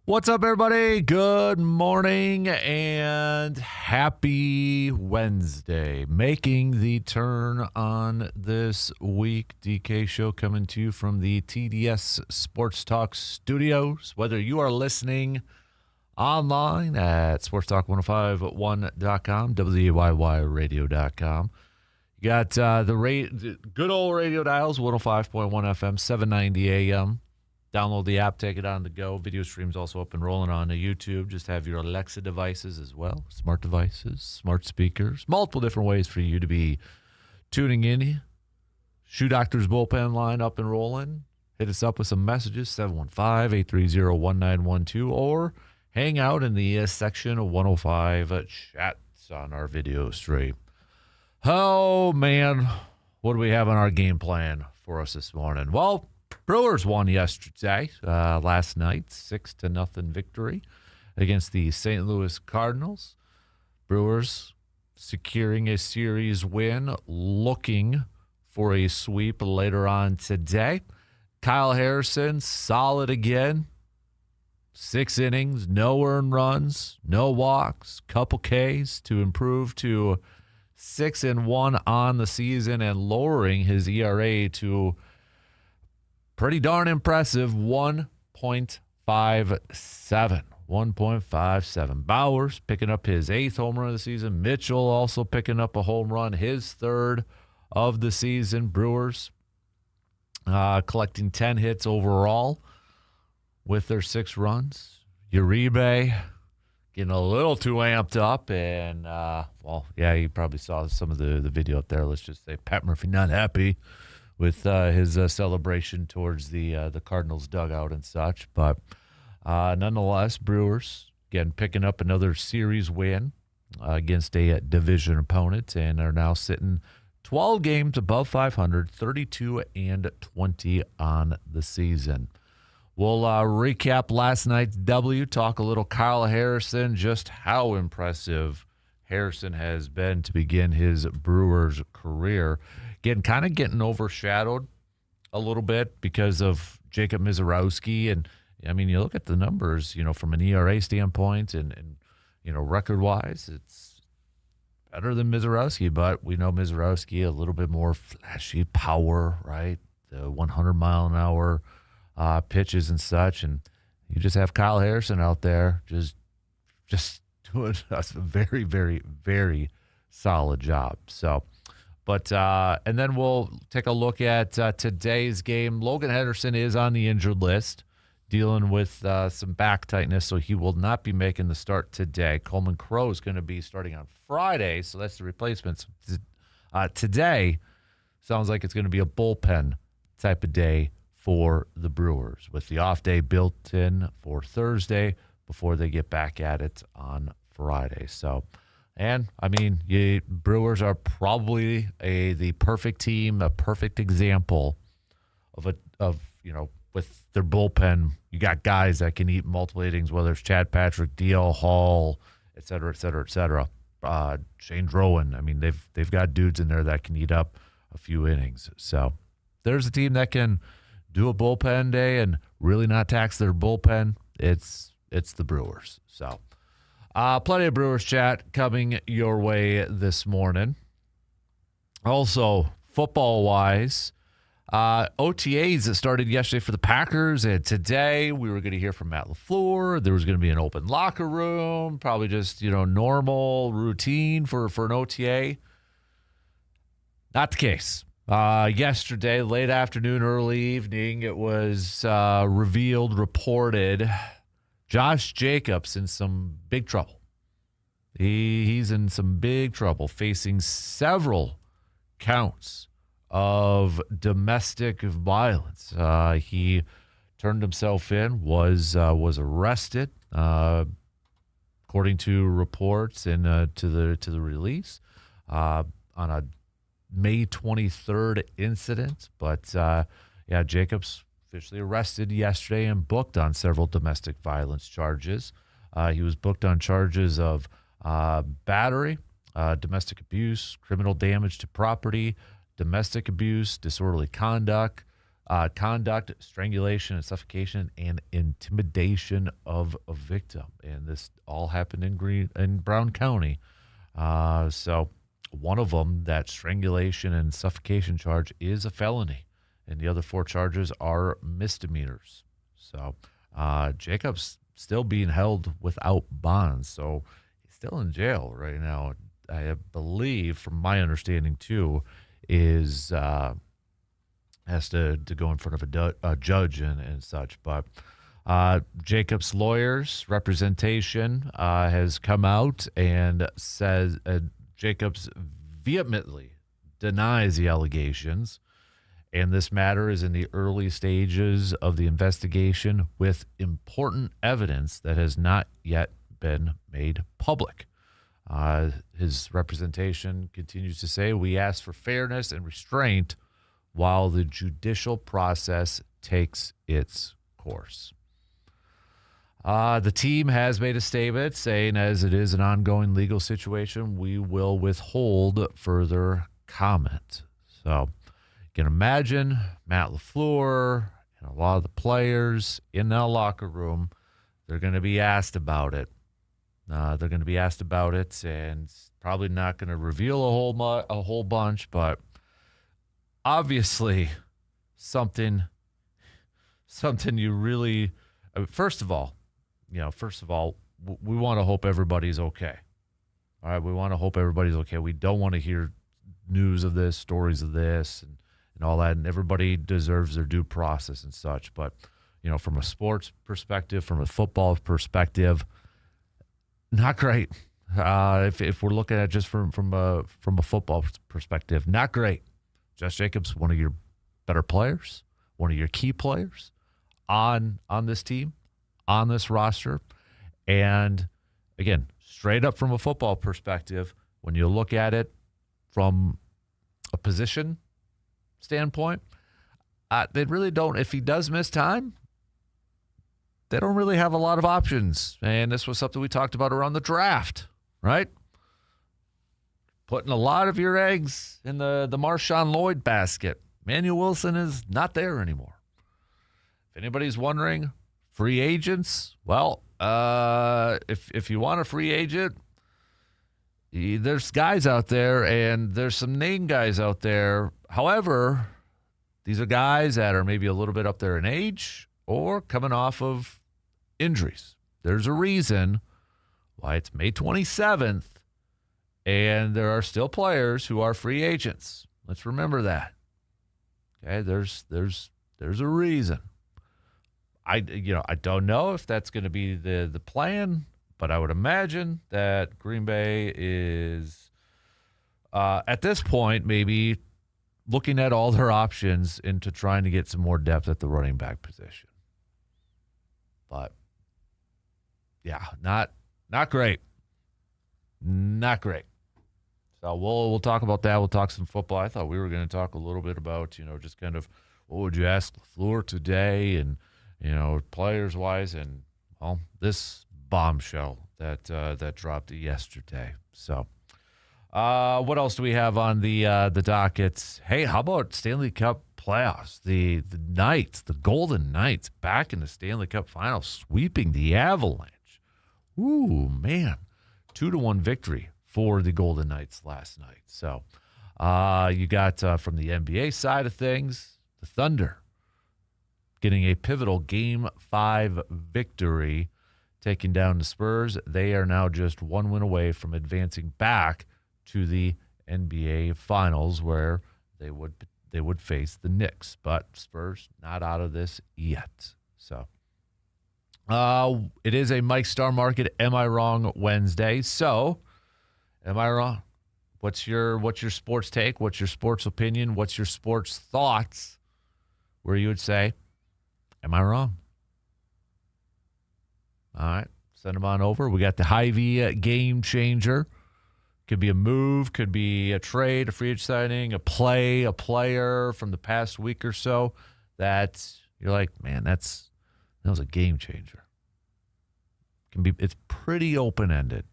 What's up, everybody? Good morning and happy Wednesday. Making the turn on this week, DK Show coming to you from the TDS Sports Talk studios. Whether you are listening online at sportstalk1051.com, WAYYradio.com. You got the good old radio dials, 105.1 FM, 790 AM. Download the app, take it on the go. Video streams also up and rolling on the YouTube. Just have your Alexa devices as well, smart devices, smart speakers, multiple different ways for you to be tuning in. Shoe Doctor's bullpen line up and rolling. Hit us up with some messages, 715-830-1912, or hang out in the section of 105 chats on our video stream. Oh, man, what do we have on our game plan for us this morning? Well, Brewers won yesterday, last night, 6-0 victory against the St. Louis Cardinals. Brewers securing a series win, looking for a sweep later on today. Kyle Harrison, solid again. 6 innings, no earned runs, no walks, couple Ks to improve to 6-1 on the season and lowering his ERA to pretty darn impressive, 1.57. 1.57. Bowers picking up his 8th home run of the season. Mitchell also picking up a home run, his 3rd of the season. Brewers collecting 10 hits overall with their 6 runs. Uribe getting a little too amped up. And, you probably saw some of the video up there. Let's just say Pat Murphy not happy with his celebration towards the Cardinals dugout and such. But nonetheless, Brewers, again, picking up another series win against a division opponent and are now sitting 12 games above 500, 32-20 on the season. We'll recap last night's W, talk a little Kyle Harrison, just how impressive Harrison has been to begin his Brewers career. Getting overshadowed a little bit because of Jacob Misiorowski. And, I mean, you look at the numbers, from an ERA standpoint and record-wise, it's better than Misiorowski. But we know Misiorowski, a little bit more flashy power, right? The 100-mile-an-hour pitches and such. And you just have Kyle Harrison out there just doing a very, very, very solid job. So, and then we'll take a look at today's game. Logan Henderson is on the injured list, dealing with some back tightness, so he will not be making the start today. Coleman Crowe is going to be starting on Friday, so that's the replacements. Today sounds like it's going to be a bullpen type of day for the Brewers, with the off day built in for Thursday before they get back at it on Friday. So, and I mean, Brewers are probably the perfect team, a perfect example of with their bullpen. You got guys that can eat multiple innings, whether it's Chad Patrick, D.L. Hall, et cetera, et cetera, et cetera. Shane Drowan. I mean, they've got dudes in there that can eat up a few innings. So there's a team that can do a bullpen day and really not tax their bullpen. It's the Brewers. So. Plenty of Brewers chat coming your way this morning. Also, football-wise, OTAs that started yesterday for the Packers, and today we were going to hear from Matt LaFleur. There was going to be an open locker room, probably just, normal routine for an OTA. Not the case. Yesterday, late afternoon, early evening, it was reported, Josh Jacobs in some big trouble. He's in some big trouble, facing several counts of domestic violence. He turned himself in, was arrested, according to reports and to the release, on a May 23rd incident. But Jacobs officially arrested yesterday and booked on several domestic violence charges. He was booked on charges of battery, domestic abuse, criminal damage to property, domestic abuse, disorderly conduct, conduct, strangulation, and suffocation, and intimidation of a victim. And this all happened in Brown County. So one of them, that strangulation and suffocation charge, is a felony, and the other 4 charges are misdemeanors. So Jacob's still being held without bonds, so he's still in jail right now. I believe, from my understanding too, is has to go in front of a judge and such. But Jacob's lawyers representation has come out and says Jacobs vehemently denies the allegations, and this matter is in the early stages of the investigation with important evidence that has not yet been made public. His representation continues to say, "We ask for fairness and restraint while the judicial process takes its course." The team has made a statement saying, as it is an ongoing legal situation, we will withhold further comment. So you can imagine Matt LaFleur and a lot of the players in that locker room, they're going to be asked about it. They're going to be asked about it, and probably not going to reveal a whole bunch, but obviously something you really, first of all, we want to hope everybody's okay. All right, we want to hope everybody's okay. We don't want to hear news of this, stories of this, and all that, and everybody deserves their due process and such. But, from a sports perspective, from a football perspective, not great. If we're looking at just from a football perspective, not great. Josh Jacobs, one of your better players, one of your key players on this team, on this roster. And again, straight up from a football perspective, when you look at it from a position standpoint, they really don't. If he does miss time, they don't really have a lot of options. And this was something we talked about around the draft, right? Putting a lot of your eggs in the Marshawn Lloyd basket. Manuel Wilson is not there anymore. If anybody's wondering, free agents, well, if you want a free agent, there's guys out there, and there's some name guys out there. However, these are guys that are maybe a little bit up there in age or coming off of injuries. There's a reason why it's May 27th, and there are still players who are free agents. Let's remember that. Okay, there's a reason. I don't know if that's going to be the plan, but I would imagine that Green Bay is at this point maybe looking at all their options into trying to get some more depth at the running back position. But yeah, not great. Not great. So we'll talk about that. We'll talk some football. I thought we were going to talk a little bit about, just kind of what would you ask LaFleur today, and players wise, and this bombshell that dropped yesterday. So what else do we have on the docket? Hey, how about Stanley Cup playoffs? The Knights, the Golden Knights, back in the Stanley Cup Finals, sweeping the Avalanche. Ooh, man. 2-1 victory for the Golden Knights last night. So you got from the NBA side of things, the Thunder getting a pivotal Game 5 victory, taking down the Spurs. They are now just one win away from advancing back to the NBA Finals, where they would face the Knicks. But Spurs not out of this yet. So it is a Mike Star Market Am I Wrong Wednesday. So am I wrong? What's your sports take? What's your sports opinion? What's your sports thoughts? Where you would say, am I wrong? All right, send them on over. We got the Hy-Vee game changer. Could be a move, could be a trade, a free agent signing, a player from the past week or so that you're like, man, that was a game changer. It's pretty open-ended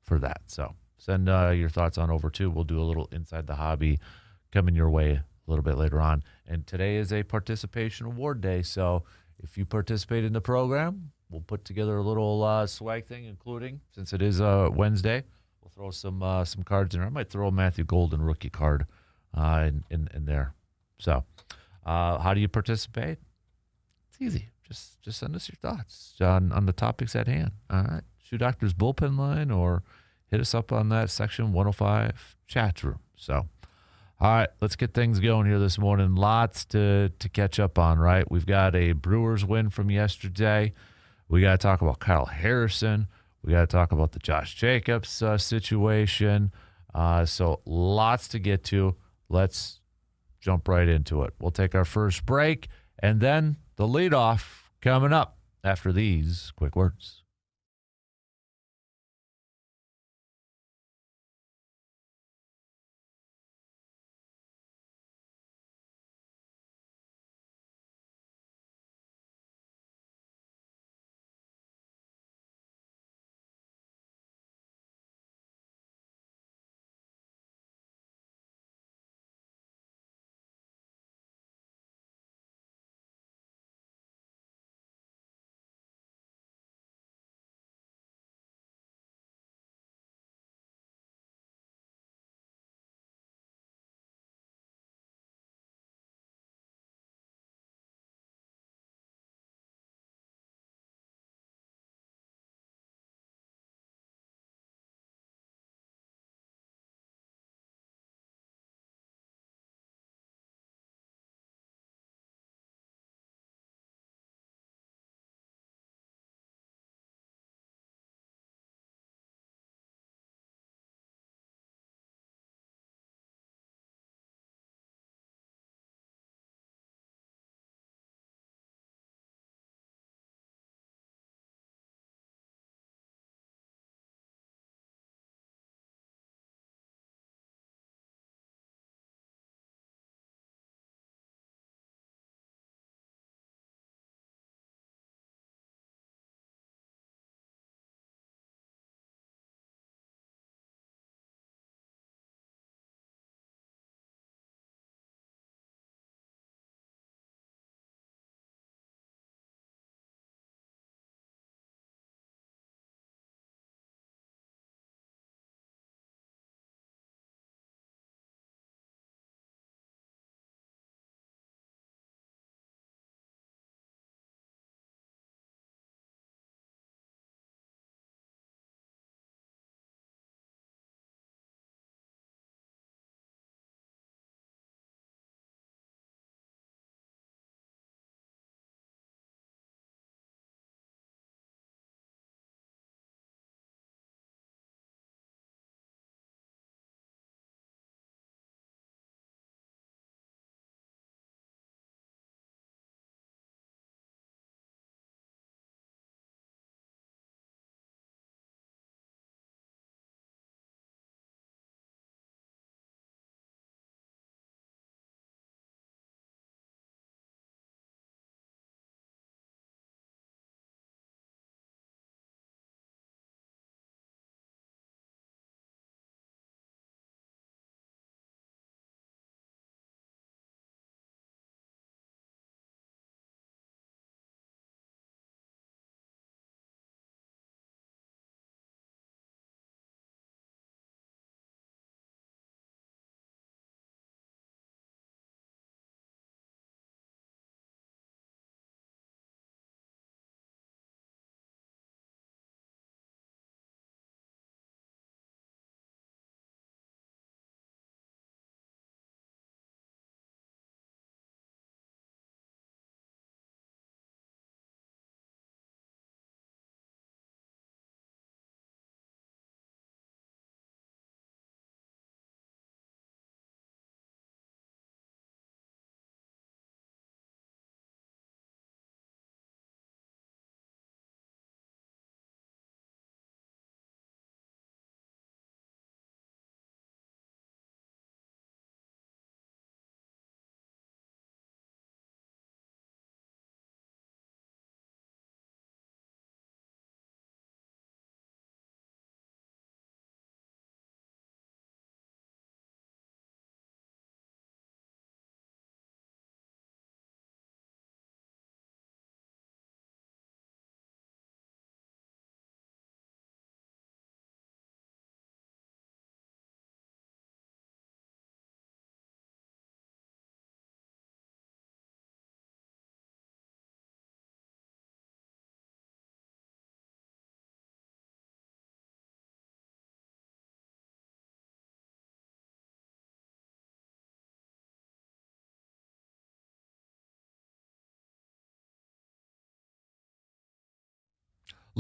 for that. So send your thoughts on over too. We'll do a little Inside the Hobby coming your way little bit later on. And today is a participation award day, so if you participate in the program, we'll put together a little swag thing, including, since it is Wednesday, we'll throw some cards in there. I might throw a Matthew Golden rookie card in there. So how do you participate? It's easy. Just send us your thoughts on the topics at hand. All right. Shoe Doctor's bullpen line, or hit us up on that Section 105 chat room. So, all right, let's get things going here this morning. Lots to catch up on, right? We've got a Brewers win from yesterday. We got to talk about Kyle Harrison. We got to talk about the Josh Jacobs situation. So lots to get to. Let's jump right into it. We'll take our first break, and then the leadoff coming up after these quick words.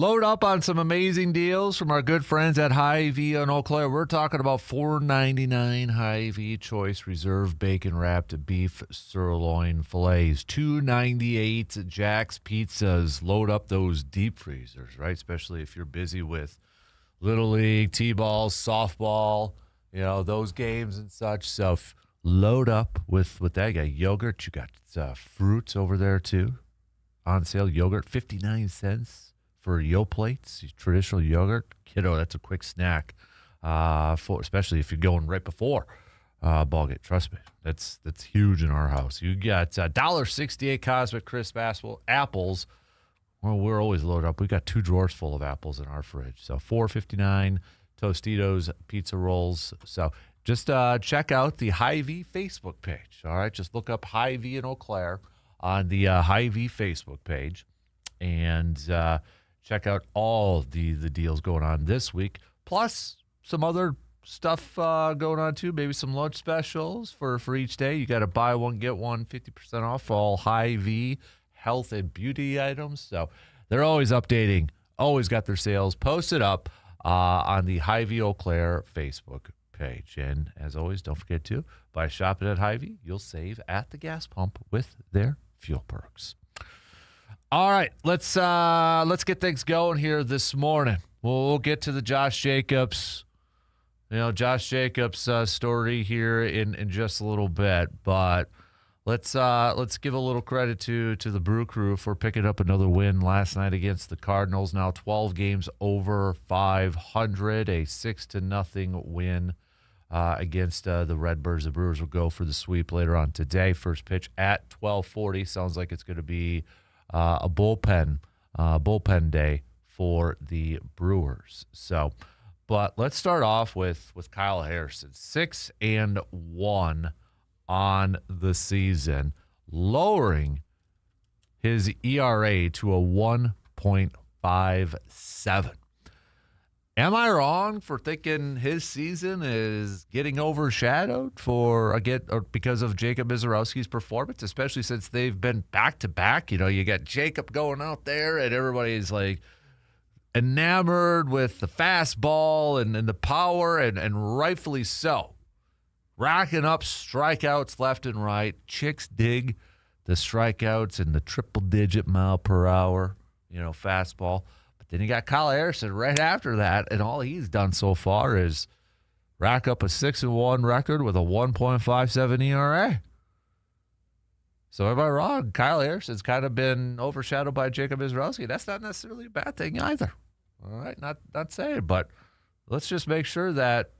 Load up on some amazing deals from our good friends at Hy-Vee in Eau Claire. We're talking about $4.99 Hy-Vee Choice Reserve Bacon Wrapped Beef Sirloin Fillets, $2.98 Jack's Pizzas. Load up those deep freezers, right? Especially if you're busy with Little League, T-ball, softball, those games and such. So load up with that. You got yogurt. You got fruits over there too. On sale, yogurt, 59 cents. For Yoplates, traditional yogurt, kiddo, that's a quick snack, especially if you're going right before ball game. Trust me, that's huge in our house. You got $1.68 Cosmic Crisp apples. Well, we're always loaded up. We got 2 drawers full of apples in our fridge. So $4.59 Tostitos pizza rolls. So just check out the Hy-Vee Facebook page. All right, just look up Hy-Vee in Eau Claire on the Hy-Vee Facebook page, and check out all the deals going on this week, plus some other stuff going on too. Maybe some lunch specials for each day. You got to buy one, get one, 50% off all Hy-Vee health and beauty items. So they're always updating, always got their sales posted up on the Hy-Vee Eau Claire Facebook page. And as always, don't forget to, by shopping at Hy-Vee, you'll save at the gas pump with their fuel perks. All right, let's get things going here this morning. We'll get to the Josh Jacobs, story here in just a little bit. But let's give a little credit to the Brew Crew for picking up another win last night against the Cardinals. Now 12 games over 500, a 6-0 win against the Redbirds. The Brewers will go for the sweep later on today. First pitch at 12:40. Sounds like it's going to be a bullpen day for the Brewers. So, but let's start off with Kyle Harrison, 6-1 on the season, lowering his ERA to a 1.57. Am I wrong for thinking his season is getting overshadowed because of Jacob Misiorowski's performance, especially since they've been back-to-back? You got Jacob going out there, and everybody's like enamored with the fastball and the power, and rightfully so. Racking up strikeouts left and right. Chicks dig the strikeouts and the triple-digit mile per hour, fastball. Then you got Kyle Harrison right after that, and all he's done so far is rack up a 6-1 record with a 1.57 ERA. So am I wrong? Kyle Harrison's kind of been overshadowed by Jacob Misiorowski. That's not necessarily a bad thing either. All right, not saying, but let's just make sure that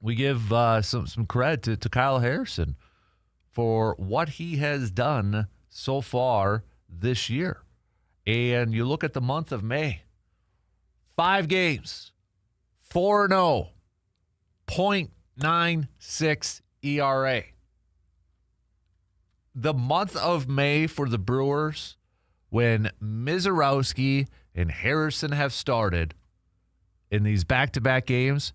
we give some credit to Kyle Harrison for what he has done so far this year. And you look at the month of May, 5 games, 4-0, 0.96 ERA. The month of May for the Brewers, when Misiorowski and Harrison have started in these back-to-back games,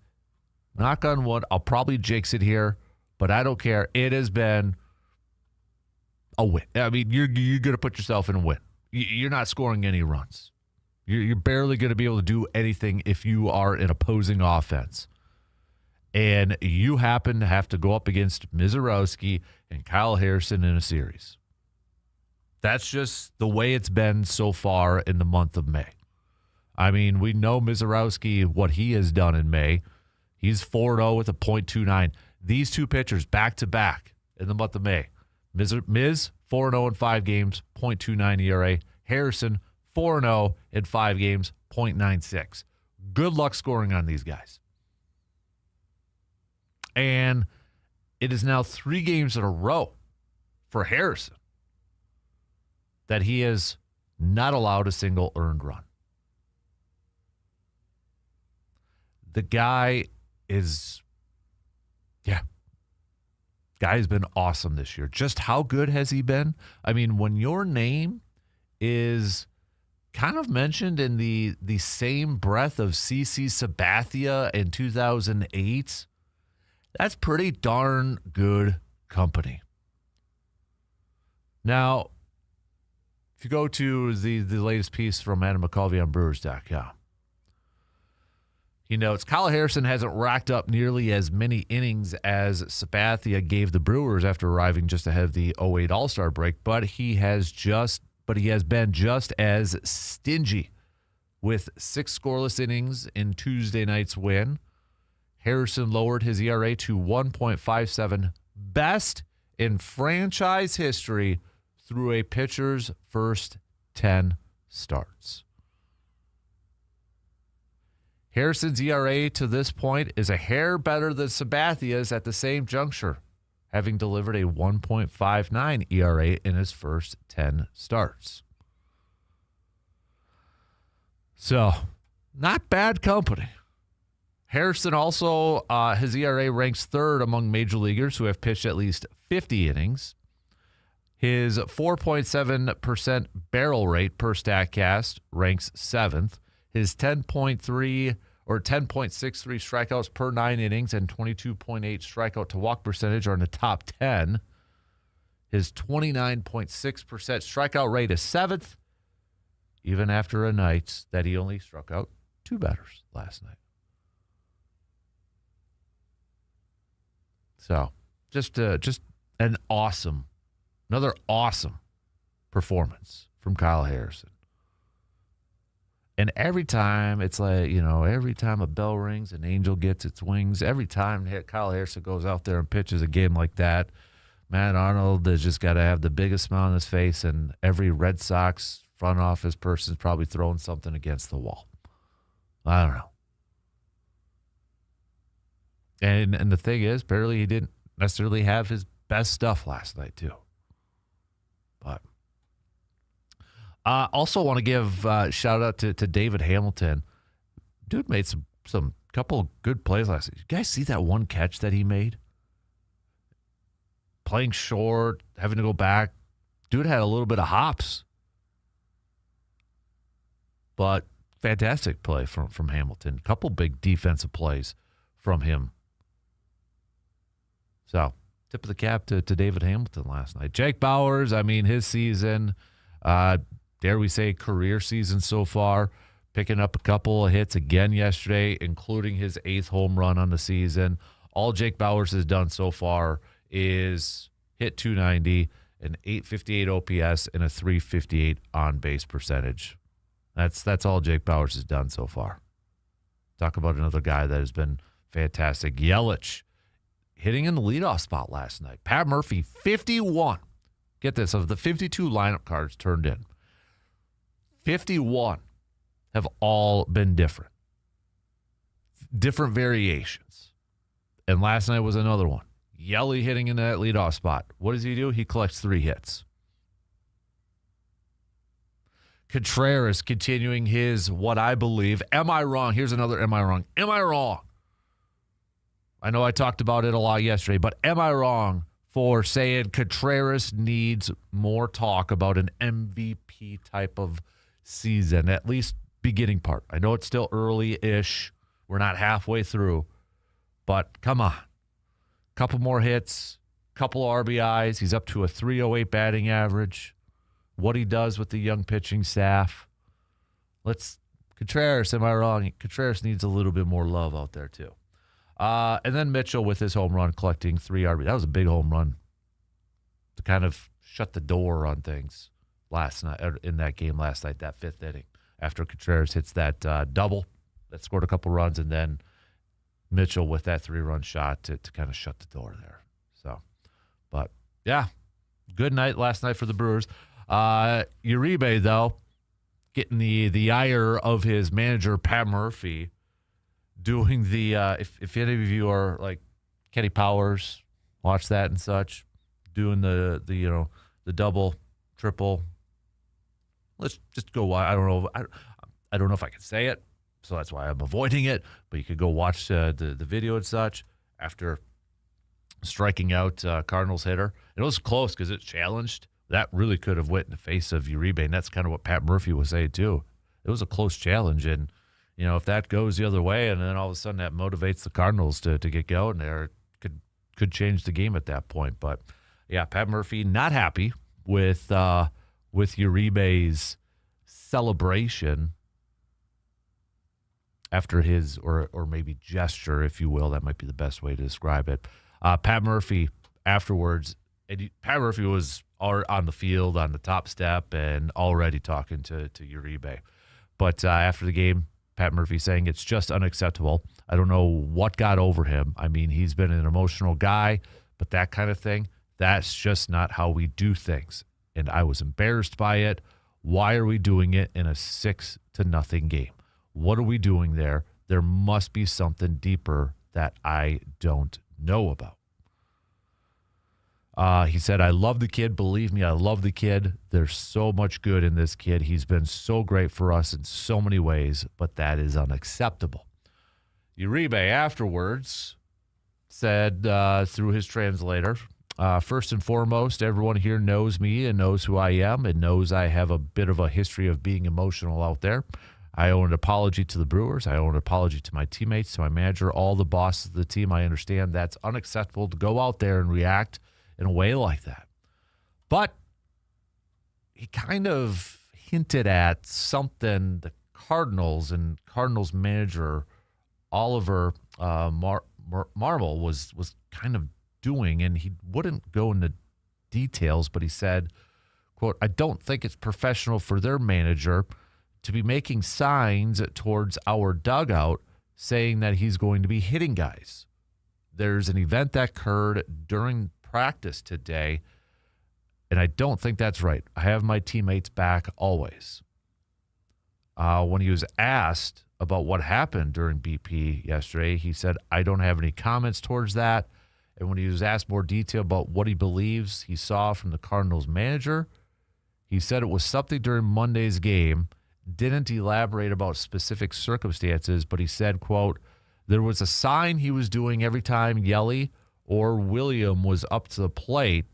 knock on wood, I'll probably jinx it here, but I don't care. It has been a win. I mean, you're going to put yourself in a win. You're not scoring any runs. You're barely going to be able to do anything if you are an opposing offense. And you happen to have to go up against Misiorowski and Kyle Harrison in a series. That's just the way it's been so far in the month of May. I mean, we know Misiorowski, what he has done in May. He's 4-0 with a .29. These two pitchers back-to-back in the month of May. Miz 4-0 in 5 games, .29 ERA. Harrison, 4-0 in 5 games, .96. Good luck scoring on these guys. And it is now 3 games in a row for Harrison that he has not allowed a single earned run. The guy is, guy's been awesome this year. Just how good has he been? I mean, when your name is kind of mentioned in the same breath of CC Sabathia in 2008, that's pretty darn good company. Now, if you go to the latest piece from Adam McCulvey on Brewers.com, he notes Kyle Harrison hasn't racked up nearly as many innings as Sabathia gave the Brewers after arriving just ahead of the 08 All-Star break, but he has been just as stingy with 6 scoreless innings in Tuesday night's win. Harrison lowered his ERA to 1.57, best in franchise history through a pitcher's first 10 starts. Harrison's ERA to this point is a hair better than Sabathia's at the same juncture, having delivered a 1.59 ERA in his first 10 starts. So, not bad company. Harrison also, his ERA ranks 3rd among major leaguers who have pitched at least 50 innings. His 4.7% barrel rate per StatCast ranks 7th. His 10.63 strikeouts per 9 innings and 22.8 strikeout to walk percentage are in the top 10. His 29.6% strikeout rate is 7th, even after a night that he only struck out 2 batters last night. So, just another awesome performance from Kyle Harrison. And every time, it's like, every time a bell rings, an angel gets its wings. Every time Kyle Harrison goes out there and pitches a game like that, Matt Arnold has just got to have the biggest smile on his face, and every Red Sox front office person's probably throwing something against the wall. I don't know. And the thing is, apparently he didn't necessarily have his best stuff last night, too. But also want to give a shout out to David Hamilton. Dude made some couple good plays last night. You guys see that one catch that he made? Playing short, having to go back. Dude had a little bit of hops. But fantastic play from Hamilton. Couple big defensive plays from him. So, tip of the cap to David Hamilton last night. Jake Bauers, his season, dare we say career season so far, picking up a couple of hits again yesterday, including his 8th home run on the season. All Jake Bauers has done so far is hit .290, an .858 OPS, and a .358 on-base percentage. That's all Jake Bauers has done so far. Talk about another guy that has been fantastic. Yelich hitting in the leadoff spot last night. Pat Murphy, 51. Get this, of the 52 lineup cards turned in, 51 have all been different. Different variations. And last night was another one. Yelly hitting in that leadoff spot. What does he do? He collects 3 hits. Contreras continuing his, what I believe, am I wrong? Here's another am I wrong? Am I wrong? I know I talked about it a lot yesterday, but am I wrong for saying Contreras needs more talk about an MVP type of season, at least beginning part? I know it's still early-ish. We're not halfway through, but come on. Couple more hits, couple RBIs. He's up to a .308 batting average. What he does with the young pitching staff. Contreras, am I wrong? Contreras needs a little bit more love out there too. And then Mitchell with his home run collecting 3 RBIs. That was a big home run to kind of shut the door on things last night, in that game last night, that 5th inning, after Contreras hits that double that scored a couple runs, and then Mitchell with that 3-run shot to kind of shut the door there. So, but yeah, good night last night for the Brewers. Uribe, though, getting the ire of his manager, Pat Murphy, doing the, if any of you are like Kenny Powers, watch that and such, doing the double, triple. Let's just go. I don't know. I don't know if I can say it, so that's why I'm avoiding it. But you could go watch the video and such after striking out Cardinals hitter. It was close because it challenged. That really could have went in the face of Uribe, and that's kind of what Pat Murphy was saying too. It was a close challenge, and if that goes the other way, and then all of a sudden that motivates the Cardinals to get going there, it could change the game at that point. But yeah, Pat Murphy not happy with with Uribe's celebration after his, or maybe gesture, if you will. That might be the best way to describe it. Pat Murphy afterwards, Pat Murphy was on the field on the top step and already talking to Uribe. But after the game, Pat Murphy saying it's just unacceptable. I don't know what got over him. I mean, he's been an emotional guy, but that kind of thing, that's just not how we do things. And I was embarrassed by it. Why are we doing it in a 6-0 game? What are we doing there? There must be something deeper that I don't know about. He said, I love the kid. Believe me, I love the kid. There's so much good in this kid. He's been so great for us in so many ways, but that is unacceptable. Uribe afterwards said through his translator, first and foremost, everyone here knows me and knows who I am and knows I have a bit of a history of being emotional out there. I owe an apology to the Brewers. I owe an apology to my teammates, to my manager, all the bosses of the team. I understand that's unacceptable to go out there and react in a way like that. But he kind of hinted at something the Cardinals and Cardinals manager Oliver Marmol was kind of doing, and he wouldn't go into details, but he said, quote, I don't think it's professional for their manager to be making signs towards our dugout saying that he's going to be hitting guys. There's an event that occurred during practice today, and I don't think that's right. I have my teammates back always. When he was asked about what happened during BP yesterday, he said, I don't have any comments towards that. And when he was asked more detail about what he believes he saw from the Cardinals manager, he said it was something during Monday's game, didn't elaborate about specific circumstances, but he said, quote, there was a sign he was doing every time Yelly or William was up to the plate.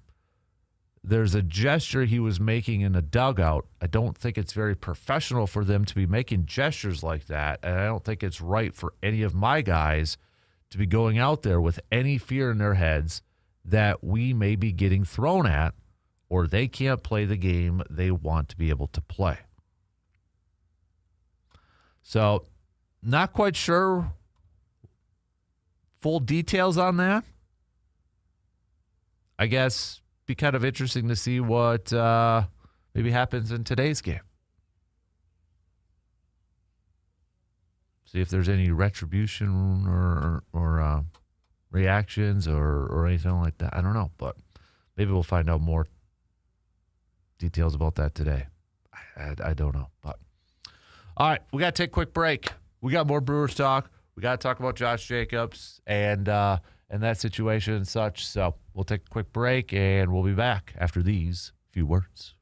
There's a gesture he was making in the dugout. I don't think it's very professional for them to be making gestures like that, and I don't think it's right for any of my guys to be going out there with any fear in their heads that we may be getting thrown at or they can't play the game they want to be able to play. So, not quite sure full details on that. I guess be kind of interesting to see what maybe happens in today's game. See if there's any retribution or reactions or anything like that. I don't know, but maybe we'll find out more details about that today. I don't know, but all right, we got to take a quick break. We got more Brewers talk. We got to talk about Josh Jacobs and that situation and such. So we'll take a quick break, and we'll be back after these few words.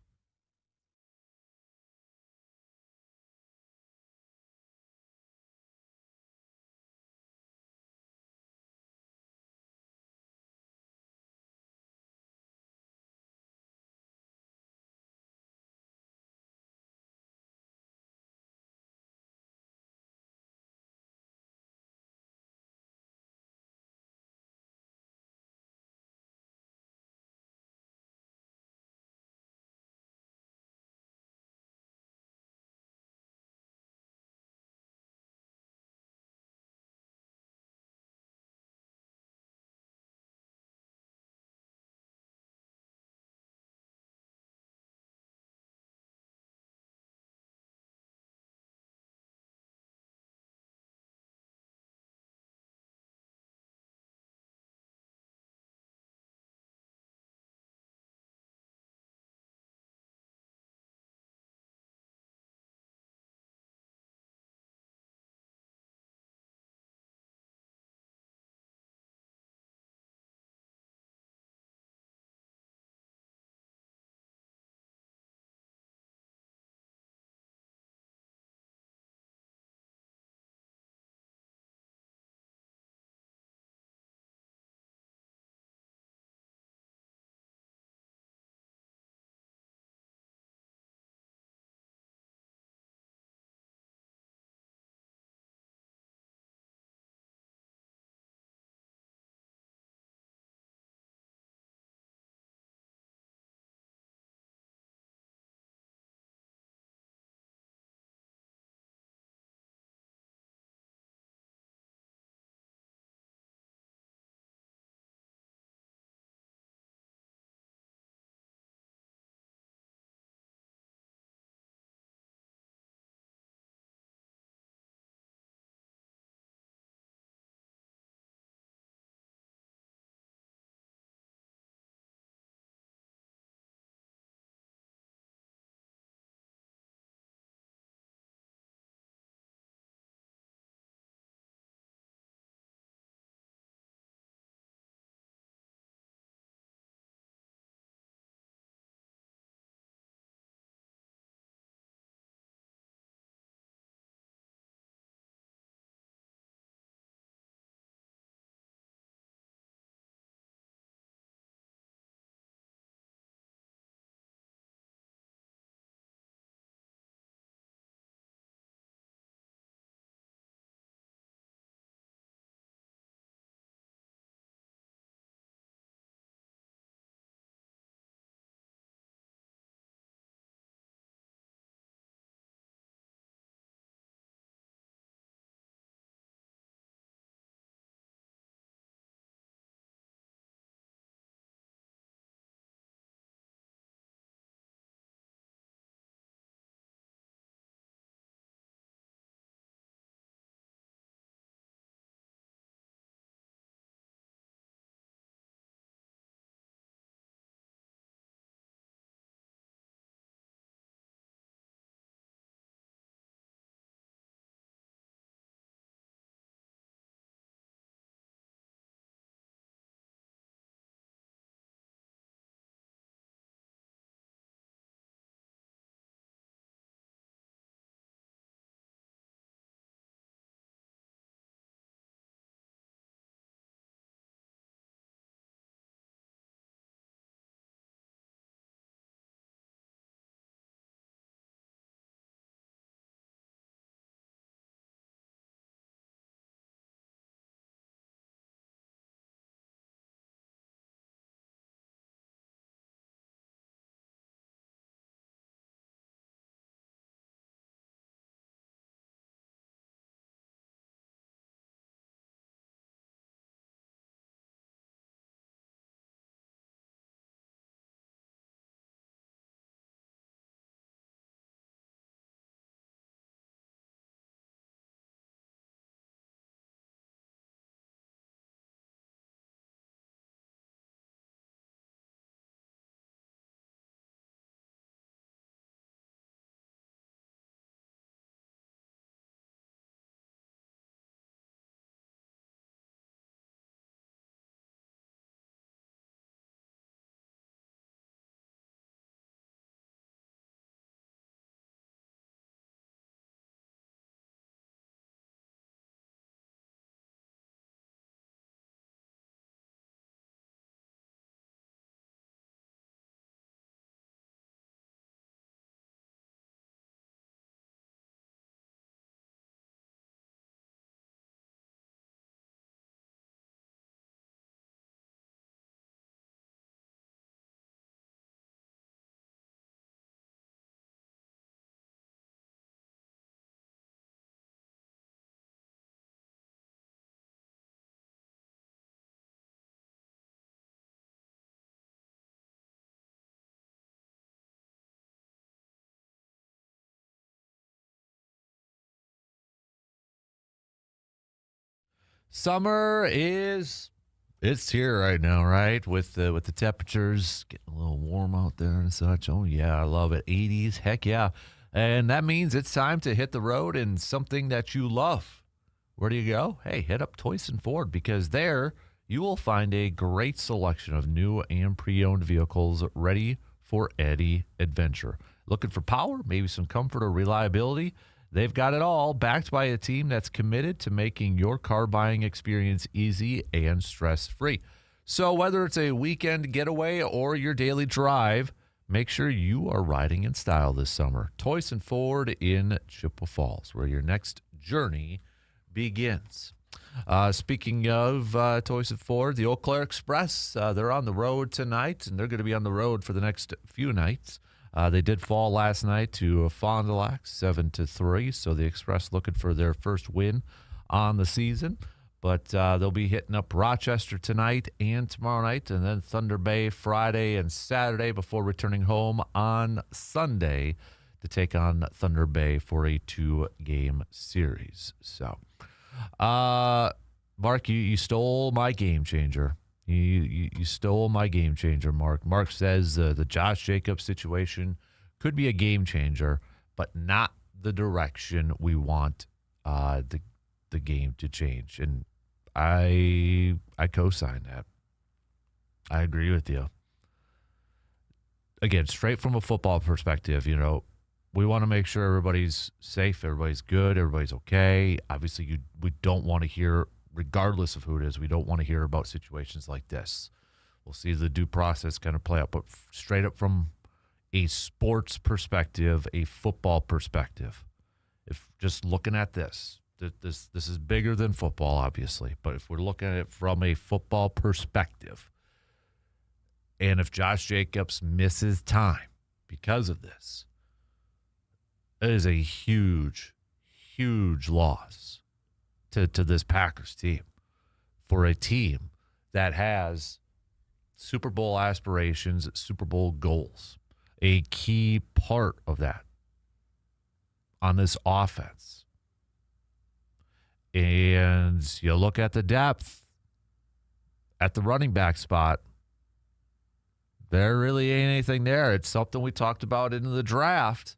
Summer it's here right now, right? With the temperatures getting a little warm out there and such. Oh yeah, I love it. 80s, heck yeah. And that means it's time to hit the road in something that you love. Where do you go? Hey, hit up Toyson Ford, because there you will find a great selection of new and pre-owned vehicles ready for any adventure. Looking for power, maybe some comfort or reliability? They've got it all, backed by a team that's committed to making your car buying experience easy and stress-free. So whether it's a weekend getaway or your daily drive, make sure you are riding in style this summer. Toyson Ford in Chippewa Falls, where your next journey begins. Speaking of Toyson Ford, the Eau Claire Express, they're on the road tonight, and they're going to be on the road for the next few nights. They did fall last night to Fond du Lac, 7-3. So the Express looking for their first win on the season. But they'll be hitting up Rochester tonight and tomorrow night, and then Thunder Bay Friday and Saturday before returning home on Sunday to take on Thunder Bay for a 2-game series. So, Mark, you stole my game changer. You stole my game changer, Mark. Mark says the Josh Jacobs situation could be a game changer, but not the direction we want the game to change. And I co-sign that. I agree with you. Again, straight from a football perspective, we want to make sure everybody's safe, everybody's good, everybody's okay. Obviously, we don't want to hear, regardless of who it is, we don't want to hear about situations like this. We'll see the due process kind of play out. But straight up from a sports perspective, a football perspective, if just looking at this is bigger than football, obviously. But if we're looking at it from a football perspective, and if Josh Jacobs misses time because of this, it is a huge, huge loss to this Packers team, for a team that has Super Bowl aspirations, Super Bowl goals, a key part of that on this offense. And you look at the depth at the running back spot, there really ain't anything there. It's something we talked about in the draft.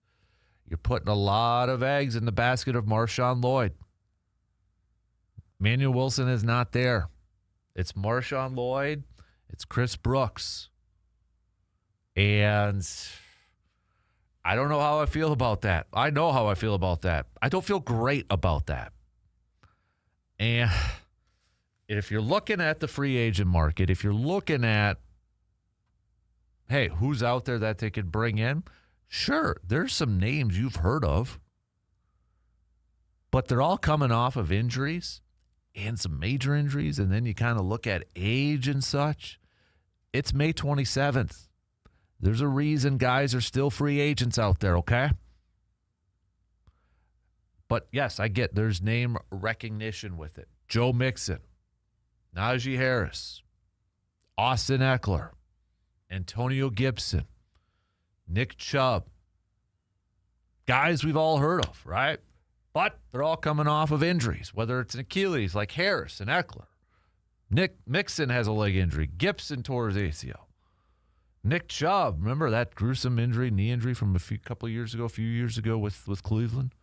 You're putting a lot of eggs in the basket of Marshawn Lloyd. Manuel Wilson is not there. It's Marshawn Lloyd. It's Chris Brooks. And I don't know how I feel about that. I know how I feel about that. I don't feel great about that. And if you're looking at the free agent market, if you're looking at, hey, who's out there that they could bring in? Sure, there's some names you've heard of, but they're all coming off of injuries and some major injuries, and then you kind of look at age and such. It's May 27th. There's a reason guys are still free agents out there, okay? But yes, I get there's name recognition with it. Joe Mixon, Najee Harris, Austin Eckler, Antonio Gibson, Nick Chubb. Guys we've all heard of, right? But they're all coming off of injuries, whether it's an Achilles like Harris and Eckler. Nick Mixon has a leg injury. Gibson tore his ACL. Nick Chubb, remember that gruesome injury, knee injury from a few years ago with Cleveland?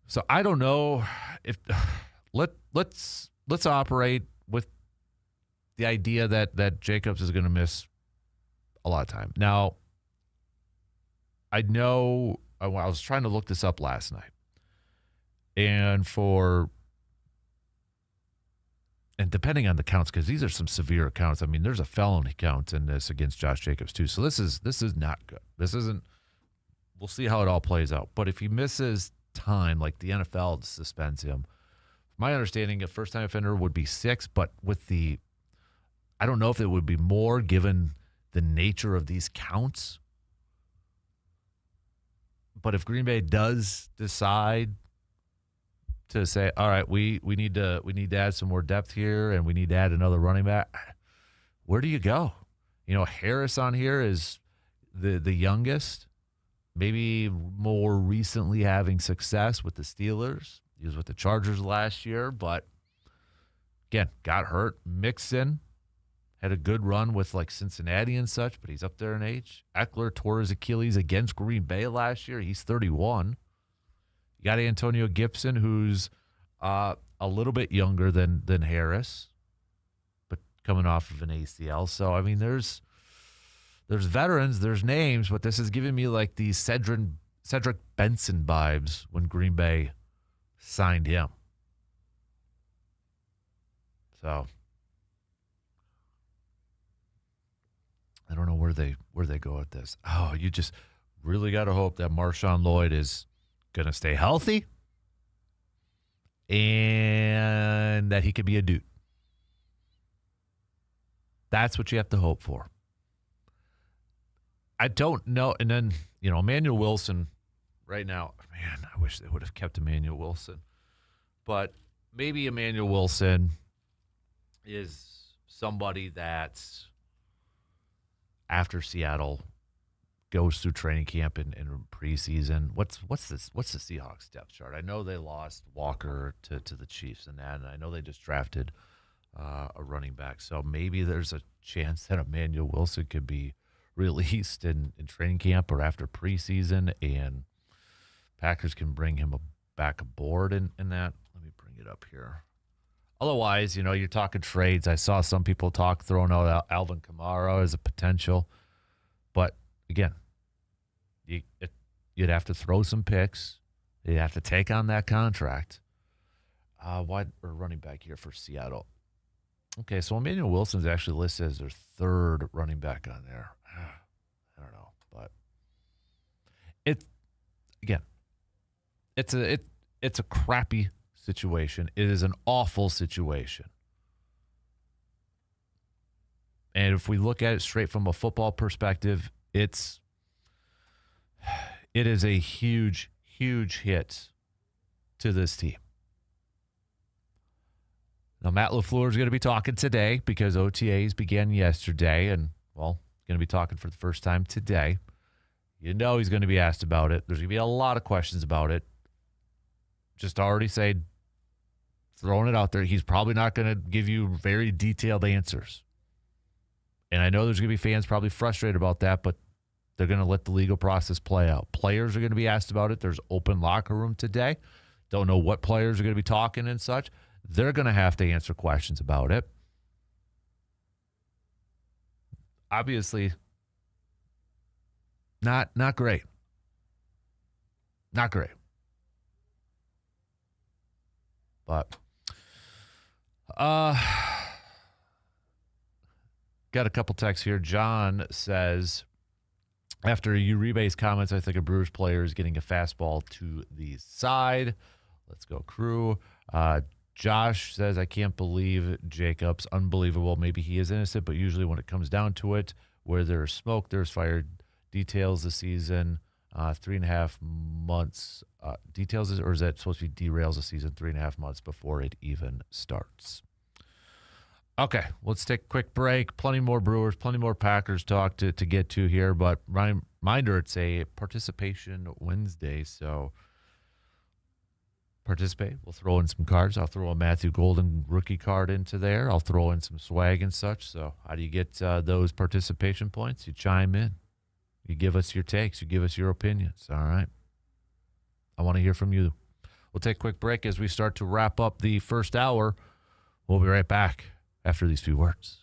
So I don't know if let's operate with the idea that Jacobs is going to miss a lot of time. Now, I know I was trying to look this up last night, and depending on the counts, because these are some severe counts. I mean, there's a felony count in this against Josh Jacobs too. So this is not good. This isn't. We'll see how it all plays out. But if he misses time, like the NFL suspends him, my understanding, a first-time offender would be 6. But I don't know if it would be more given the nature of these counts. But if Green Bay does decide to say, all right, we need to add some more depth here, and we need to add another running back, where do you go? Harris on here is the youngest, maybe more recently having success with the Steelers. He was with the Chargers last year, but again, got hurt. Mixon had a good run with like Cincinnati and such, but he's up there in age. Eckler tore his Achilles against Green Bay last year. He's 31. You got Antonio Gibson, who's a little bit younger than Harris, but coming off of an ACL. So, I mean, there's veterans, there's names, but this is giving me like these Cedric Benson vibes when Green Bay signed him. So I don't know where they go with this. Oh, you just really got to hope that Marshawn Lloyd is going to stay healthy and that he could be a dude. That's what you have to hope for. I don't know. And then, Emmanuel Wilson right now, man, I wish they would have kept Emmanuel Wilson. But maybe Emmanuel Wilson is somebody that's after Seattle goes through training camp and preseason. What's the Seahawks depth chart? I know they lost Walker to the Chiefs and I know they just drafted a running back. So maybe there's a chance that Emmanuel Wilson could be released in training camp or after preseason, and Packers can bring him back aboard in that. Let me bring it up here. Otherwise, you're talking trades. I saw some people throwing out Alvin Kamara as a potential. But, again, you'd have to throw some picks. You'd have to take on that contract. Or running back here for Seattle. Okay, so Emmanuel Wilson's actually listed as their third running back on there. I don't know. But, it's a crappy situation. It is an awful situation. And if we look at it straight from a football perspective, it is a huge, huge hit to this team. Now, Matt LaFleur is going to be talking today because OTAs began yesterday and, going to be talking for the first time today. He's going to be asked about it. There's going to be a lot of questions about it. Just already say, throwing it out there, he's probably not going to give you very detailed answers. And I know there's going to be fans probably frustrated about that, but they're going to let the legal process play out. Players are going to be asked about it. There's open locker room today. Don't know what players are going to be talking and such. They're going to have to answer questions about it. Obviously, not great. Not great. But got a couple texts here. John says, after Uribe's comments, I think a Brewers player is getting a fastball to the side. Let's go, crew. Josh says, I can't believe Jacobs. Unbelievable. Maybe he is innocent, but usually when it comes down to it, where there's smoke, there's fire. Details the season, 3.5 months. Details, or is that supposed to be derails the season 3.5 months before it even starts? Okay, let's take a quick break. Plenty more Brewers, plenty more Packers talk to get to here. But reminder, it's a participation Wednesday, so participate. We'll throw in some cards. I'll throw a Matthew Golden rookie card into there. I'll throw in some swag and such. So how do you get those participation points? You chime in. You give us your takes. You give us your opinions. All right. I want to hear from you. We'll take a quick break as we start to wrap up the first hour. We'll be right back after these few words.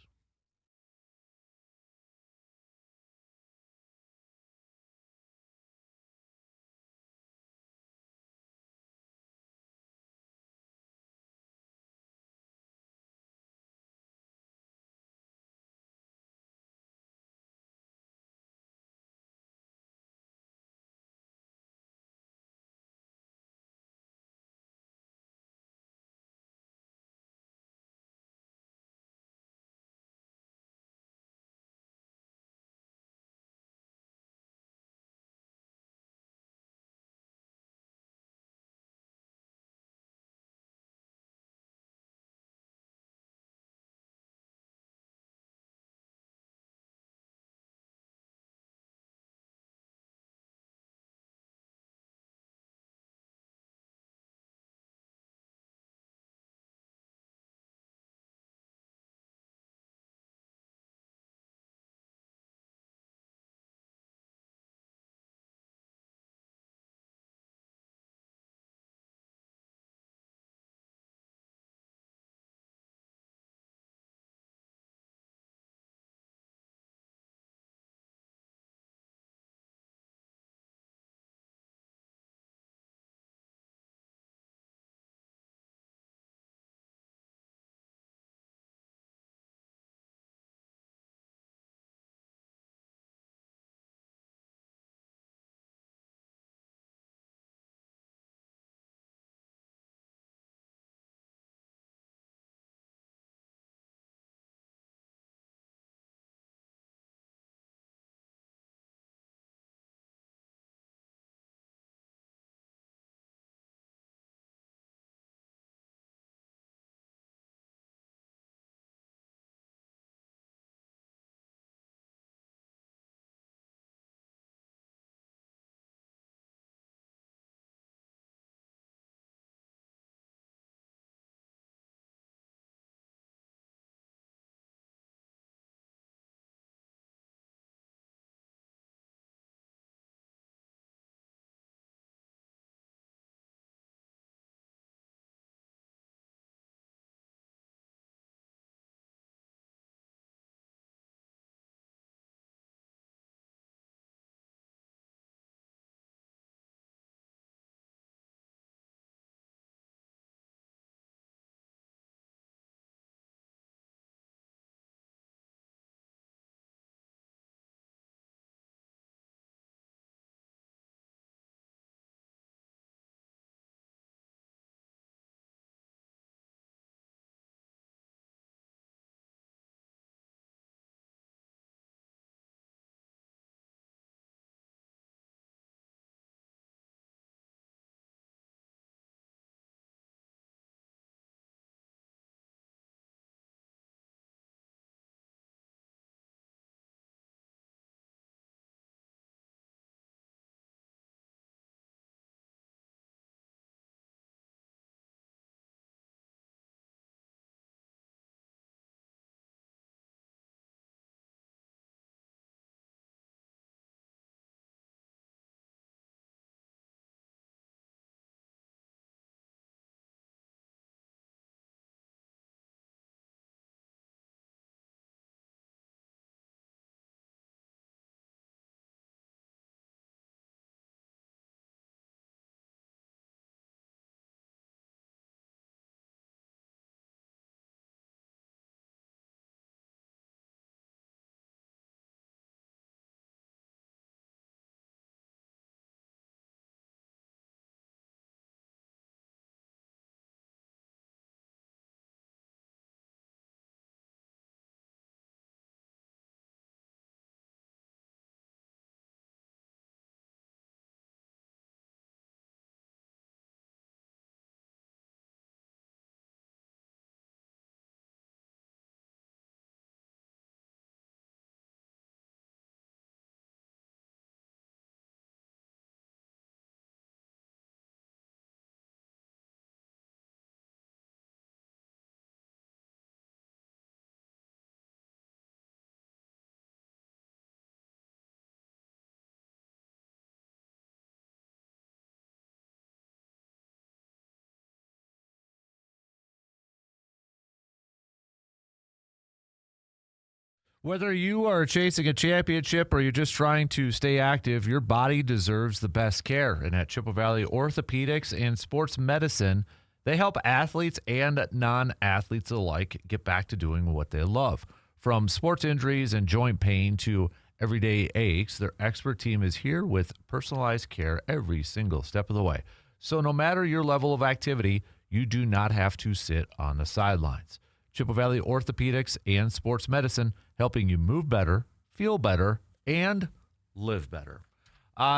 Whether you are chasing a championship or you're just trying to stay active, your body deserves the best care. And at Chippewa Valley Orthopedics and Sports Medicine, they help athletes and non-athletes alike get back to doing what they love. From sports injuries and joint pain to everyday aches, their expert team is here with personalized care every single step of the way. So no matter your level of activity, you do not have to sit on the sidelines. Chippewa Valley Orthopedics and Sports Medicine, helping you move better, feel better, and live better.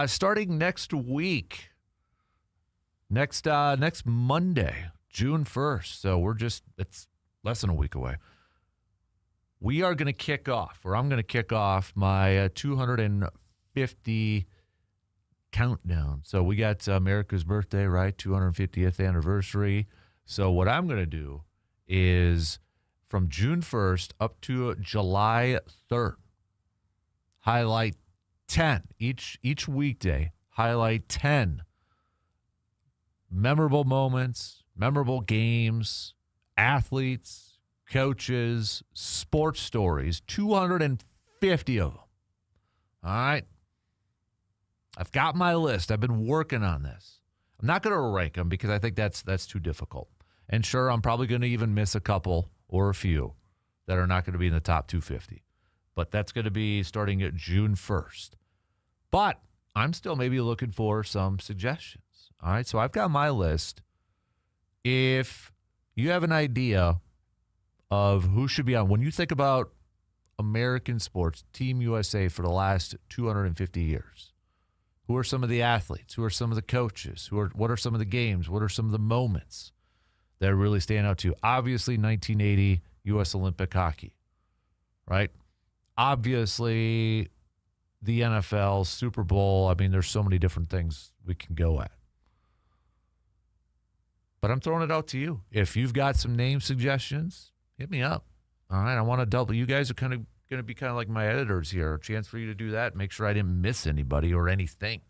Starting next week, next Monday, June 1st, so it's less than a week away, we are going to kick off, or I'm going to kick off my 250 countdown. So we got America's birthday, right? 250th anniversary. So what I'm going to do is from June 1st up to July 3rd, highlight 10 each weekday, highlight 10 memorable moments, memorable games, athletes, coaches, sports stories, 250 of them. All right. I've got my list. I've been working on this. I'm not going to rank them because I think that's too difficult. And sure, I'm probably going to even miss a couple or a few that are not going to be in the top 250. But that's going to be starting at June 1st. But I'm still maybe looking for some suggestions. All right, so I've got my list. If you have an idea of who should be on, when you think about American sports, Team USA for the last 250 years, who are some of the athletes? Who are some of the coaches? What are some of the games? What are some of the moments that really stand out to you? Obviously, 1980 U.S. Olympic hockey, right? Obviously, the NFL, Super Bowl. I mean, there's so many different things we can go at. But I'm throwing it out to you. If you've got some name suggestions, hit me up. All right, I want to double. You guys are kind of going to be kind of like my editors here. A chance for you to do that. Make sure I didn't miss anybody or anything.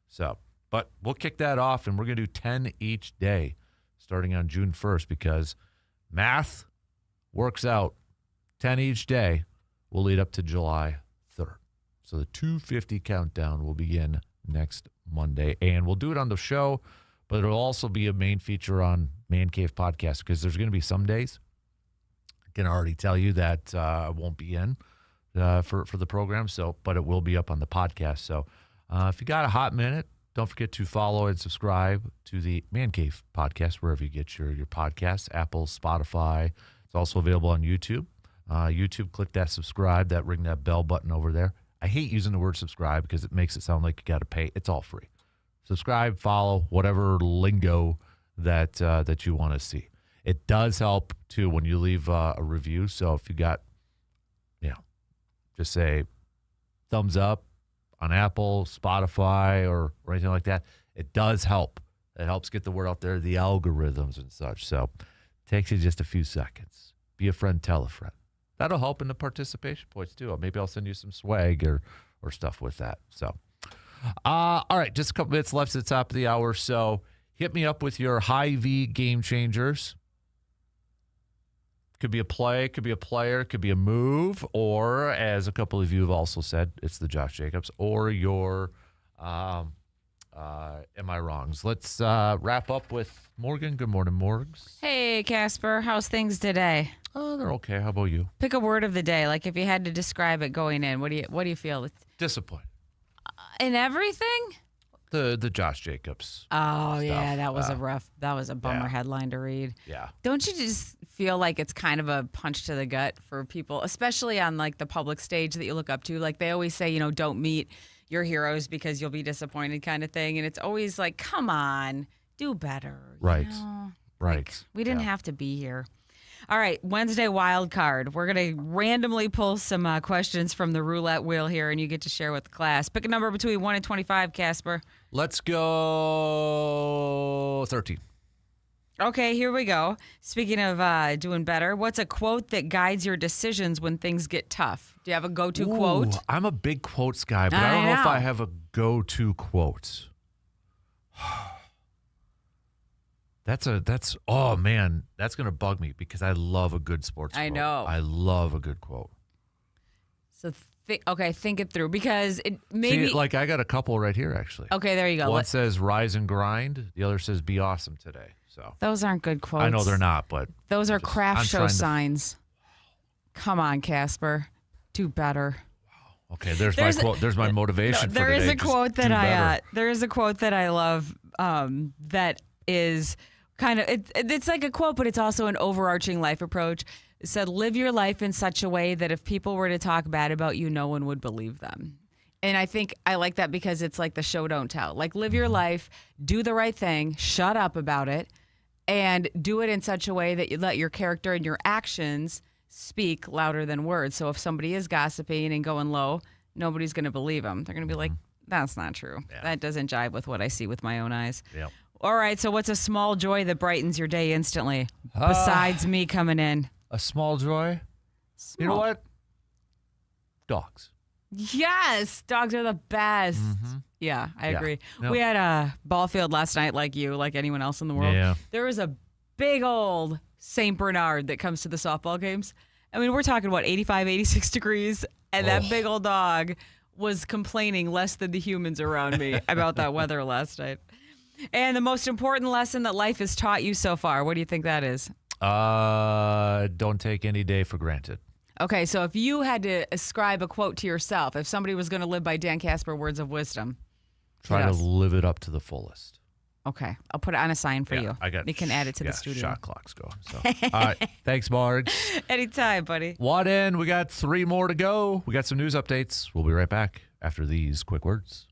So, but we'll kick that off, and we're going to do 10 each day starting on June 1st because math works out. 10 each day will lead up to July 3rd. So the 250 countdown will begin next Monday, and we'll do it on the show, but it'll also be a main feature on Man Cave Podcast because there's going to be some days, I can already tell you that I won't be in for the program, but it will be up on the podcast. So if you got a hot minute, don't forget to follow and subscribe to the Man Cave Podcast wherever you get your podcasts, Apple, Spotify. It's also available on YouTube. YouTube, click that subscribe, ring that bell button over there. I hate using the word subscribe because it makes it sound like you got to pay. It's all free. Subscribe, follow, whatever lingo that you want to see. It does help, too, when you leave a review. So if you got, just say thumbs up on Apple, Spotify, or anything like that. It does help. It helps get the word out there, the algorithms and such. So it takes you just a few seconds. Be a friend, tell a friend. That'll help in the participation points, too. Maybe I'll send you some swag or stuff with that. So, all right, just a couple minutes left at the top of the hour. So hit me up with your high-V game changers. Could be a play, could be a player, could be a move, or as a couple of you have also said, it's the Josh Jacobs, or your Am I Wrongs. Let's wrap up with Morgan. Good morning, Morgs. Hey, Kasper. How's things today? Oh, they're okay. How about you? Pick a word of the day. Like if you had to describe it going in, what do you feel? Disappointed. In everything? The Josh Jacobs. Oh, stuff. Yeah, that was a bummer headline to read. Yeah. Don't you just feel like it's kind of a punch to the gut for people, especially on like the public stage that you look up to? Like they always say, don't meet your heroes because you'll be disappointed kind of thing. And it's always like, come on, do better. Right. Right. Like, we didn't have to be here. All right, Wednesday wild card. We're going to randomly pull some questions from the roulette wheel here, and you get to share with the class. Pick a number between 1 and 25, Kasper. Let's go 13. Okay, here we go. Speaking of doing better, what's a quote that guides your decisions when things get tough? Do you have a go-to quote? I'm a big quotes guy, but I don't know if I have a go-to quote. That's oh man, that's gonna bug me because I love a good sports quote. I know. I love a good quote. So think it through because it maybe See, like I got a couple right here actually. Okay, there you go. One says rise and grind. The other says be awesome today. So Those aren't good quotes. I know they're not, but Those are craft I'm show trying to- signs. Come on, Casper. Do better. Okay, there's my quote. There's my motivation for There today. is a Just quote that do I better. there is a quote that I love that is kind of it's like a quote, but it's also an overarching life approach. It said, "Live your life in such a way that if people were to talk bad about you, no one would believe them." And I think I like that because it's like the show don't tell. Like live your life, do the right thing, shut up about it, and do it in such a way that you let your character and your actions speak louder than words. So if somebody is gossiping and going low, nobody's going to believe them. They're going to be like, that's not true. Yeah. That doesn't jive with what I see with my own eyes. Yep. All right, so what's a small joy that brightens your day instantly besides me coming in? A small joy. You know Small. what? Dogs. Yes, dogs are the best. Yeah, I Yeah. agree. Yep. We had a ball field last night like you, like anyone else in the world. Yeah. There was a big old St. Bernard that comes to the softball games. I mean, we're talking, 85, 86 degrees, and that big old dog was complaining less than the humans around me about that weather last night. And the most important lesson that life has taught you so far, what do you think that is? Don't take any day for granted. Okay, so if you had to ascribe a quote to yourself, if somebody was going to live by Dan Kasper words of wisdom, Try hit to us. live it up to the fullest. Okay, I'll put it on a sign for you. I got. You can add it to the studio. Shot clocks going. So, all right. Thanks, Margs. Anytime, buddy. What in? We got 3 more to go. We got some news updates. We'll be right back after these quick words.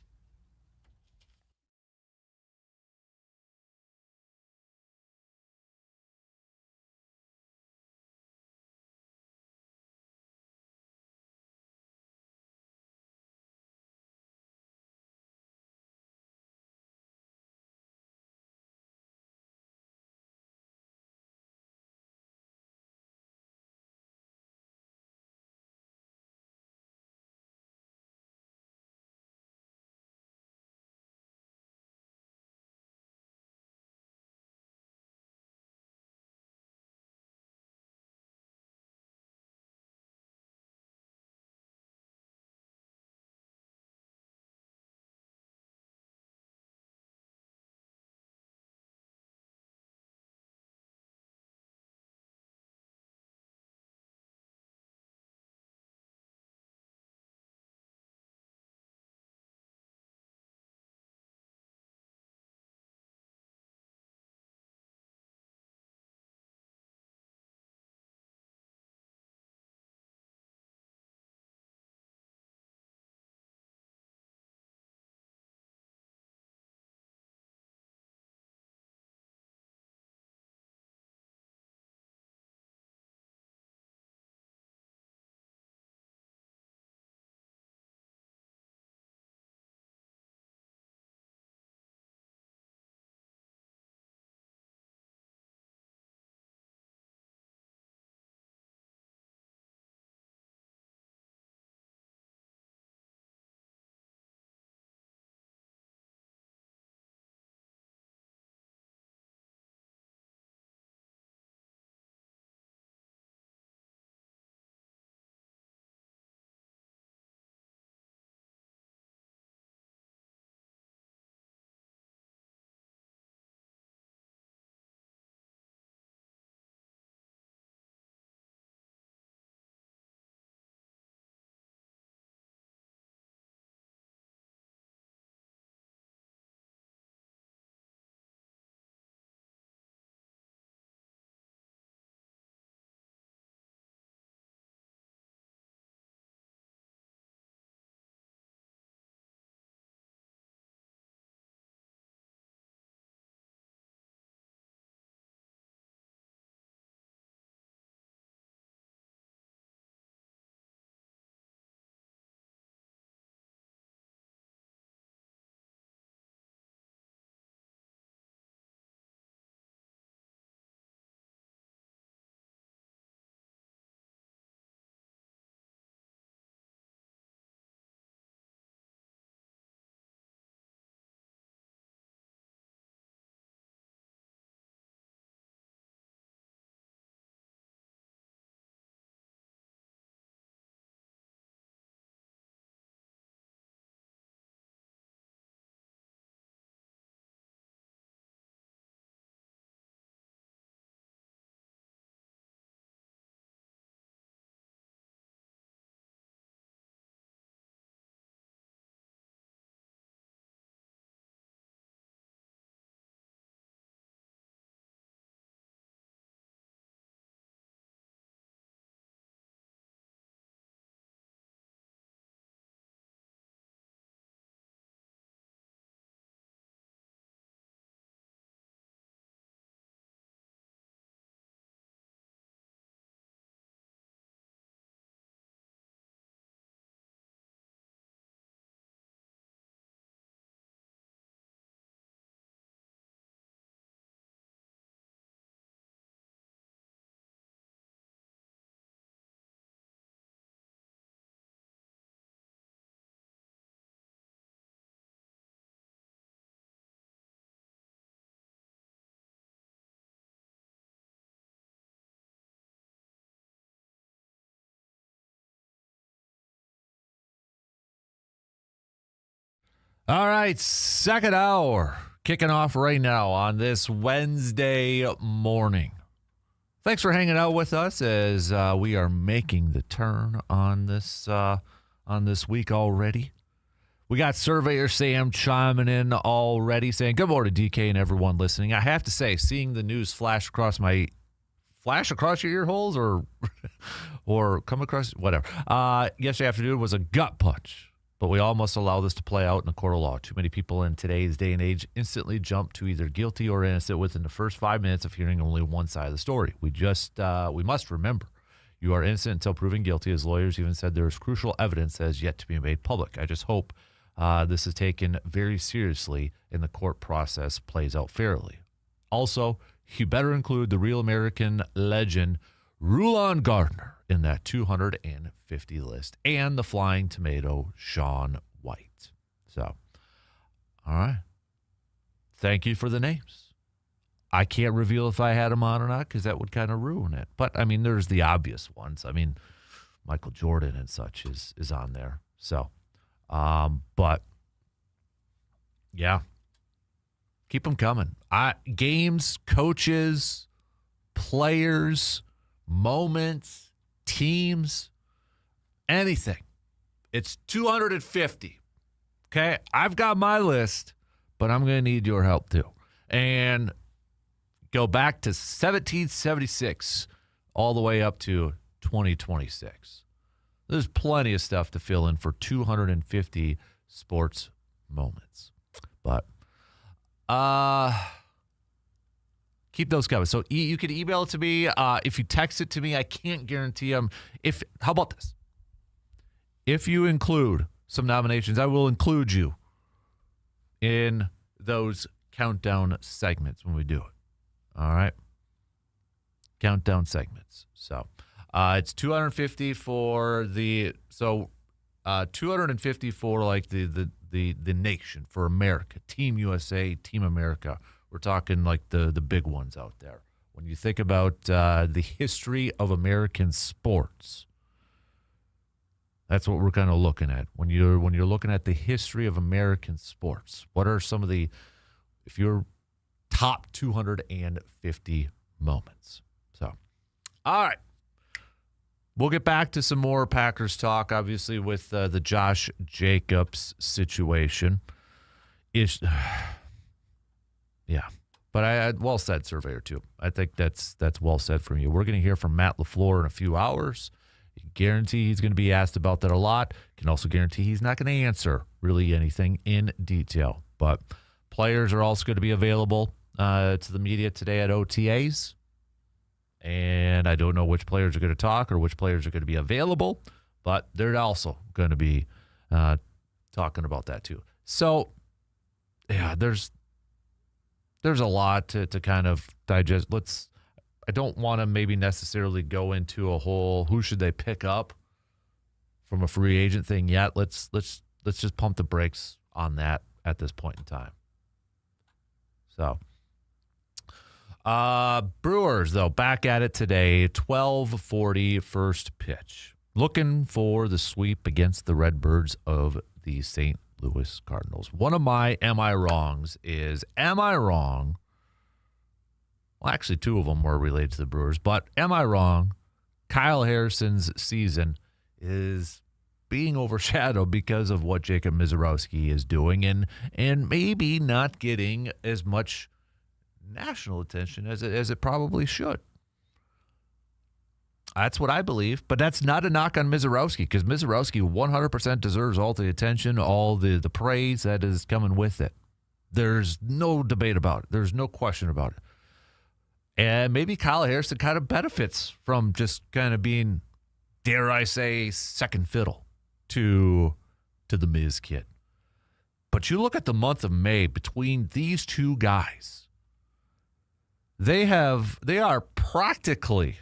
All right, second hour kicking off right now on this Wednesday morning. Thanks for hanging out with us as we are making the turn on this week already. We got Surveyor Sam chiming in already, saying good morning, DK, and everyone listening. I have to say, seeing the news flash across your ear holes or come across whatever. Yesterday afternoon was a gut punch. But we all must allow this to play out in the court of law. Too many people in today's day and age instantly jump to either guilty or innocent within the first 5 minutes of hearing only one side of the story. We must remember, you are innocent until proven guilty, as lawyers even said there is crucial evidence that is yet to be made public. I just hope this is taken very seriously and the court process plays out fairly. Also, you better include the real American legend, Rulon Gardner, in that 250 list, and the flying tomato, Shaun White. So, all right. Thank you for the names. I can't reveal if I had them on or not because that would kind of ruin it. But, I mean, there's the obvious ones. I mean, Michael Jordan and such is on there. So, but, yeah. Keep them coming. Games, coaches, players, moments, teams, anything. It's 250. Okay? I've got my list, but I'm going to need your help too. And go back to 1776 all the way up to 2026. There's plenty of stuff to fill in for 250 sports moments. But keep those coming. So you can email it to me. If you text it to me, I can't guarantee them. How about this? If you include some nominations, I will include you in those countdown segments when we do it. All right? Countdown segments. So it's 250 for 250 for like the nation, for America, Team USA, Team America. We're talking like the big ones out there. When you think about the history of American sports, that's what we're kind of looking at. When you're looking at the history of American sports, what are some of if you're top 250 moments? So, all right. We'll get back to some more Packers talk, obviously, with the Josh Jacobs situation. Yeah, but I well said, Surveyor, too. I think that's well said from you. We're going to hear from Matt LaFleur in a few hours. You can guarantee he's going to be asked about that a lot. Can also guarantee he's not going to answer really anything in detail. But players are also going to be available to the media today at OTAs. And I don't know which players are going to talk or which players are going to be available, but they're also going to be talking about that too. So, yeah, there's a lot to kind of digest. I don't want to maybe necessarily go into a whole who should they pick up from a free agent thing yet. Let's just pump the brakes on that at this point in time. So, Brewers, though, back at it today, 12:40 first pitch. Looking for the sweep against the Redbirds of the St. Louis Cardinals. One of my am I wrongs is, am I wrong? Well, actually, two of them were related to the Brewers, but am I wrong? Kyle Harrison's season is being overshadowed because of what Jacob Misiorowski is doing and maybe not getting as much national attention as it probably should. That's what I believe, but that's not a knock on Misiorowski because Misiorowski 100% deserves all the attention, all the praise that is coming with it. There's no debate about it. There's no question about it. And maybe Kyle Harrison kind of benefits from just kind of being, dare I say, second fiddle to the Miz kid. But you look at the month of May between these two guys, they are practically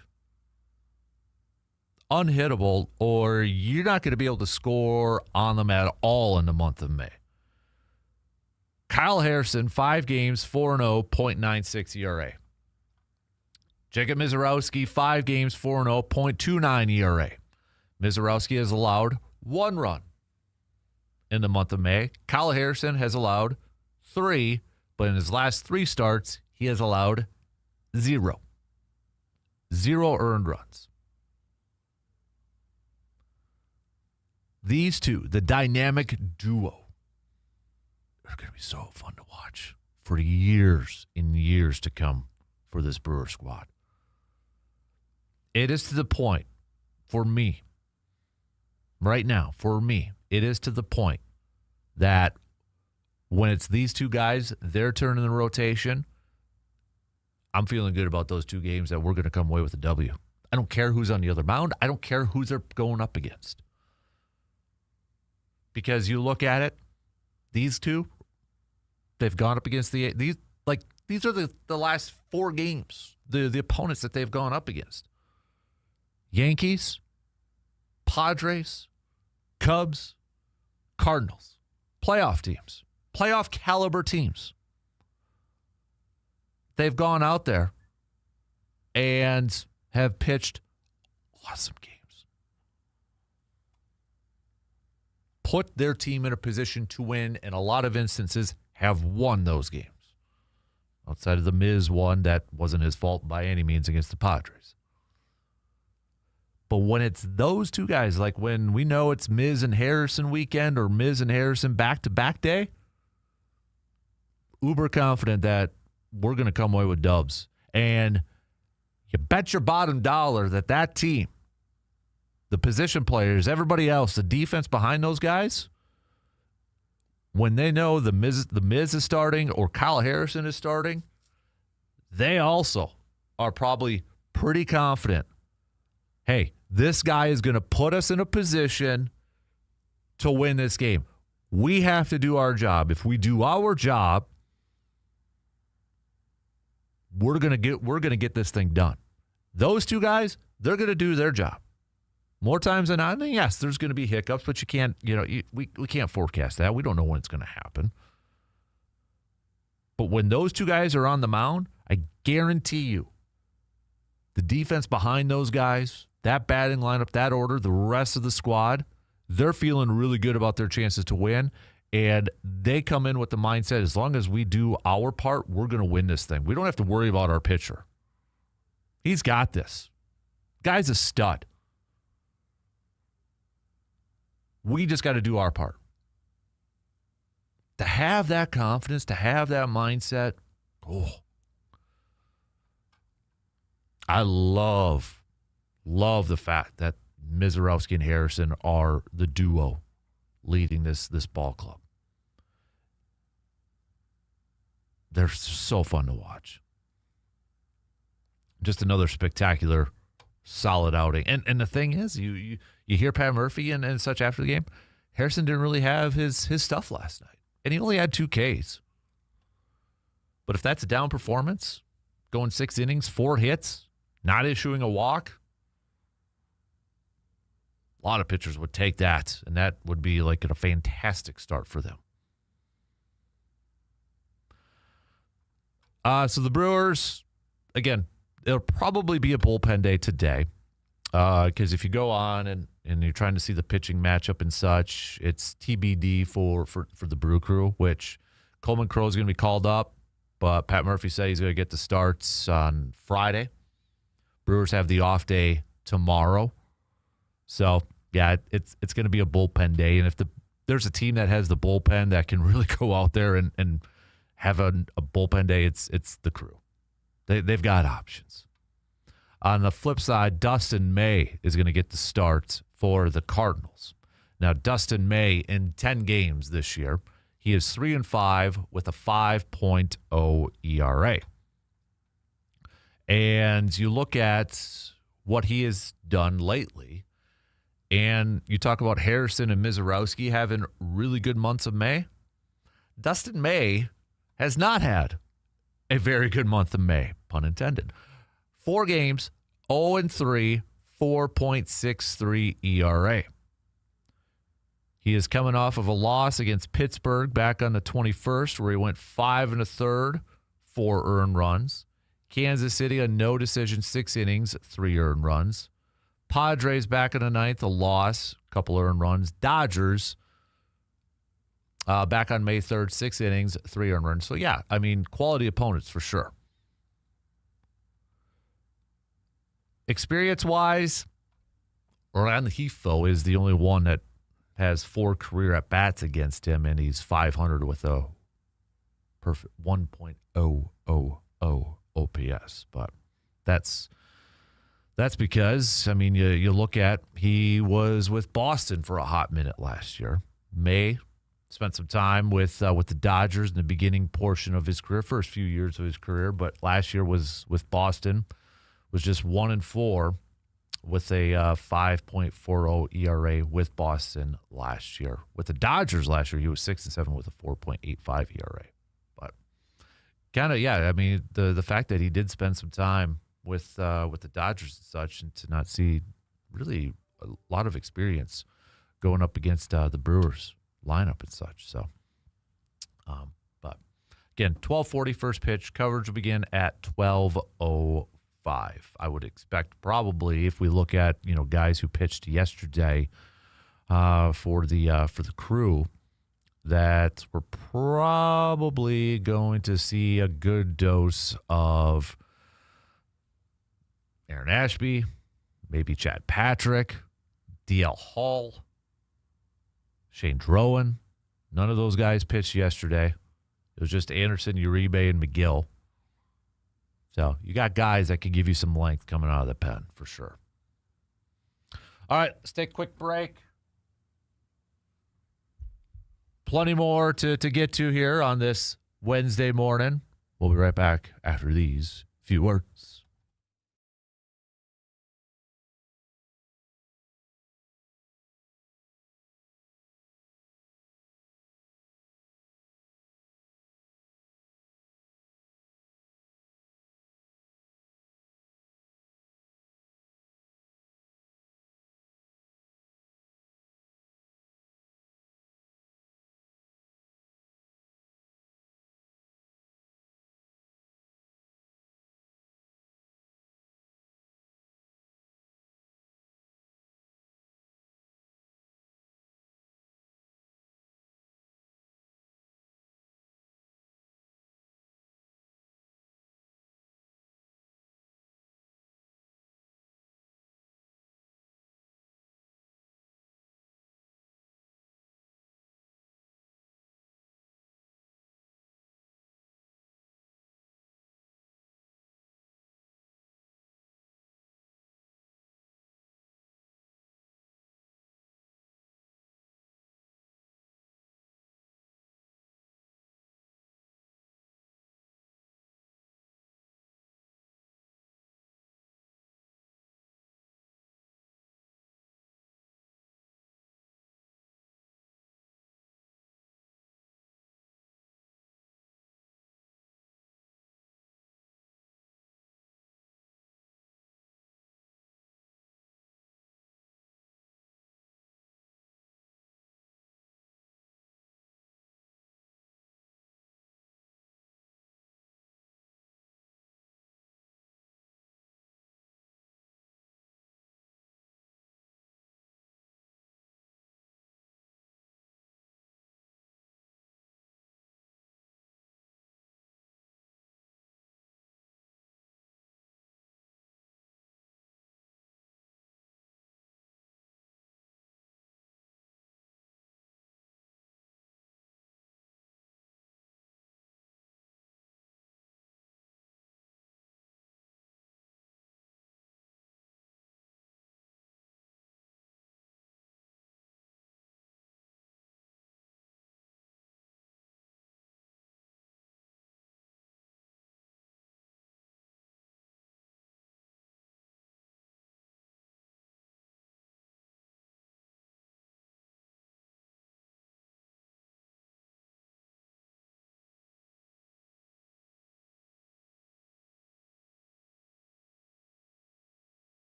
unhittable, or you're not going to be able to score on them at all in the month of May. Kyle Harrison, 5 games, 4-0, .96 ERA. Jacob Misiorowski, 5 games, 4-0, .29 ERA. Misiorowski has allowed 1 run in the month of May. Kyle Harrison has allowed 3, but in his last 3 starts, he has allowed 0. 0 earned runs. These two, the dynamic duo, are going to be so fun to watch for years and years to come for this Brewer squad. It is to the point, for me, right now, it is to the point that when it's these two guys, their turn in the rotation, I'm feeling good about those 2 games that we're going to come away with a W. I don't care who's on the other mound. I don't care who they're going up against. Because you look at it, these two, they've gone up against these are the last 4 games, the opponents that they've gone up against. Yankees, Padres, Cubs, Cardinals, playoff teams, playoff caliber teams. They've gone out there and have pitched awesome games. Put their team in a position to win, and a lot of instances have won those games. Outside of the Miz one, that wasn't his fault by any means against the Padres. But when it's those 2 guys, like when we know it's Miz and Harrison weekend or Miz and Harrison back-to-back day, uber confident that we're going to come away with dubs. And you bet your bottom dollar that team, the position players, everybody else, the defense behind those guys, when they know the Miz is starting or Kyle Harrison is starting, they also are probably pretty confident, hey, this guy is going to put us in a position to win this game. We have to do our job. If we do our job, we're going to get this thing done. Those 2 guys, they're going to do their job. More times than not, and yes, there's going to be hiccups, but you can't, we can't forecast that. We don't know when it's going to happen. But when those 2 guys are on the mound, I guarantee you, the defense behind those guys, that batting lineup, that order, the rest of the squad, they're feeling really good about their chances to win. And they come in with the mindset, as long as we do our part, we're going to win this thing. We don't have to worry about our pitcher. He's got this. Guy's a stud. We just got to do our part. To have that confidence, to have that mindset, I love the fact that Mizorowski and Harrison are the duo leading this ball club. They're so fun to watch. Just another spectacular, solid outing. And the thing is, you hear Pat Murphy and such after the game, Harrison didn't really have his stuff last night. And he only had 2 Ks. But if that's a down performance, going 6 innings, 4 hits, not issuing a walk, a lot of pitchers would take that, and that would be like a fantastic start for them. So the Brewers, again, it'll probably be a bullpen day today because if you go on and you're trying to see the pitching matchup and such, it's TBD for the Brew Crew, which Coleman Crow is going to be called up, but Pat Murphy said he's going to get the starts on Friday. Brewers have the off day tomorrow. So, yeah, it's going to be a bullpen day. And if there's a team that has the bullpen that can really go out there and have a bullpen day, it's the Crew. They've got options. On the flip side, Dustin May is going to get the start for the Cardinals. Now, Dustin May, in 10 games this year, he is 3-5 with a 5.0 ERA. And you look at what he has done lately, and you talk about Harrison and Mizorowski having really good months of May. Dustin May has not had a very good month of May, pun intended. 4 games, 0-3, 4.63 ERA. He is coming off of a loss against Pittsburgh back on the 21st, where he went 5 1/3, 4 earned runs. Kansas City, a no decision, 6 innings, 3 earned runs. Padres back in the 9th, a loss, a couple earned runs. Dodgers, Back on May 3rd, 6 innings, 3 earned runs. So, yeah, I mean, quality opponents for sure. Experience-wise, Rangifo is the only one that has 4 career at-bats against him, and he's 500 with a perfect 1.000 OPS. But that's because, I mean, you look at, he was with Boston for a hot minute last year. May spent some time with the Dodgers in the beginning portion of his career, first few years of his career, but last year was with Boston, was just 1-4 with a 5.40 ERA with Boston last year. With the Dodgers last year, he was 6-7 with a 4.85 ERA. But kind of, yeah, I mean, the fact that he did spend some time with the Dodgers and such, and to not see really a lot of experience going up against the Brewers lineup and such. So, but again, 12:40 first pitch. Coverage will begin at 12:05. I would expect probably, if we look at guys who pitched yesterday for the Crew, that we're probably going to see a good dose of Aaron Ashby, maybe Chad Patrick, DL Hall, Shane Drowan. None of those guys pitched yesterday. It was just Anderson, Uribe, and McGill. So you got guys that can give you some length coming out of the pen for sure. All right, let's take a quick break. Plenty more to get to here on this Wednesday morning. We'll be right back after these few words.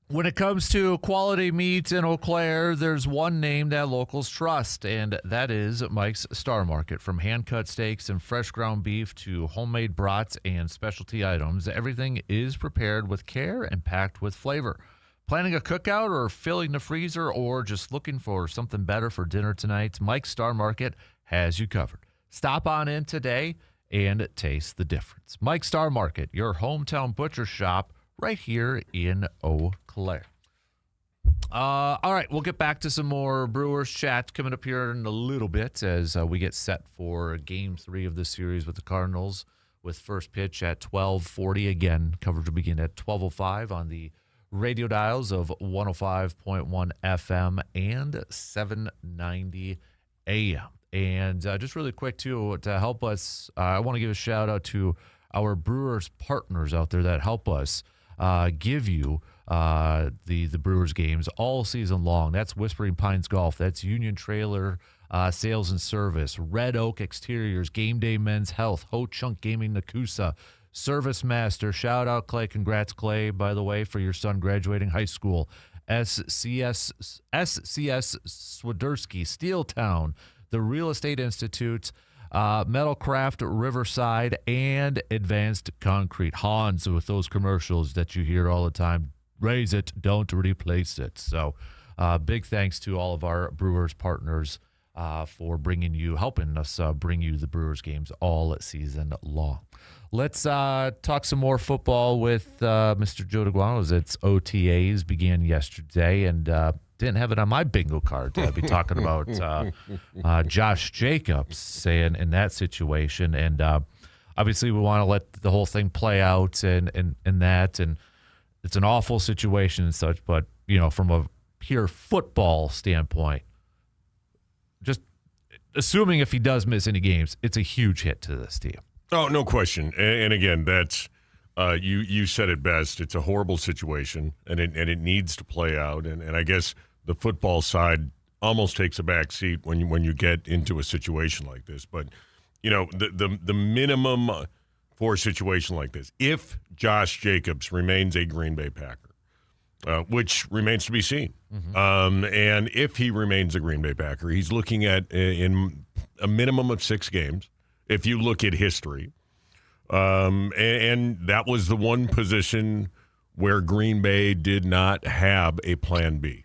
When it comes to quality meat in Eau Claire, there's one name that locals trust, and that is Mike's Star Market. From hand-cut steaks and fresh ground beef to homemade brats and specialty items, everything is prepared with care and packed with flavor. Planning a cookout or filling the freezer or just looking for something better for dinner tonight, Mike's Star Market has you covered. Stop on in today and taste the difference. Mike's Star Market, your hometown butcher shop, right here in Eau Claire. All right, we'll get back to some more Brewers chat coming up here in a little bit as we get set for Game 3 of this series with the Cardinals, with first pitch at 12:40. Again, coverage will begin at 12:05 on the radio dials of 105.1 FM and 790 AM. And just really quick, too, to help us, I want to give a shout-out to our Brewers partners out there that help us give you the Brewers games all season long. That's Whispering Pines Golf. That's Union Trailer Sales and Service, Red Oak Exteriors, Game Day Men's Health, Ho Chunk Gaming Nakusa, Service Master. Shout out Clay. Congrats, Clay, by the way, for your son graduating high school. SCS Swiderski, Steeltown, the Real Estate Institute, Metalcraft Riverside, and Advanced Concrete. Hans, with those commercials that you hear all the time, raise it, don't replace it. So big thanks to all of our Brewers partners for helping us bring you the Brewers games all season long. Let's talk some more football with Mr. Joe DeGuano. Its OTAs began yesterday, and didn't have it on my bingo card to be talking about Josh Jacobs saying in that situation. And obviously we want to let the whole thing play out and that. And it's an awful situation and such. But, from a pure football standpoint, just assuming if he does miss any games, it's a huge hit to this team. Oh, no question. And again, that's you said it best. It's a horrible situation, and it needs to play out. And I guess the football side almost takes a back seat when you get into a situation like this. But the minimum for a situation like this, if Josh Jacobs remains a Green Bay Packer, which remains to be seen, and if he remains a Green Bay Packer, he's looking at in a minimum of 6 games. If you look at history, and that was the one position where Green Bay did not have a plan B.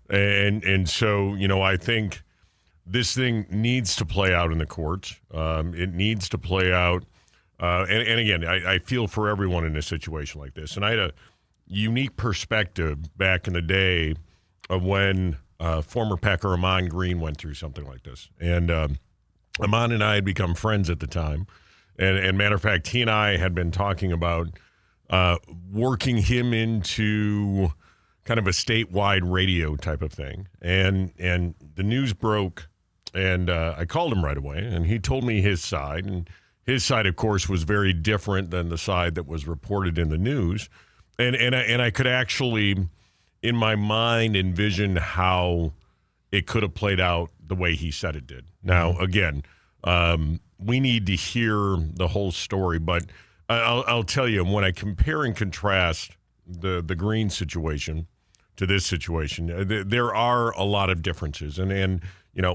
And so, I think this thing needs to play out in the courts. It needs to play out. And again, I feel for everyone in a situation like this. And I had a unique perspective back in the day of when former Packer Amon Green went through something like this. And Amon and I had become friends at the time. And matter of fact, he and I had been talking about working him into kind of a statewide radio type of thing. And the news broke, and I called him right away, and he told me his side. And his side, of course, was very different than the side that was reported in the news. And I could actually, in my mind, envision how it could have played out the way he said it did. Now, again, we need to hear the whole story, but I'll tell you, when I compare and contrast the Green situation to this situation, there are a lot of differences. And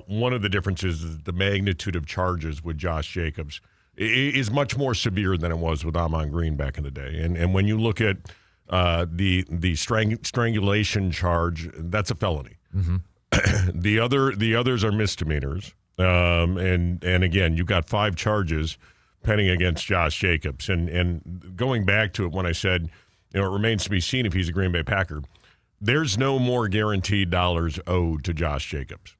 one of the differences is the magnitude of charges with Josh Jacobs is much more severe than it was with Amon Green back in the day. And when you look at the strangulation charge, that's a felony. The others are misdemeanors. And again, you've got 5 charges pending against Josh Jacobs. And going back to it when I said, it remains to be seen if he's a Green Bay Packer, there's no more guaranteed dollars owed to Josh Jacobs.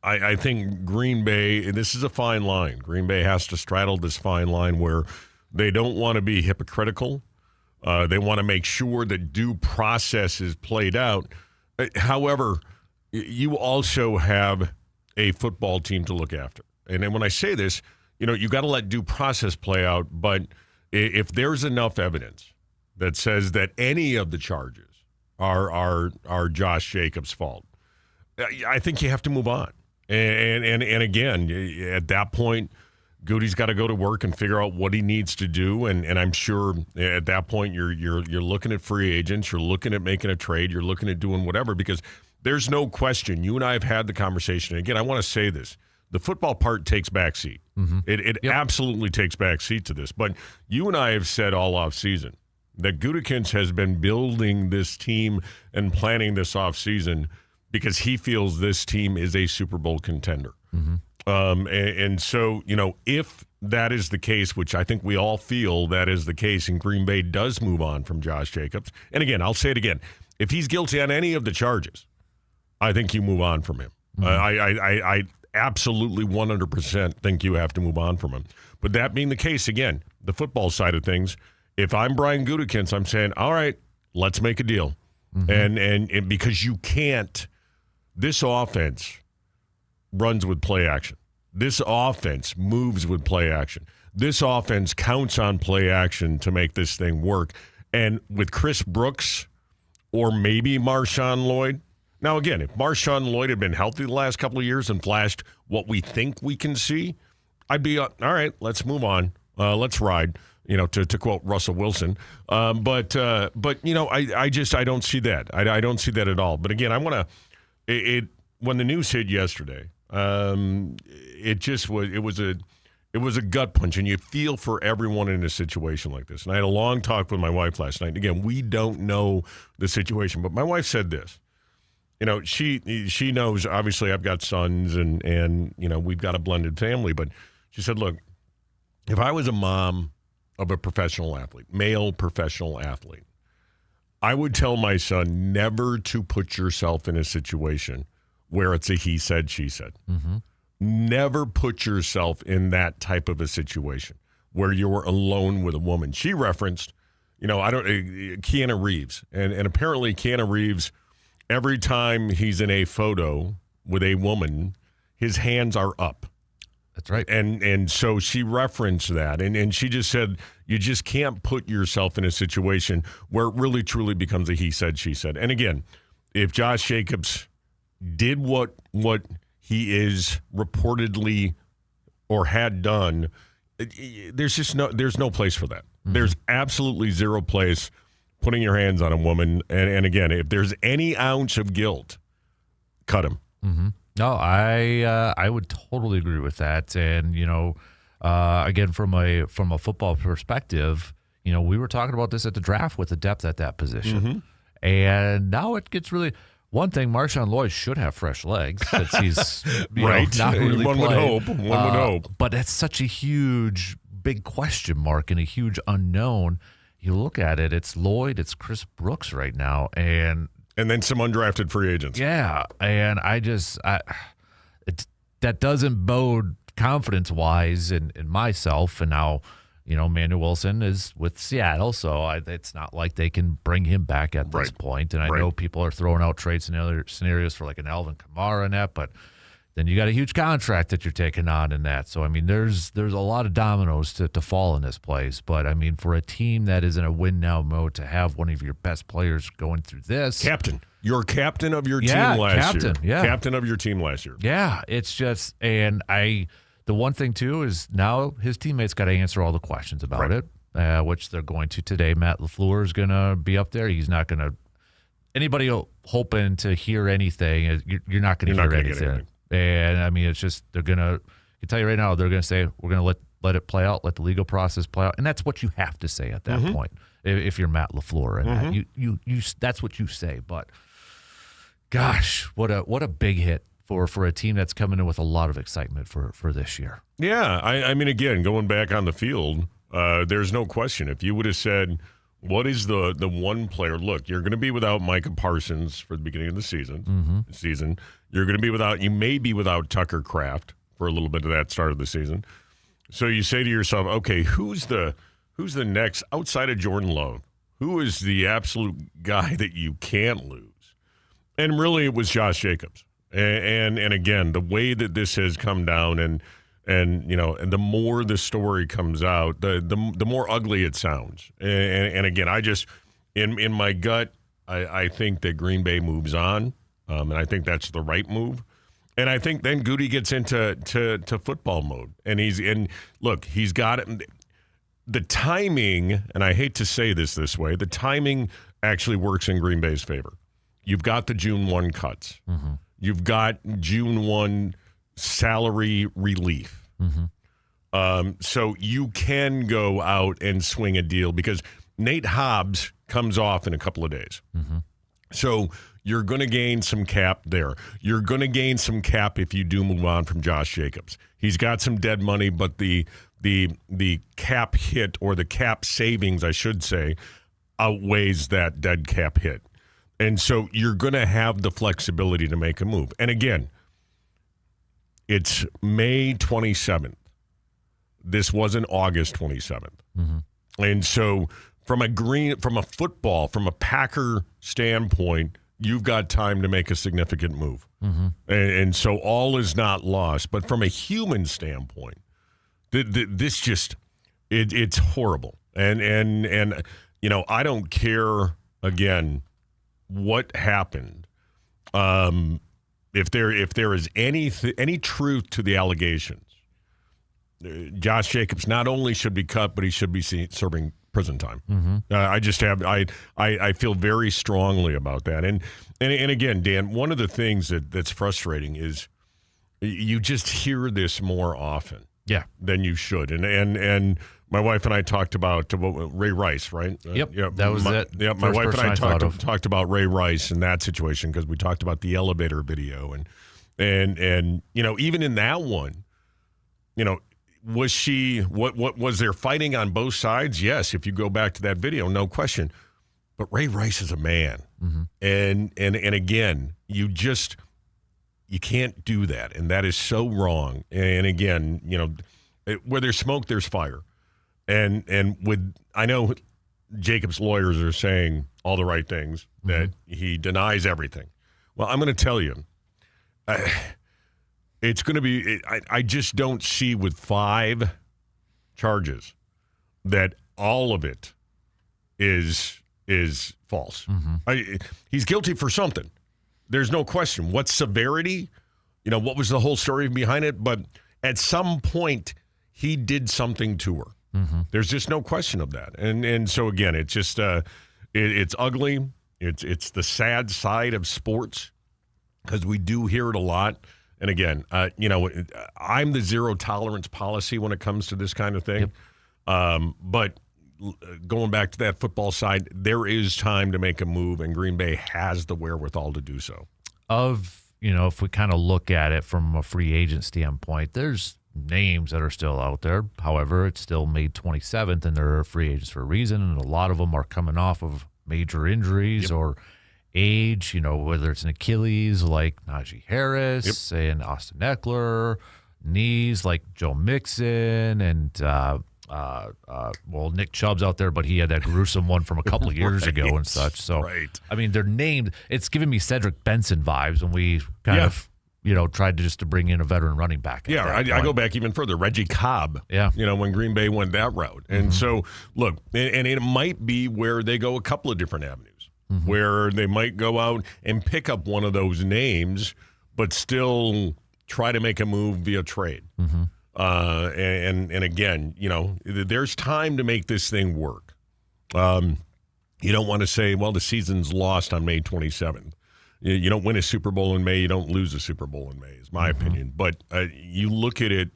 I think Green Bay, this is a fine line. Green Bay has to straddle this fine line where they don't want to be hypocritical. They want to make sure that due process is played out. However, you also have a football team to look after. And then when I say this, you got to let due process play out. But if there's enough evidence that says that any of the charges are Josh Jacobs' fault, I think you have to move on. And again, at that point, Goody's got to go to work and figure out what he needs to do, and I'm sure at that point you're looking at free agents, you're looking at making a trade, you're looking at doing whatever, because there's no question. You and I have had the conversation. And again, I want to say this: the football part takes backseat. It absolutely takes backseat to this. But you and I have said all off season that Gutekunst has been building this team and planning this off season because he feels this team is a Super Bowl contender. And so, if that is the case, which I think we all feel that is the case, and Green Bay does move on from Josh Jacobs, and again, I'll say it again, if he's guilty on any of the charges, I think you move on from him. I absolutely 100% think you have to move on from him. But that being the case, again, the football side of things, if I'm Brian Gutekunst, I'm saying, all right, let's make a deal. And because you can't, this offense runs with play action. This offense moves with play action. This offense counts on play action to make this thing work. And with Chris Brooks or maybe Marshawn Lloyd, now again, if Marshawn Lloyd had been healthy the last couple of years and flashed what we think we can see, I'd be, all right, let's move on. Let's ride, to quote Russell Wilson. But I don't see that. I don't see that at all. But again, I want to, when the news hit yesterday, it was a gut punch, and you feel for everyone in a situation like this. And I had a long talk with my wife last night. And again, we don't know the situation, but my wife said this. She knows, obviously I've got sons and we've got a blended family, but she said, look, if I was a mom of a professional athlete, male professional athlete, I would tell my son never to put yourself in a situation where it's a he said, she said. Never put yourself in that type of a situation where you're alone with a woman. She referenced, Keanu Reeves. And apparently Keanu Reeves, every time he's in a photo with a woman, his hands are up. That's right. And so she referenced that. And she just said, you just can't put yourself in a situation where it really, truly becomes a he said, she said. And again, if Josh Jacobs did what he is reportedly or had done, there's no place for that. There's absolutely zero place putting your hands on a woman. And again, if there's any ounce of guilt, cut him. No, I would totally agree with that. And again, from a football perspective, we were talking about this at the draft with the depth at that position, and now it gets really. One thing, Marshawn Lloyd should have fresh legs since he's right. Not really One playing. would hope. But it's such a huge, big question mark and a huge unknown. You look at it, it's Lloyd, it's Chris Brooks right now, and then some undrafted free agents. Yeah, and that doesn't bode confidence-wise in myself, and now. Manuel Wilson is with Seattle, so it's not like they can bring him back at this point. And I know people are throwing out trade scenarios for like an Alvin Kamara and that, but then you got a huge contract that you're taking on in that. So, there's a lot of dominoes to fall in this place. But, for a team that is in a win-now mode to have one of your best players going through this. You're captain of your team last year. Yeah. Captain of your team last year. Yeah, it's just – and the one thing, too, is now his teammates got to answer all the questions about it, which they're going to today. Matt LaFleur is going to be up there. He's not going to – anybody hoping to hear anything, you're not going to hear anything. And, it's just they're going to – I can tell you right now, they're going to say we're going to let it play out, let the legal process play out. And that's what you have to say at that point if you're Matt LaFleur. And that. You that's what you say. But, gosh, what a big hit. For a team that's coming in with a lot of excitement for this year. Yeah, again, going back on the field, there's no question. If you would have said, what is the one player? Look, you're going to be without Micah Parsons for the beginning of the season. You're going to be you may be without Tucker Kraft for a little bit of that start of the season. So you say to yourself, okay, who's the next outside of Jordan Love? Who is the absolute guy that you can't lose? And really, it was Josh Jacobs. And again, the way that this has come down, and the more the story comes out, the more ugly it sounds. And again, I just in my gut, I think that Green Bay moves on, and I think that's the right move. And I think then Goody gets into football mode. And he's got it. The timing, and I hate to say this way, the timing actually works in Green Bay's favor. You've got the June 1 cuts. Mm-hmm. You've got June 1 salary relief. Mm-hmm. So you can go out and swing a deal because Nate Hobbs comes off in a couple of days. Mm-hmm. So you're going to gain some cap there. You're going to gain some cap if you do move on from Josh Jacobs. He's got some dead money, but the cap hit, or the cap savings, I should say, outweighs that dead cap hit. And so you're going to have the flexibility to make a move. And again, it's May 27th. This wasn't August 27th. Mm-hmm. And so from a Packer standpoint, you've got time to make a significant move. Mm-hmm. And so all is not lost. But from a human standpoint, this just, it's horrible. And I don't care, again, what happened. If there is any truth to the allegations, Josh Jacobs not only should be cut, but he should be serving prison time. Mm-hmm. I feel very strongly about that. And again, Dan, one of the things that's frustrating is you just hear this more often. Yeah. Than you should. And my wife and I talked about Ray Rice, right? Yep. That was it. Yeah. My wife and I talked about Ray Rice in that situation because we talked about the elevator video and even in that one, what was there fighting on both sides? Yes. If you go back to that video, no question. But Ray Rice is a man. Mm-hmm. And again, you can't do that, and that is so wrong. And again, where there's smoke, there's fire. And I know Jacob's lawyers are saying all the right things, that he denies everything. Well, I'm going to tell you, it's going to be. I just don't see with 5 charges that all of it is false. Mm-hmm. He's guilty for something. There's no question. What severity? What was the whole story behind it? But at some point, he did something to her. Mm-hmm. There's just no question of that. And so, again, it's just it's ugly. It's the sad side of sports because we do hear it a lot. And, again, I'm the zero tolerance policy when it comes to this kind of thing. Yep. But going back to that football side, there is time to make a move, and Green Bay has the wherewithal to do so. If we kind of look at it from a free agent standpoint, there's names that are still out there. However, it's still May 27th, and they're free agents for a reason, and a lot of them are coming off of major injuries or age, whether it's an Achilles like Najee Harris and Austin Eckler, knees like Joe Mixon, and Nick Chubb's out there, but he had that gruesome one from a couple of years ago and such. So, I mean, they're named. It's giving me Cedric Benson vibes when we kind of, tried to bring in a veteran running back. Yeah, I go back even further. Reggie Cobb. Yeah. When Green Bay went that route. And so, look, and it might be where they go a couple of different avenues, where they might go out and pick up one of those names, but still try to make a move via trade. Mm-hmm. And again, there's time to make this thing work. You don't want to say, well, the season's lost on May 27th. You don't win a Super Bowl in May. You don't lose a Super Bowl in May, is my opinion. But you look at it,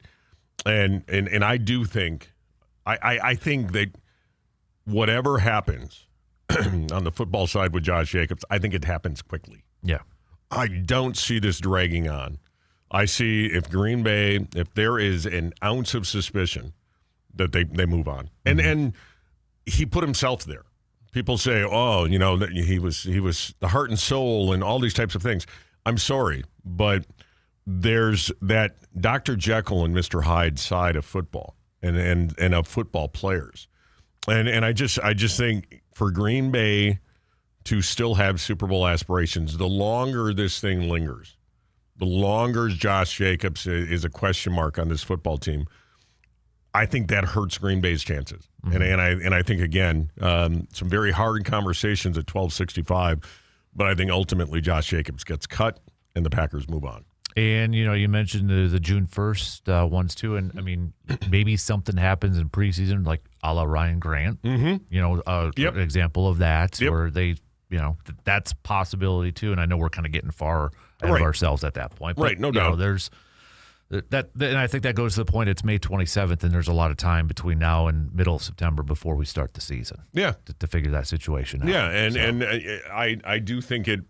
and I do think, I think that whatever happens on the football side with Josh Jacobs, I think it happens quickly. Yeah. I don't see this dragging on. I see if Green Bay, if there is an ounce of suspicion that they move on. And he put himself there. People say, that he was the heart and soul and all these types of things. I'm sorry, but there's that Dr. Jekyll and Mr. Hyde side of football and of football players. And I just think for Green Bay to still have Super Bowl aspirations, the longer this thing lingers, the longer Josh Jacobs is a question mark on this football team, I think that hurts Green Bay's chances. Mm-hmm. And I think, again, some very hard conversations at 12:65, but I think ultimately Josh Jacobs gets cut and the Packers move on. And, you mentioned the June 1st ones too. And, I mean, maybe something happens in preseason, like a la Ryan Grant, an example of that, where they, that's a possibility too. And I know we're kind of getting far ahead of ourselves at that point. But, right, no doubt. There's that, and I think that goes to the point. It's May 27th, and there's a lot of time between now and middle of September before we start the season. Yeah, to figure that situation out. Yeah, and I do think it.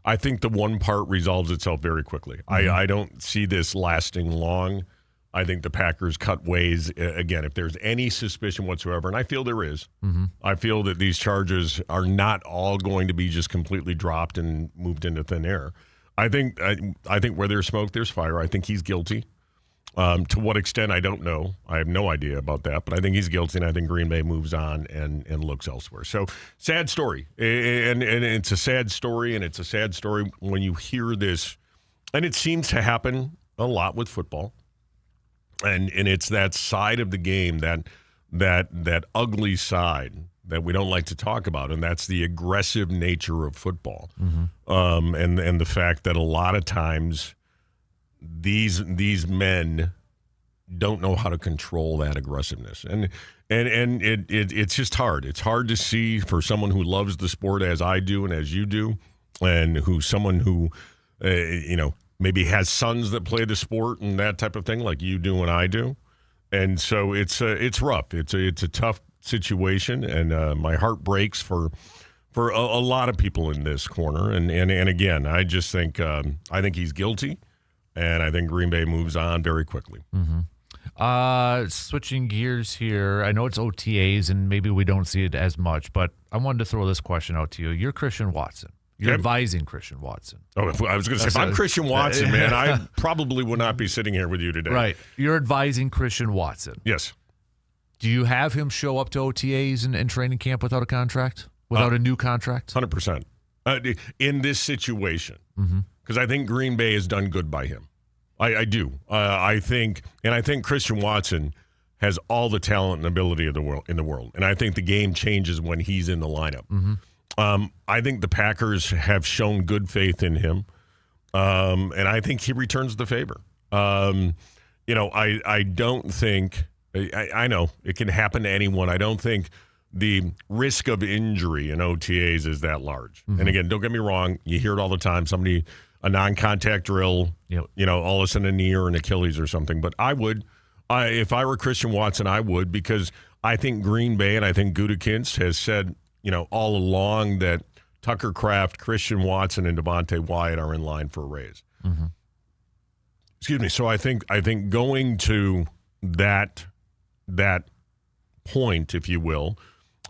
I think the one part resolves itself very quickly. I don't see this lasting long. I think the Packers cut ways again. If there's any suspicion whatsoever, and I feel there is, I feel that these charges are not all going to be just completely dropped and moved into thin air. I think where there's smoke, there's fire. I think he's guilty. To what extent, I don't know. I have no idea about that, but I think he's guilty, and I think Green Bay moves on and looks elsewhere. So, sad story. And it's a sad story, and it's a sad story when you hear this. And it seems to happen a lot with football. And it's that side of the game, that ugly side that we don't like to talk about, and that's the aggressive nature of football. And the fact that a lot of times these men don't know how to control that aggressiveness, and it's just hard. It's hard to see for someone who loves the sport as I do and as you do, and someone who maybe has sons that play the sport and that type of thing, like you do and I do. And so it's rough. It's a tough situation, and my heart breaks for a lot of people in this corner. And again, I just think I think he's guilty, and I think Green Bay moves on very quickly. Switching gears here, I know it's OTAs, and maybe we don't see it as much, but I wanted to throw this question out to you. You're Christian Watson. You're advising Christian Watson. Oh, I was going to say, if I'm Christian Watson, man, I probably would not be sitting here with you today. Right. You're advising Christian Watson. Yes. Do you have him show up to OTAs and training camp without a contract? Without a new contract? 100%. In this situation. Because I think Green Bay has done good by him. I do. I think Christian Watson has all the talent and ability in the world. And I think the game changes when he's in the lineup. I think the Packers have shown good faith in him, and I think he returns the favor. I don't think I know it can happen to anyone. I don't think the risk of injury in OTAs is that large. And again, don't get me wrong, you hear it all the time. A non-contact drill, all of a sudden a knee or an Achilles or something. But I would, if I were Christian Watson, I would, because I think Green Bay and I think Gutekunst has said, all along that Tucker Kraft, Christian Watson, and Devontae Wyatt are in line for a raise. Excuse me. So I think going to that point, if you will,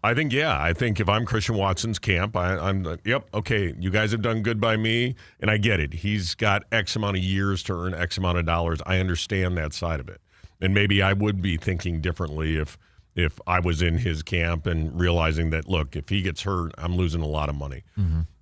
I think if I'm Christian Watson's camp, I'm okay, you guys have done good by me, and I get it. He's got X amount of years to earn X amount of dollars. I understand that side of it. And maybe I would be thinking differently if I was in his camp and realizing that, look, if he gets hurt, I'm losing a lot of money.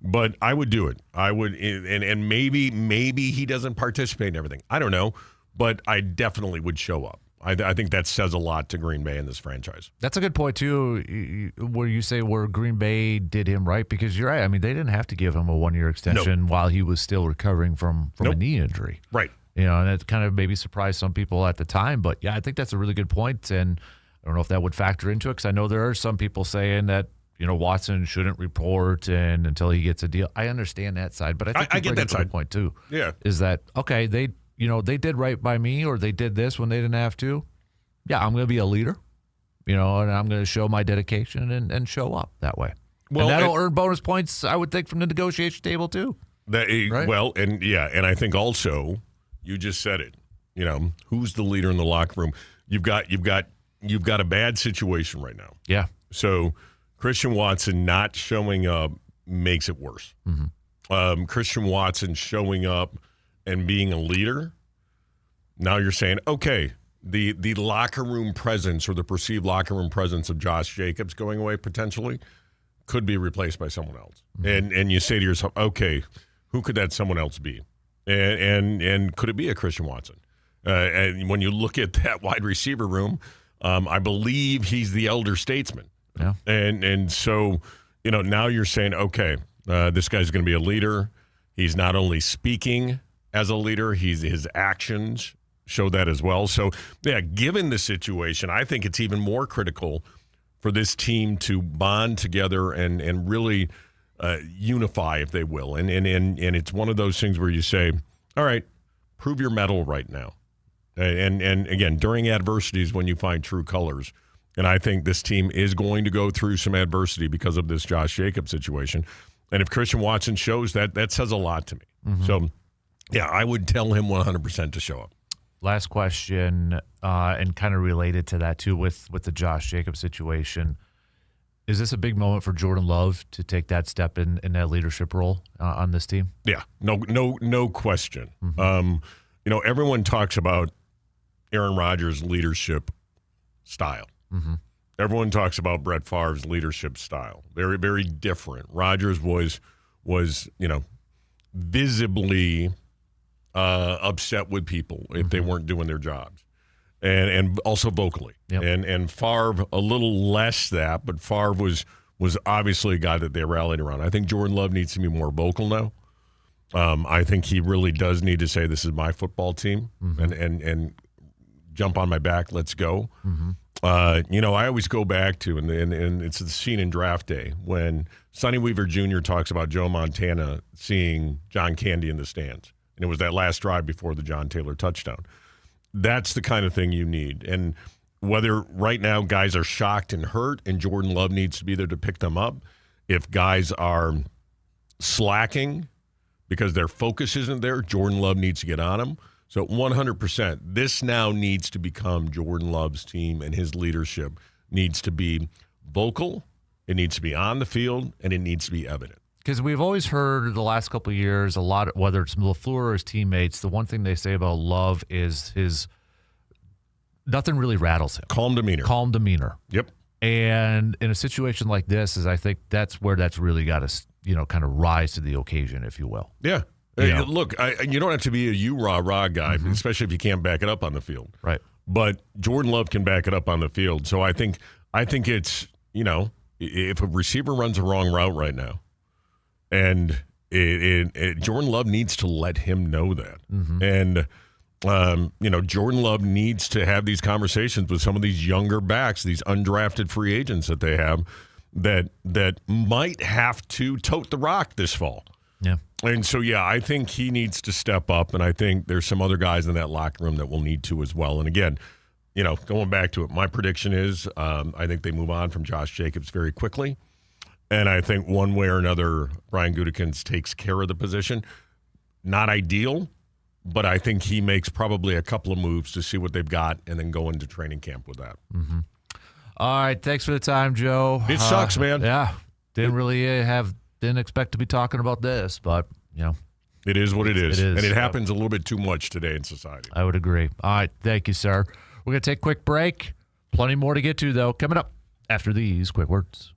But I would do it. I would, and maybe he doesn't participate in everything. I don't know, but I definitely would show up. I think that says a lot to Green Bay in this franchise. That's a good point, too, where you say where Green Bay did him right, because you're right. I mean, they didn't have to give him a one-year extension while he was still recovering from a knee injury. Right. And it kind of maybe surprised some people at the time. But, yeah, I think that's a really good point, and I don't know if that would factor into it, because I know there are some people saying that, Watson shouldn't report and until he gets a deal. I understand that side, but I think I get that side. Point, too. Yeah. Is that, okay, they did right by me, or they did this when they didn't have to. Yeah, I'm going to be a leader, and I'm going to show my dedication and show up that way. Well, and that'll earn bonus points, I would think, from the negotiation table too. Right? Well, and I think also you just said it. Who's the leader in the locker room? You've got a bad situation right now. Yeah. So Christian Watson not showing up makes it worse. Christian Watson showing up and being a leader, now you're saying, okay, the locker room presence or the perceived locker room presence of Josh Jacobs going away potentially could be replaced by someone else. And you say to yourself, okay, who could that someone else be? And could it be a Christian Watson? And when you look at that wide receiver room, I believe he's the elder statesman. Yeah. And so, now you're saying, okay, this guy's going to be a leader. He's not only speaking as a leader. His actions show that as well. So, yeah, given the situation, I think it's even more critical for this team to bond together and really unify, if they will. And it's one of those things where you say, all right, prove your mettle right now. And again, during adversities when you find true colors. And I think this team is going to go through some adversity because of this Josh Jacobs situation. And if Christian Watson shows that, that says a lot to me. Mm-hmm. So, yeah, I would tell him 100% to show up. Last question, and kind of related to that too, with the Josh Jacobs situation. Is this a big moment for Jordan Love to take that step in that leadership role on this team? Yeah, no question. Mm-hmm. Everyone talks about Aaron Rodgers' leadership style. Mm-hmm. Everyone talks about Brett Favre's leadership style. Very, very different. Rodgers was visibly upset with people if they weren't doing their jobs, and also vocally. Yep. And Favre a little less that, but Favre was obviously a guy that they rallied around. I think Jordan Love needs to be more vocal now. I think he really does need to say, "This is my football team," and jump on my back. Let's go. Mm-hmm. I always go back to, and it's the scene in Draft Day when Sonny Weaver Jr. talks about Joe Montana seeing John Candy in the stands. And it was that last drive before the John Taylor touchdown. That's the kind of thing you need. And whether right now guys are shocked and hurt and Jordan Love needs to be there to pick them up, if guys are slacking because their focus isn't there, Jordan Love needs to get on them. So 100%, this now needs to become Jordan Love's team, and his leadership needs to be vocal, it needs to be on the field, and it needs to be evident. Because we've always heard the last couple of years, a lot, whether it's LaFleur or his teammates, the one thing they say about Love is his nothing really rattles him. Calm demeanor. Yep. And in a situation like this, I think that's where that's really got to, kind of rise to the occasion, if you will. Yeah. Look, you don't have to be a you-rah-rah guy, especially if you can't back it up on the field. Right. But Jordan Love can back it up on the field. So I think it's, if a receiver runs a wrong route right now, and Jordan Love needs to let him know that. Mm-hmm. And, Jordan Love needs to have these conversations with some of these younger backs, these undrafted free agents that they have that might have to tote the rock this fall. Yeah. And so, I think he needs to step up, and I think there's some other guys in that locker room that will need to as well. And again, going back to it, my prediction is I think they move on from Josh Jacobs very quickly. And I think one way or another, Brian Gutekunst takes care of the position. Not ideal, but I think he makes probably a couple of moves to see what they've got and then go into training camp with that. Mm-hmm. All right. Thanks for the time, Joe. It sucks, man. Yeah. Didn't expect to be talking about this, but, It is what it is. It is. And it happens a little bit too much today in society. I would agree. All right. Thank you, sir. We're going to take a quick break. Plenty more to get to, though, coming up after these quick words.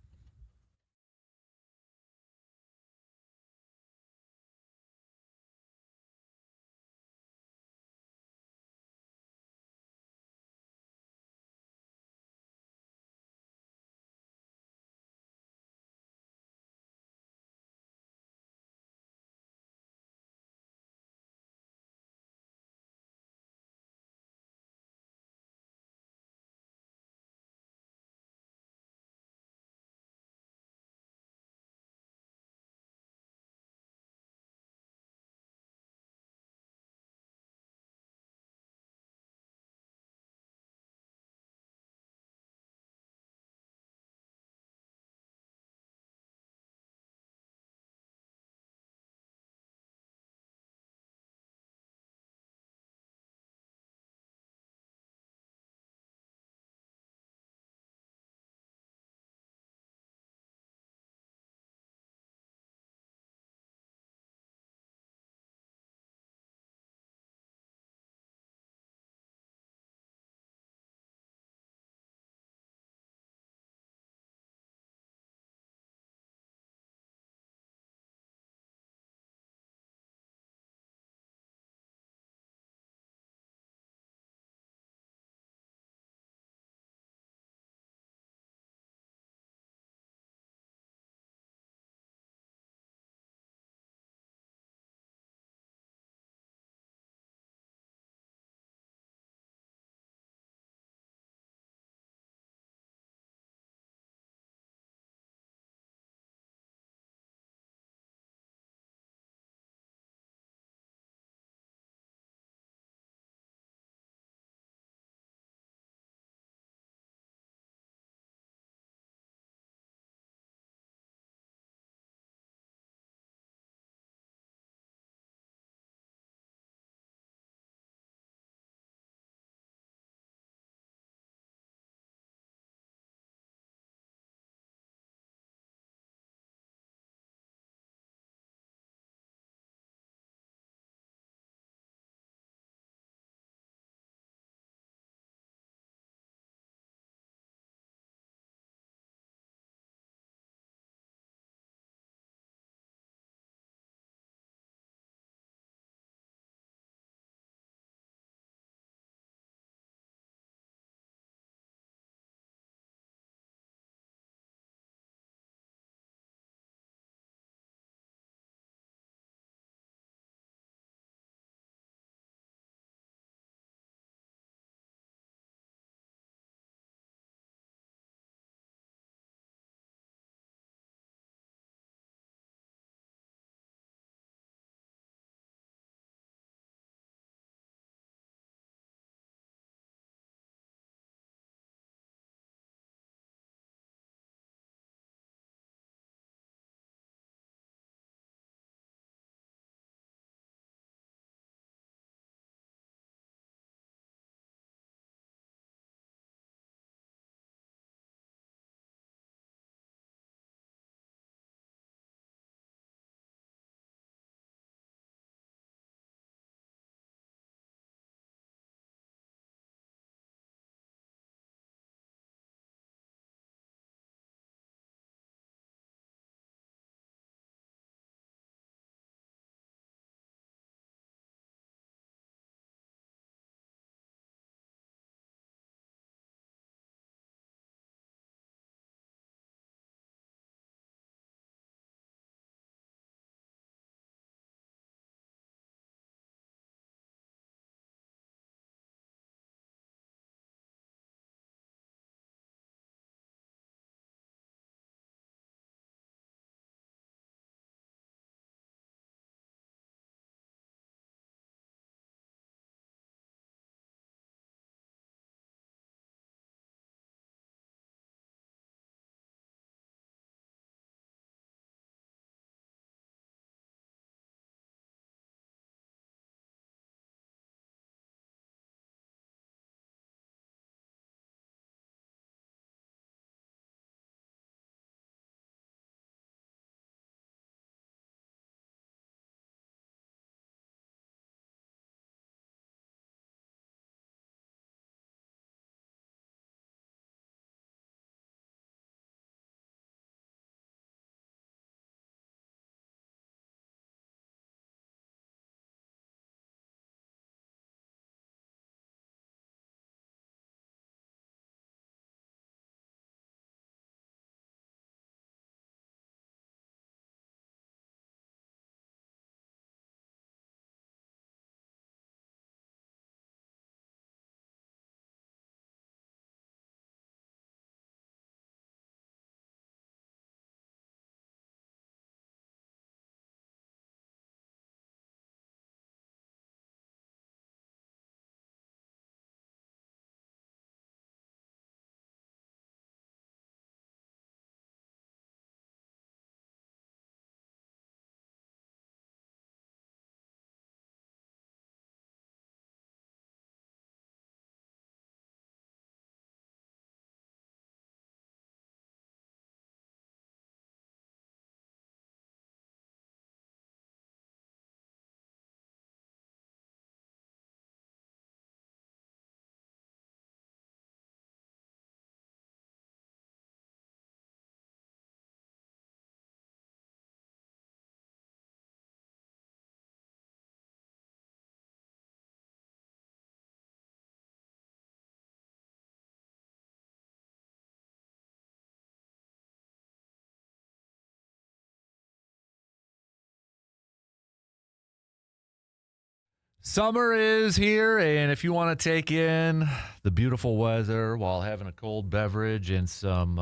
Summer is here, and if you want to take in the beautiful weather while having a cold beverage and some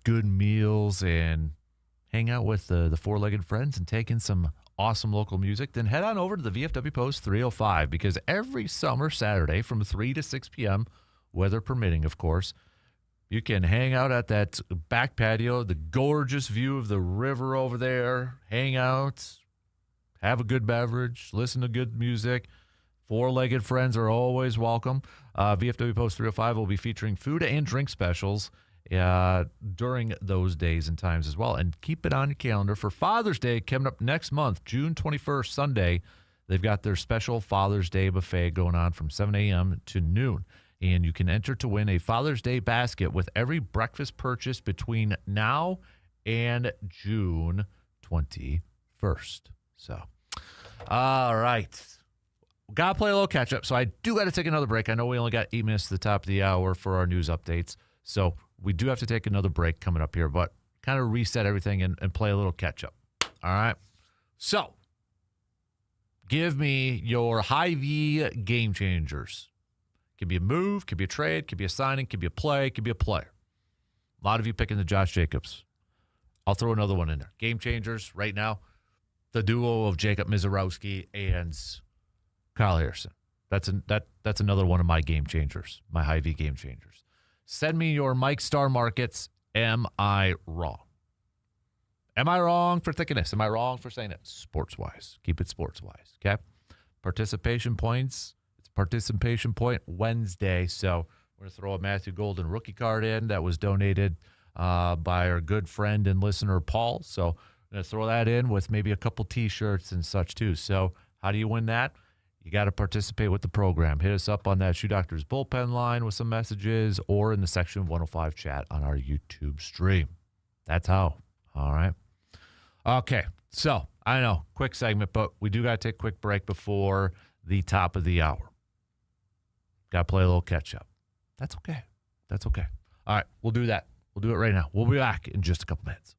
good meals and hang out with the four-legged friends and take in some awesome local music, then head on over to the VFW Post 305, because every summer Saturday from 3 to 6 p.m., weather permitting, of course, you can hang out at that back patio, the gorgeous view of the river over there, hang out, have a good beverage, listen to good music. Four-legged friends are always welcome. VFW Post 305 will be featuring food and drink specials during those days and times as well. And keep it on your calendar for Father's Day coming up next month, June 21st, Sunday. They've got their special Father's Day buffet going on from 7 a.m. to noon. And you can enter to win a Father's Day basket with every breakfast purchase between now and June 21st. So, all right. Got to play a little catch up. So I do got to take another break. I know we only got 8 minutes to the top of the hour for our news updates. So we do have to take another break coming up here, but kind of reset everything and play a little catch up. All right. So give me your Hy-Vee game changers. Could be a move, could be a trade, could be a signing, could be a play, could be a player. A lot of you picking the Josh Jacobs. I'll throw another one in there. Game changers right now. The duo of Jacob Mizorowski and Kyle Harrison. That's another one of my game changers, my Hy-Vee game changers. Send me your Mike Star markets. Am I wrong? Am I wrong for thinking this? Am I wrong for saying it? Sports-wise. Keep it sports-wise, okay? Participation points. It's Participation Point Wednesday, so we're going to throw a Matthew Golden rookie card in that was donated by our good friend and listener, Paul. So I'm going to throw that in with maybe a couple T-shirts and such, too. So how do you win that? You got to participate with the program. Hit us up on that Shoe Doctors bullpen line with some messages or in the Section 105 chat on our YouTube stream. That's how. All right. Okay. So I know, quick segment, but we do got to take a quick break before the top of the hour. Got to play a little catch up. That's okay. That's okay. All right. We'll do that. We'll do it right now. We'll be back in just a couple minutes.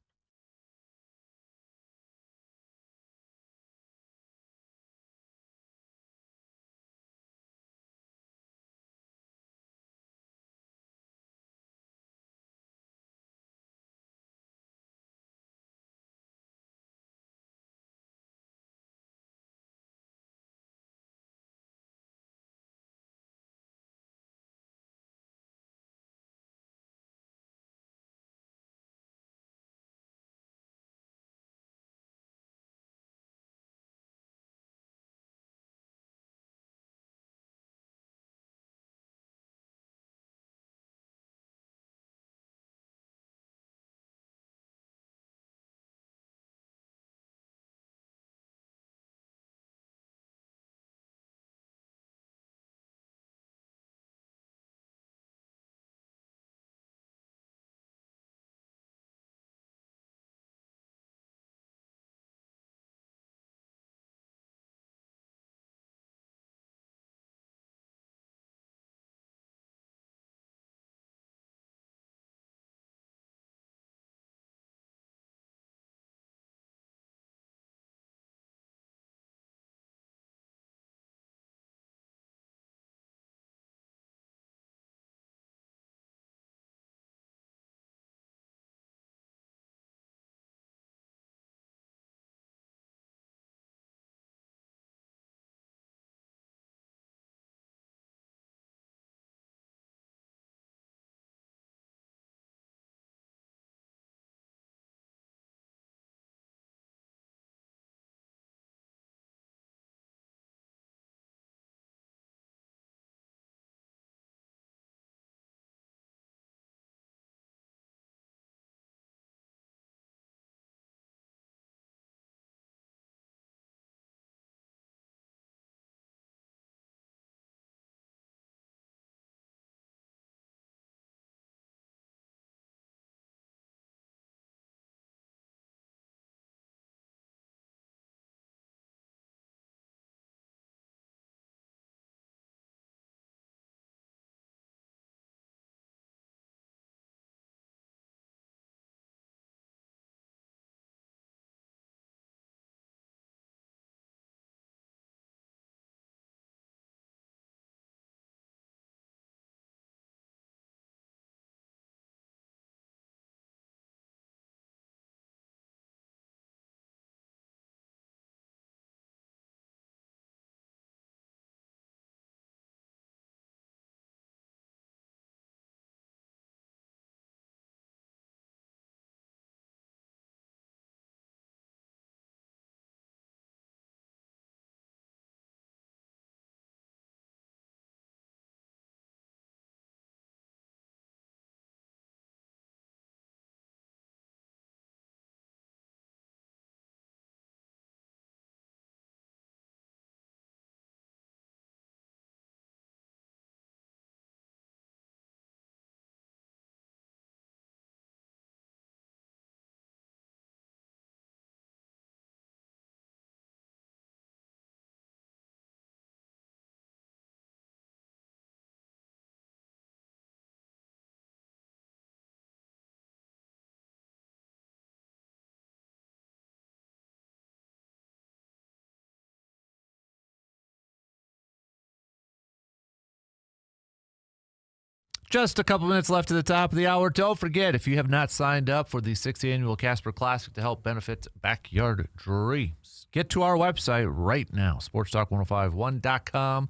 Just a couple minutes left to the top of the hour. Don't forget, if you have not signed up for the 6th Annual Casper Classic to help benefit Backyard Dreams, get to our website right now, sportstalk1051.com,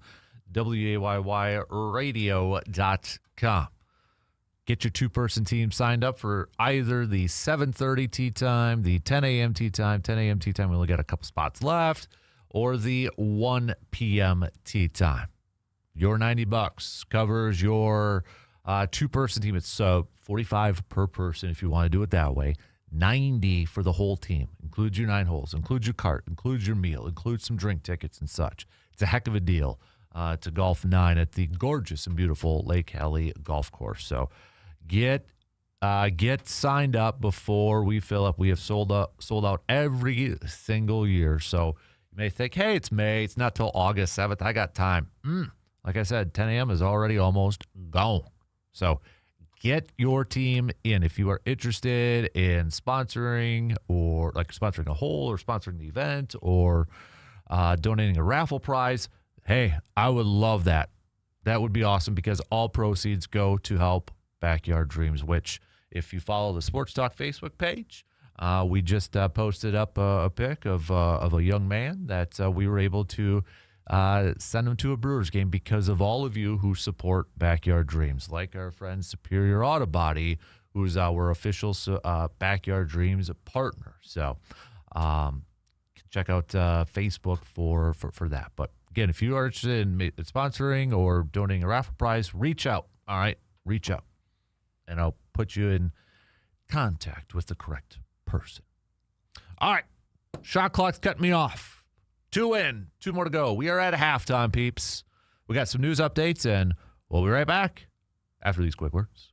WAYYradio.com. Get your two-person team signed up for either the 7:30 tee time, the 10 a.m. tee time. 10 a.m. tee time, we only got a couple spots left, or the 1 p.m. tee time. Your $90 covers your two-person team. It's $45 per person if you want to do it that way. $90 for the whole team. Includes your 9 holes, includes your cart, includes your meal, includes some drink tickets and such. It's a heck of a deal to Golf 9 at the gorgeous and beautiful Lake Hallie Golf Course. So get signed up before we fill up. We have sold out every single year. So you may think, hey, it's May. It's not till August 7th. I got time. Like I said, 10 a.m. is already almost gone. So get your team in. If you are interested in sponsoring, or like sponsoring a hole or sponsoring the event, or donating a raffle prize, hey, I would love that. That would be awesome, because all proceeds go to help Backyard Dreams, which, if you follow the Sports Talk Facebook page, we just posted up a pic of a young man that we were able to send him to a Brewers game because of all of you who support Backyard Dreams, like our friend Superior Auto Body, who's our official Backyard Dreams partner. So check out Facebook for that. But again, if you are interested in sponsoring or donating a raffle prize, reach out. All right, reach out, and I'll put you in contact with the correct person. All right, shot clock's cutting me off. 2 in, 2 more to go. We are at halftime, peeps. We got some news updates, and we'll be right back after these quick words.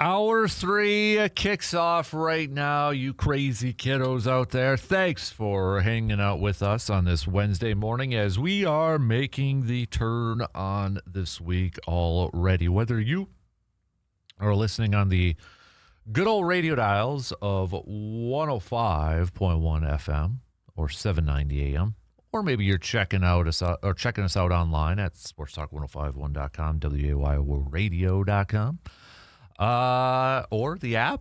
Hour 3 kicks off right now, you crazy kiddos out there. Thanks for hanging out with us on this Wednesday morning as we are making the turn on this week already. Whether you are listening on the good old radio dials of 105.1 FM or 790 AM, or maybe you're checking us out online at sportstalk1051.com, WAYORadio.com. Or the app,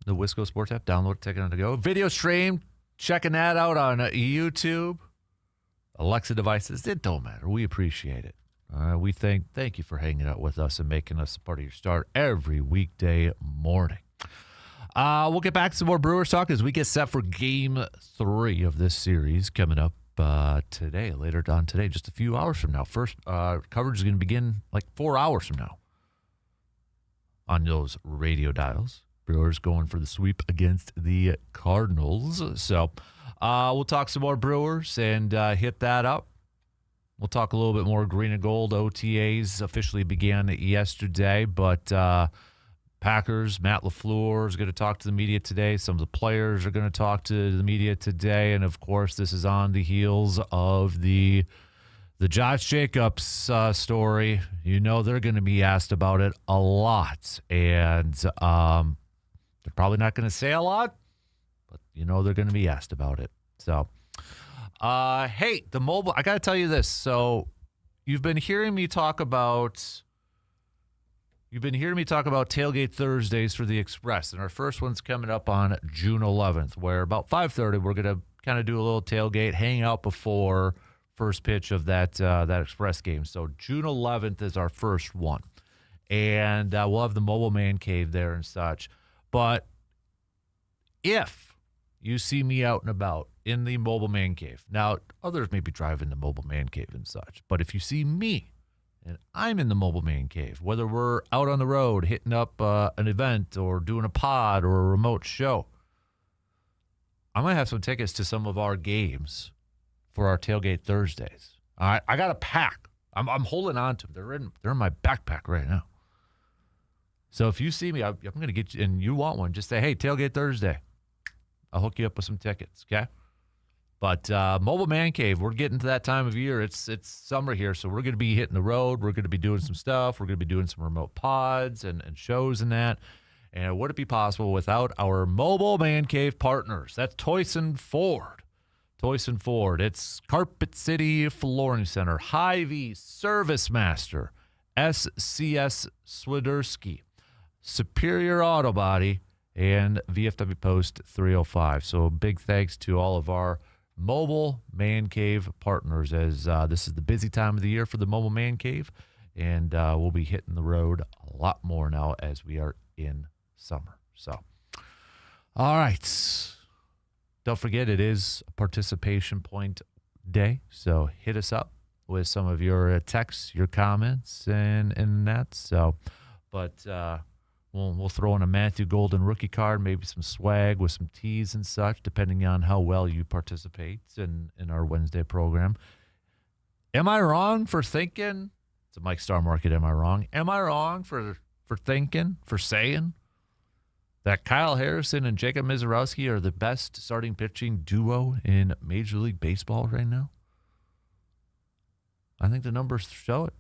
the Wisco Sports App. Download it, take it on the go. Video stream, checking that out on YouTube. Alexa devices, it don't matter. We appreciate it. We thank you for hanging out with us and making us a part of your start every weekday morning. We'll get back to some more Brewers talk as we get set for Game 3 of this series coming up today, later on today, just a few hours from now. First, coverage is going to begin like 4 hours from now on those radio dials. Brewers going for the sweep against the Cardinals. So we'll talk some more Brewers and hit that up. We'll talk a little bit more green and gold. OTAs officially began yesterday, but Packers, Matt LaFleur is going to talk to the media today. Some of the players are going to talk to the media today. And, of course, this is on the heels of the Josh Jacobs story. You know they're going to be asked about it a lot. And they're probably not going to say a lot, but you know they're going to be asked about it. So, hey, the mobile, I got to tell you this. So you've been hearing me talk about Tailgate Thursdays for the Express. And our first one's coming up on June 11th, where about 5:30 we're going to kind of do a little tailgate, hang out before first pitch of that Express game. So June 11th is our first one. And we'll have the mobile man cave there and such. But if you see me out and about in the mobile man cave, now others may be driving the mobile man cave and such, but if you see me and I'm in the mobile man cave, whether we're out on the road hitting up an event or doing a pod or a remote show, I might have some tickets to some of our games for our Tailgate Thursdays. I got a pack. I'm holding on to them. They're in my backpack right now. So if you see me, I'm going to get you, and you want one, just say, hey, Tailgate Thursday. I'll hook you up with some tickets, okay? But Mobile Man Cave, we're getting to that time of year. It's summer here, so we're going to be hitting the road. We're going to be doing some stuff. We're going to be doing some remote pods and shows and that. And would it be possible without our Mobile Man Cave partners? That's Toyson Ford. Toyson Ford. It's Carpet City Flooring Center, Hy-Vee Service Master, SCS Swiderski, Superior Auto Body, and VFW Post 305. So a big thanks to all of our Mobile Man Cave partners, as this is the busy time of the year for the Mobile Man Cave, and we'll be hitting the road a lot more now as we are in summer. So, all right. Don't forget, it is a participation point day, so hit us up with some of your texts, your comments, and that. So, but we'll throw in a Matthew Golden rookie card, maybe some swag with some teas and such, depending on how well you participate in our Wednesday program. Am I wrong for thinking? It's a Mike Star Market. Am I wrong? Am I wrong for saying that Kyle Harrison and Jacob Mizorowski are the best starting pitching duo in Major League Baseball right now? I think the numbers show it.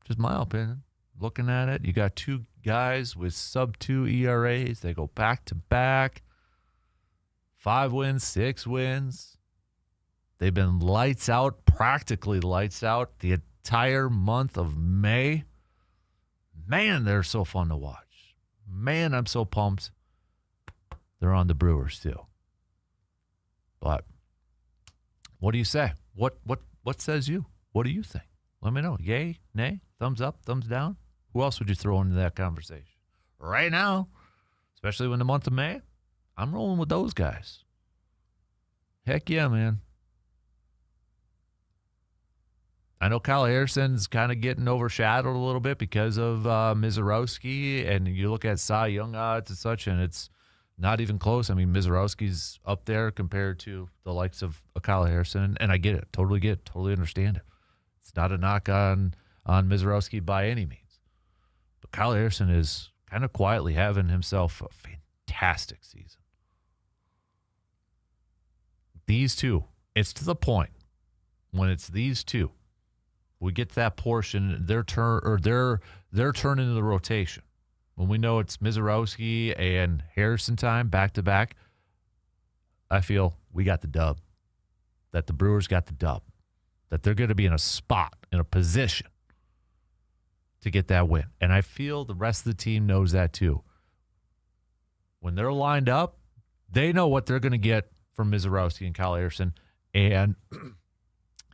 Just my opinion. Looking at it, you got two guys with sub-2 ERAs. They go back-to-back. 5 wins, 6 wins. They've been lights out, practically lights out, the entire month of May. Man, they're so fun to watch. Man, I'm so pumped. They're on the Brewers too. But what do you say? What says you? What do you think? Let me know. Yay, nay, thumbs up, thumbs down. Who else would you throw into that conversation? Right now, especially in the month of May, I'm rolling with those guys. Heck yeah, man. I know Kyle Harrison's kind of getting overshadowed a little bit because of Mizorowski, and you look at Cy Young odds and such, and it's not even close. I mean, Mizorowski's up there compared to the likes of Kyle Harrison, and I get it. Totally understand it. It's not a knock on Mizorowski by any means. But Kyle Harrison is kind of quietly having himself a fantastic season. These two, it's to the point when it's these two, we get to that portion, their turn into the rotation. When we know it's Mizorowski and Harrison time back to back, I feel we got the dub. That the Brewers got the dub. That they're going to be in a spot, in a position to get that win. And I feel the rest of the team knows that too. When they're lined up, they know what they're going to get from Mizorowski and Kyle Harrison, and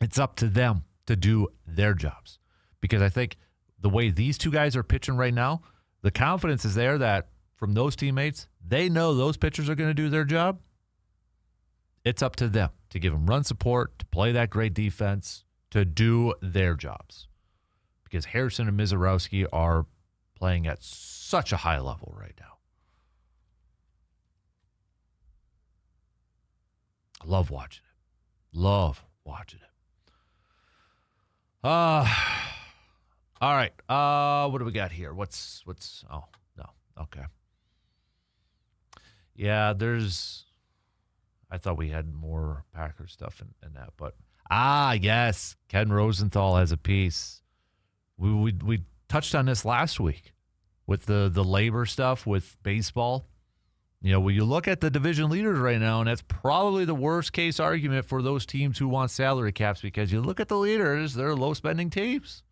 it's up to them to do their jobs. Because I think the way these two guys are pitching right now, the confidence is there that from those teammates, they know those pitchers are going to do their job. It's up to them to give them run support, to play that great defense, to do their jobs. Because Harrison and Mizorowski are playing at such a high level right now. I love watching it. Love watching it. All right. What do we got here? Oh, no. Okay. Yeah, I thought we had more Packers stuff in that, but yes, Ken Rosenthal has a piece. We touched on this last week with the labor stuff with baseball. You know, when you look at the division leaders right now, and that's probably the worst case argument for those teams who want salary caps, because you look at the leaders, they're low spending teams.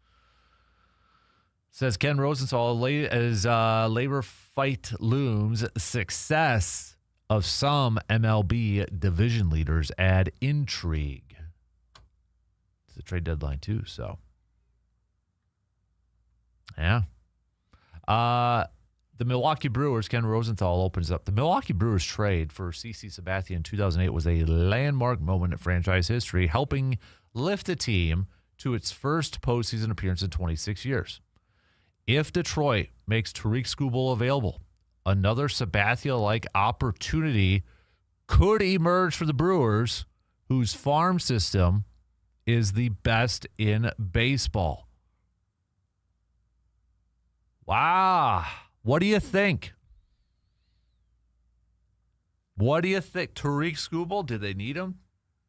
Says Ken Rosenthal, as labor fight looms, success of some MLB division leaders add intrigue. It's a trade deadline too, so. Yeah. The Milwaukee Brewers, Ken Rosenthal opens up. The Milwaukee Brewers trade for CC Sabathia in 2008 was a landmark moment in franchise history, helping lift the team to its first postseason appearance in 26 years. If Detroit makes Tariq Skubal available, another Sabathia-like opportunity could emerge for the Brewers, whose farm system is the best in baseball. Wow. What do you think? What do you think? Tariq Skubal, did they need him?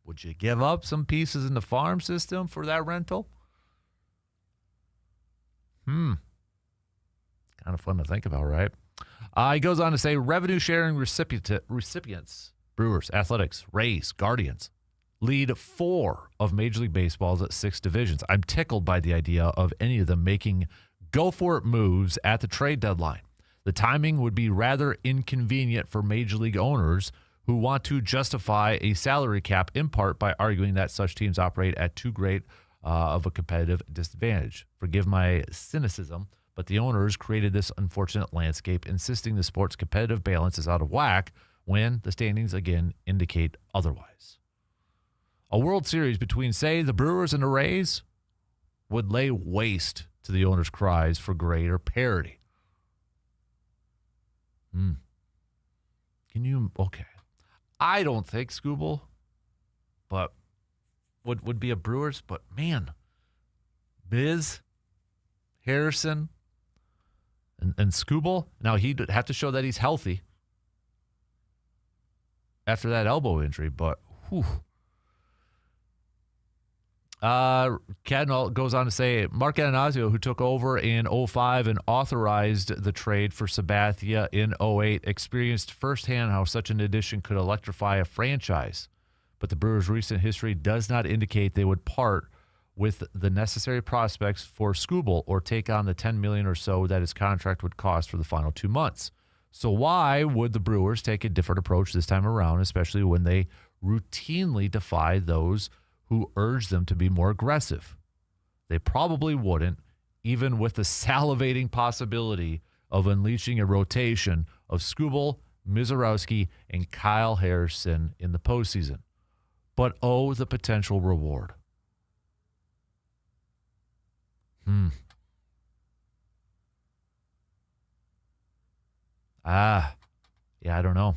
Would you give up some pieces in the farm system for that rental? It's kind of fun to think about, right? He goes on to say, revenue-sharing recipients, Brewers, Athletics, Rays, Guardians, lead 4 of Major League Baseball's 6 divisions. I'm tickled by the idea of any of them making go-for-it moves at the trade deadline. The timing would be rather inconvenient for Major League owners who want to justify a salary cap in part by arguing that such teams operate at too great of a competitive disadvantage. Forgive my cynicism, but the owners created this unfortunate landscape, insisting the sport's competitive balance is out of whack when the standings again indicate otherwise. A World Series between, say, the Brewers and the Rays would lay waste to the owners' cries for greater parity. Okay. I don't think Skubal, but would be a Brewers, but man, Biz, Harrison, and Skubal, now he'd have to show that he's healthy after that elbow injury, but whew. Ken goes on to say, Mark Atanasio, who took over in 2005 and authorized the trade for Sabathia in 2008, experienced firsthand how such an addition could electrify a franchise. But the Brewers' recent history does not indicate they would part with the necessary prospects for Skubal or take on the $10 million or so that his contract would cost for the final 2 months. So why would the Brewers take a different approach this time around, especially when they routinely defy those who urge them to be more aggressive? They probably wouldn't, even with the salivating possibility of unleashing a rotation of Skubal, Mizorowski, and Kyle Harrison in the postseason. But oh, the potential reward. Yeah, I don't know.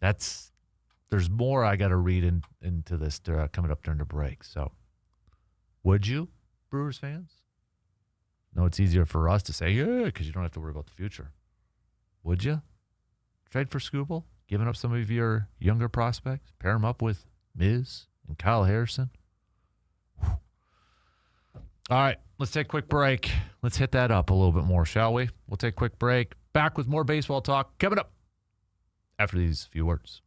There's more I got to read into this coming up during the break. So, would you, Brewers fans? No, it's easier for us to say, yeah, because you don't have to worry about the future. Would you? Trade for Skubal? Giving up some of your younger prospects? Pair them up with Miz and Kyle Harrison? Whew. All right, let's take a quick break. Let's hit that up a little bit more, shall we? We'll take a quick break. Back with more baseball talk coming up after these few words.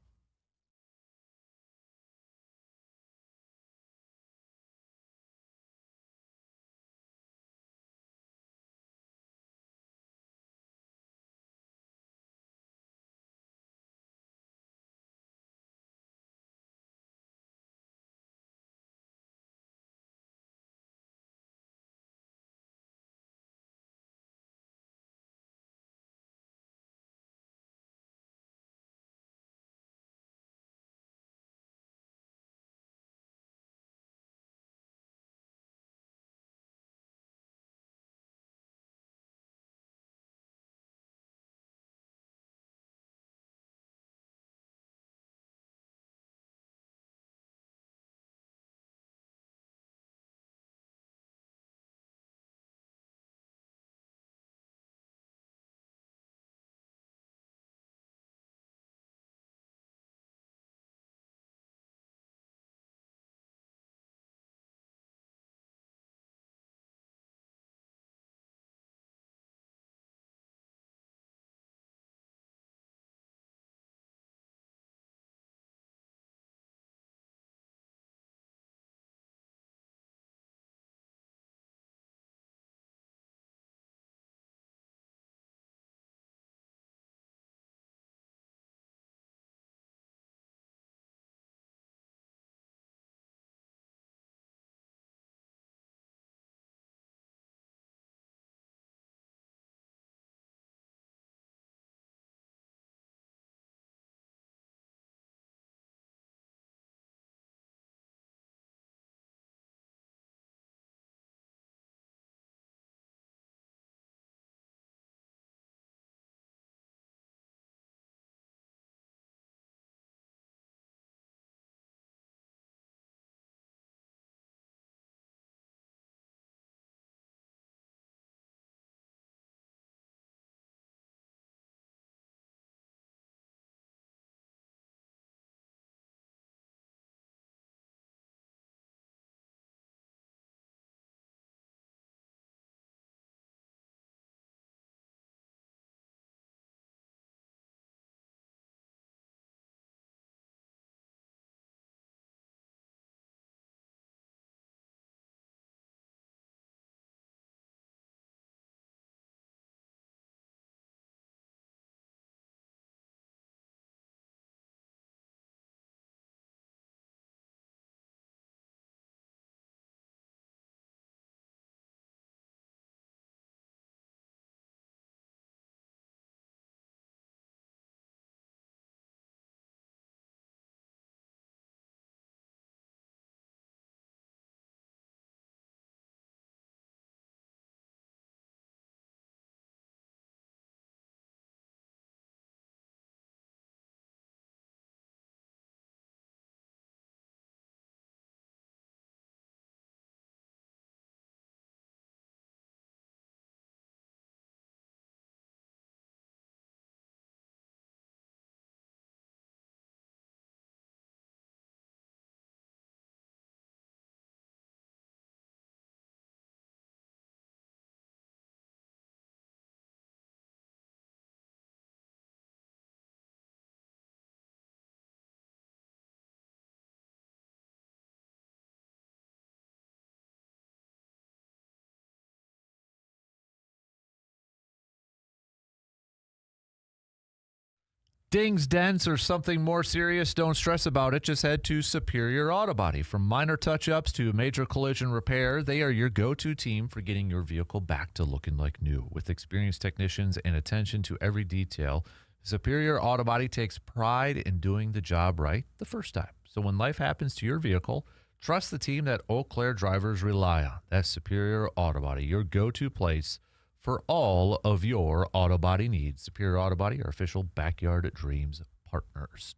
Dings, dents, or something more serious, don't stress about it. Just head to Superior Auto Body. From minor touch-ups to major collision repair, they are your go-to team for getting your vehicle back to looking like new. With experienced technicians and attention to every detail, Superior Auto Body takes pride in doing the job right the first time. So when life happens to your vehicle, trust the team that Eau Claire drivers rely on. That's Superior Auto Body, your go-to place for all of your auto body needs. Superior Auto Body, our official Backyard Dreams partners.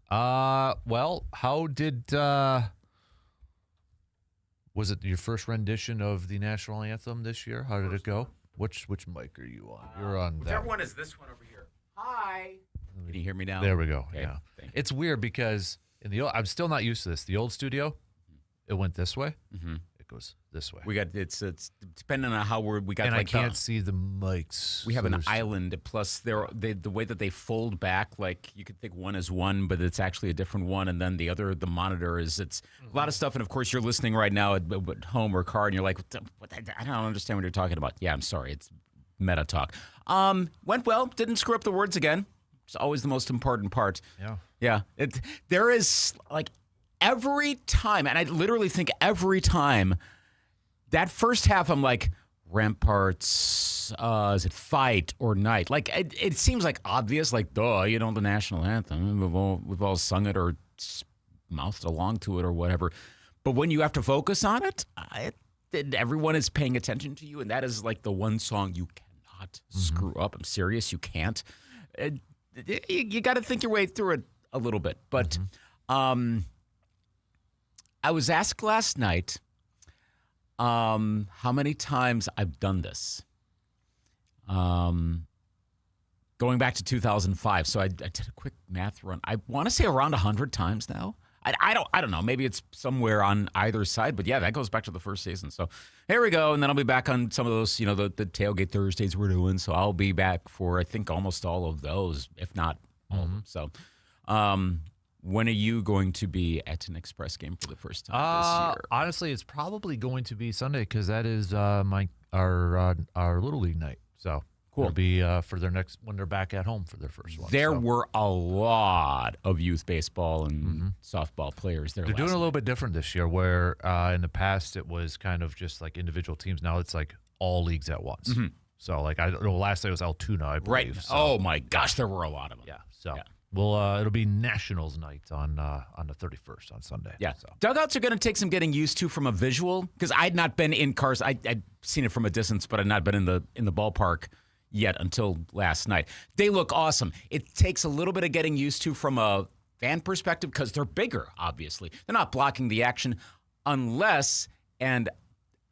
Well, how did Was it your first rendition of the national anthem this year? How did it go? Which mic are you on? You're on that. Whichever one is this one over here. Hi. Can you hear me now? There we go. Okay, Yeah. thank you. It's weird because in the old, I'm still not used to this. The old studio, it went this way. Mm-hmm. It goes this way. We got it's depending on how we got. And like I can't see the mics. We have so an there's- island. Plus, the way that they fold back, like you could think one is one, but it's actually a different one, and then the other, the monitor is it's a lot of stuff. And of course, you're listening right now at home or car, and you're like, I don't understand what you're talking about. Yeah, I'm sorry, it's meta talk. Went well. Didn't screw up the words again. It's always the most important part. Yeah. Yeah. There is like every time, and I literally think every time, that first half, I'm like, Ramparts, is it fight or night? Like, it seems like obvious, like, duh, the national anthem. We've all sung it or mouthed along to it or whatever. But when you have to focus on it, everyone is paying attention to you, and that is like the one song you cannot screw up. I'm serious, you can't. You got to think your way through it a little bit. But I was asked last night how many times I've done this. Going back to 2005. So I did a quick math run. I want to say around 100 times now. I don't know. Maybe it's somewhere on either side. But yeah, that goes back to the first season. So here we go. And then I'll be back on some of those, the Tailgate Thursdays we're doing. So I'll be back for, I think, almost all of those, if not all of them. So when are you going to be at an Express game for the first time this year? Honestly, it's probably going to be Sunday because that is our Little League night. So Cool. it'll be for their next when they're back at home for their first one. There so. were a lot of youth baseball and softball players there. They're doing last a little night. bit different this year, where in the past it was kind of just like individual teams. Now it's like all leagues at once. So like I don't know, last night was Altoona, I believe. Right. So, Oh my gosh, there were a lot of them. yeah. So Yeah. we'll it'll be Nationals night on the 31st on Sunday. Yeah. So. Dugouts are going to take some getting used to from a visual because I'd not been in cars. I'd seen it from a distance, but I'd not been in the ballpark yet until last night. They look awesome. It takes a little bit of getting used to from a fan perspective because they're bigger, obviously. They're not blocking the action unless, and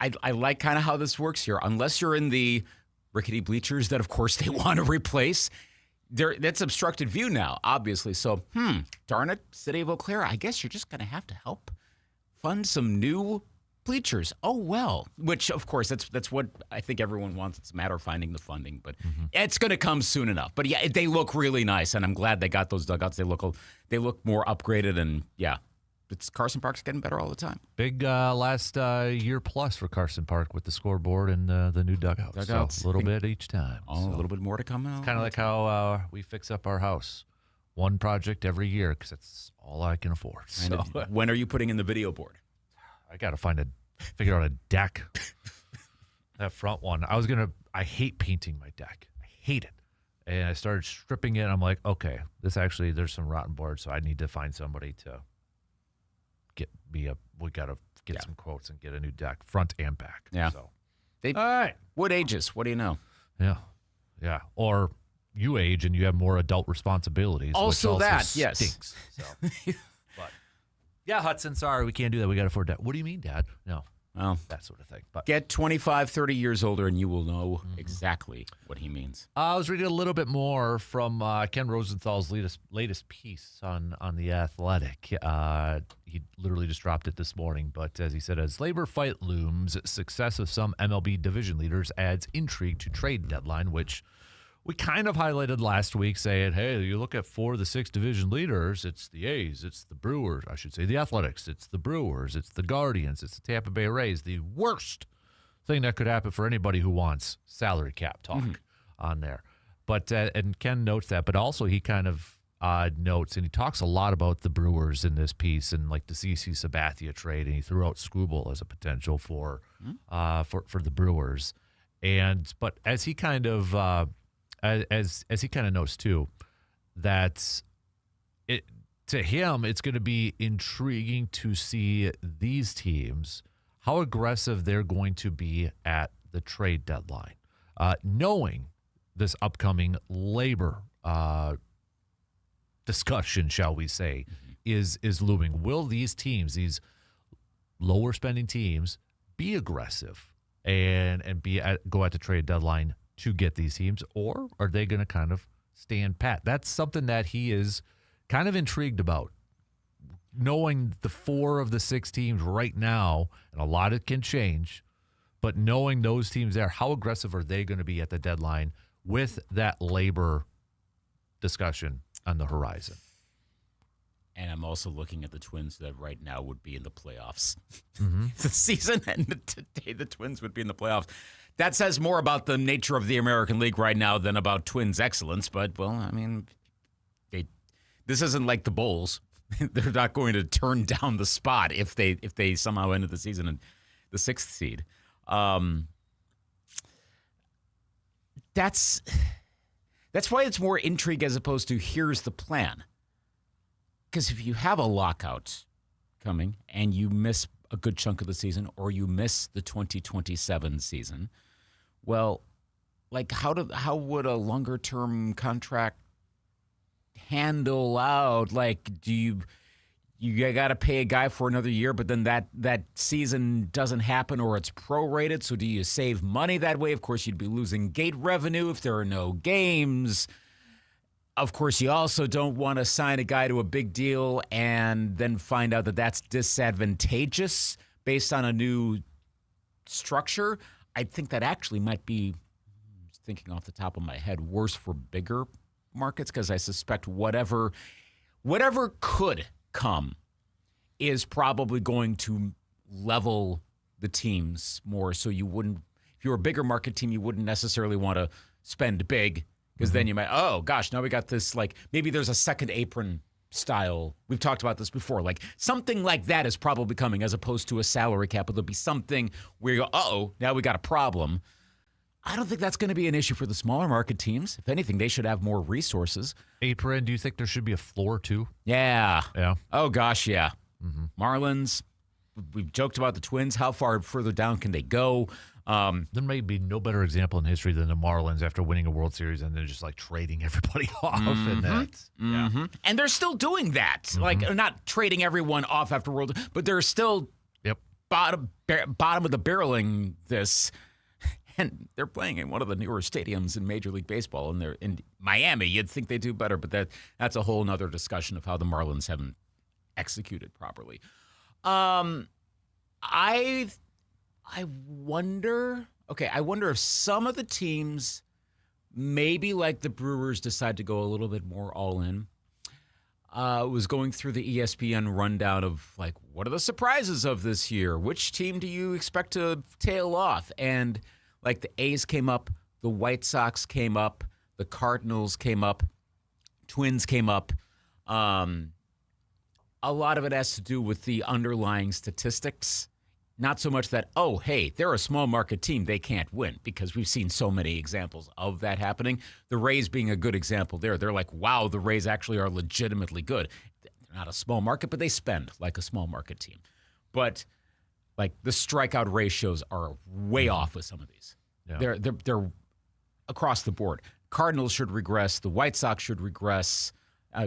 I like kind of how this works here, unless you're in the rickety bleachers that, of course, they want to replace. That's obstructed view now, obviously. So, darn it, City of Eau Claire, I guess you're just going to have to help fund some new bleachers. Oh, well, which, of course, that's what I think everyone wants. It's a matter of finding the funding, but it's going to come soon enough. But, yeah, they look really nice, and I'm glad they got those dugouts. They look more upgraded, and, yeah, Carson Park's getting better all the time. Big last year plus for Carson Park with the scoreboard and the new dugouts. So a little bit each time. A little bit more to come out. Kind of like how we fix up our house. One project every year because that's all I can afford. So When are you putting in the video board? I got to figure out a deck. That front one. I hate painting my deck. I hate it. And I started stripping it. I'm like, okay, there's some rotten board, so I need to find somebody to we got to get some quotes and get a new deck, front and back. Yeah. So, All right. What ages? What do you know? Yeah. Yeah. Or you age and you have more adult responsibilities. Also which that, yes. stinks. So. But yeah, Hudson, sorry, we can't do that. We got to afford that. What do you mean, Dad? No. Well, That sort of thing. But get 25, 30 years older, and you will know exactly what he means. I was reading a little bit more from Ken Rosenthal's latest piece on The Athletic. He literally just dropped it this morning. But as he said, as labor fight looms, success of some MLB division leaders adds intrigue to trade deadline, which we kind of highlighted last week, saying, hey, you look at 4 of the 6 division leaders, it's the A's, it's the Brewers, I should say the Athletics, it's the Brewers, it's the Guardians, it's the Tampa Bay Rays. The worst thing that could happen for anybody who wants salary cap talk on there. But and Ken notes that, but also he kind of notes, and he talks a lot about the Brewers in this piece and like the CC Sabathia trade, and he threw out Skubal as a potential for the Brewers. But as he kind of as he kind of knows too, that to him it's going to be intriguing to see these teams, how aggressive they're going to be at the trade deadline, knowing this upcoming labor discussion, shall we say, is looming. Will these teams, these lower spending teams be aggressive and go at the trade deadline to get these teams, or are they going to kind of stand pat? That's something that he is kind of intrigued about. Knowing the 4 of the 6 teams right now, and a lot can change, but knowing those teams there, how aggressive are they going to be at the deadline with that labor discussion on the horizon? And I'm also looking at the Twins that right now would be in the playoffs. The season ended today, the Twins would be in the playoffs. That says more about the nature of the American League right now than about Twins' excellence. But, well, I mean, this isn't like the Bulls. They're not going to turn down the spot if they somehow ended the season in the 6th seed. That's why it's more intrigue as opposed to here's the plan. Because if you have a lockout coming and you miss a good chunk of the season, or you miss the 2027 season, well, like how would a longer term contract handle out? Like, do you got to pay a guy for another year, but then that season doesn't happen, or it's prorated? So do you save money that way? Of course, you'd be losing gate revenue if there are no games. Of course, you also don't want to sign a guy to a big deal and then find out that that's disadvantageous based on a new structure. I think that actually might be, thinking off the top of my head, worse for bigger markets, because I suspect whatever could come is probably going to level the teams more. So you wouldn't, if you're a bigger market team, you wouldn't necessarily want to spend big. Because then you might, oh, gosh, now we got this, like, maybe there's a second apron style. We've talked about this before. Like, something like that is probably coming, as opposed to a salary cap. But there'll be something where you go, uh-oh, now we got a problem. I don't think that's going to be an issue for the smaller market teams. If anything, they should have more resources. Apron, do you think there should be a floor, too? Yeah. Yeah. Oh, gosh, yeah. Marlins, we've joked about the Twins. How far further down can they go? There may be no better example in history than the Marlins after winning a World Series and then just like trading everybody off. And that, yeah. And they're still doing that. Like, not trading everyone off after World, but they're still bottom of the barreling this. And they're playing in one of the newer stadiums in Major League Baseball, and they're in Miami. You'd think they do better, but that's a whole other discussion of how the Marlins haven't executed properly. I wonder if some of the teams, maybe like the Brewers, decide to go a little bit more all in. Was going through the ESPN rundown of, like, what are the surprises of this year? Which team do you expect to tail off? And, like, the A's came up, the White Sox came up, the Cardinals came up, Twins came up. A lot of it has to do with the underlying statistics. Not so much that, oh, hey, they're a small market team, they can't win, because we've seen so many examples of that happening. The Rays being a good example there. They're like, wow, the Rays actually are legitimately good. They're not a small market, but they spend like a small market team. But, like, the strikeout ratios are way off with some of these. Yeah. They're across the board. Cardinals should regress. The White Sox should regress.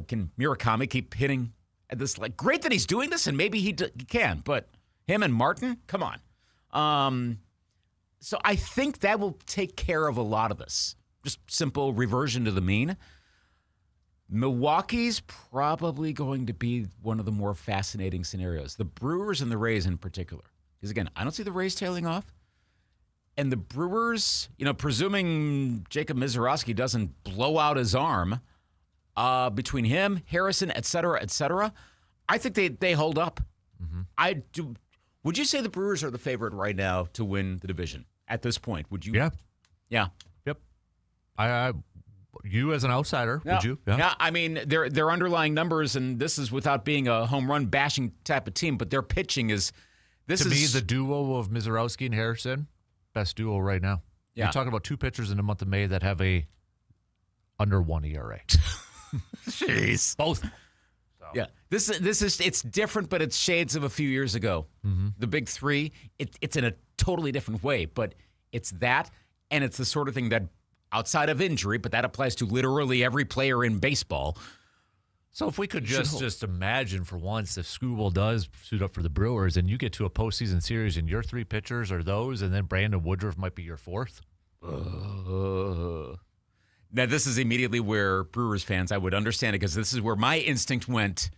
Can Murakami keep hitting at this? Like, great that he's doing this, and maybe he can, but him and Martin, come on. So I think that will take care of a lot of this. Just simple reversion to the mean. Milwaukee's probably going to be one of the more fascinating scenarios. The Brewers and the Rays in particular. Because, again, I don't see the Rays tailing off. And the Brewers, presuming Jacob Misiorowski doesn't blow out his arm, between him, Harrison, et cetera, I think they hold up. I do. Would you say the Brewers are the favorite right now to win the division at this point? Would you? Yeah. Yeah. Yep. You as an outsider, yeah. Would you? Yeah. I mean, their underlying numbers, and this is without being a home run bashing type of team, but their pitching is. To me, the duo of Misiorowski and Harrison, best duo right now. Yeah. You're talking about two pitchers in the month of May that have a under 1 ERA. Jeez. Both. Yeah, this is it's different, but it's shades of a few years ago. The big three, it's in a totally different way, but it's that, and it's the sort of thing that, outside of injury, but that applies to literally every player in baseball. So if we could just imagine for once, if Skubal does suit up for the Brewers and you get to a postseason series and your 3 pitchers are those, and then Brandon Woodruff might be your 4th. Now, this is immediately where Brewers fans, I would understand it, because this is where my instinct went,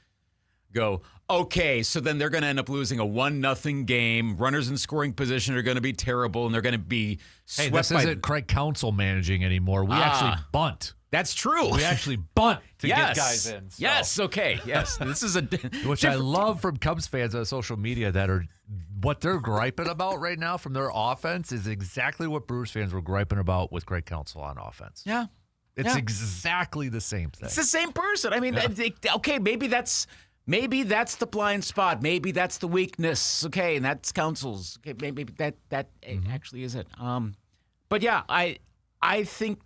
okay, so then they're going to end up losing a 1-0 game. Runners in scoring position are going to be terrible, and they're going to be swept this isn't Craig Counsell managing anymore. We actually bunt. That's true. We actually bunt to get guys in. So. Yes, okay, yes. This is which I love from Cubs fans on social media that are what they're griping about right now from their offense is exactly what Brewers fans were griping about with Craig Counsell on offense. Yeah. It's exactly the same thing. It's the same person. I mean, okay, maybe that's the blind spot. Maybe that's the weakness. Okay, and that's Counsell's. Okay, maybe that actually is it. But yeah, I think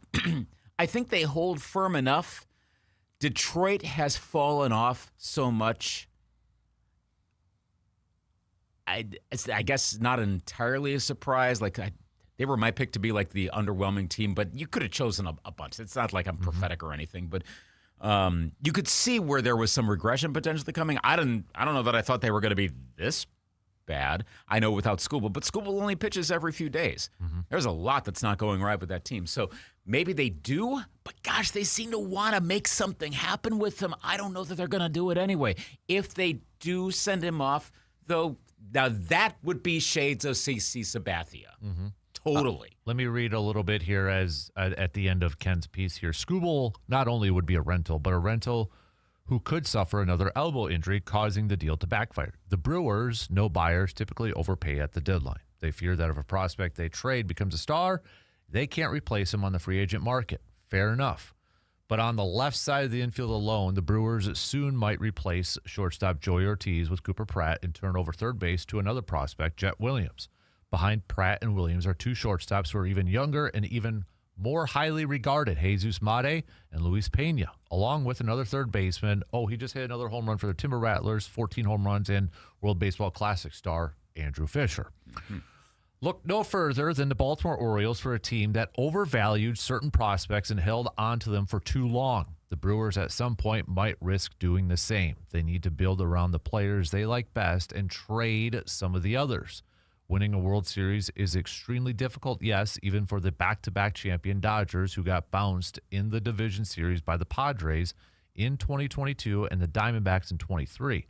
I think they hold firm enough. Detroit has fallen off so much. I guess not entirely a surprise. They were my pick to be like the underwhelming team, but you could have chosen a bunch. It's not like I'm prophetic or anything, but you could see where there was some regression potentially coming. I don't know that I thought they were going to be this bad. I know without Skubal, but Skubal only pitches every few days. There's a lot that's not going right with that team. So maybe they do, but gosh, they seem to want to make something happen with him. I don't know that they're going to do it anyway. If they do send him off, though, now that would be shades of CC Sabathia. Totally. Let me read a little bit here as at the end of Ken's piece here. Skubal not only would be a rental, but a rental who could suffer another elbow injury, causing the deal to backfire. The Brewers, no buyers, typically overpay at the deadline. They fear that if a prospect they trade becomes a star, they can't replace him on the free agent market. Fair enough. But on the left side of the infield alone, the Brewers soon might replace shortstop Joey Ortiz with Cooper Pratt and turn over third base to another prospect, Jet Williams. Behind Pratt and Williams are 2 shortstops who are even younger and even more highly regarded, Jesus Mate and Luis Pena, along with another third baseman. Oh, he just hit another home run for the Timber Rattlers, 14 home runs, and World Baseball Classic star Andrew Fisher. Look no further than the Baltimore Orioles for a team that overvalued certain prospects and held onto them for too long. The Brewers at some point might risk doing the same. They need to build around the players they like best and trade some of the others. Winning a World Series is extremely difficult, yes, even for the back-to-back champion Dodgers, who got bounced in the division series by the Padres in 2022 and the Diamondbacks in 23.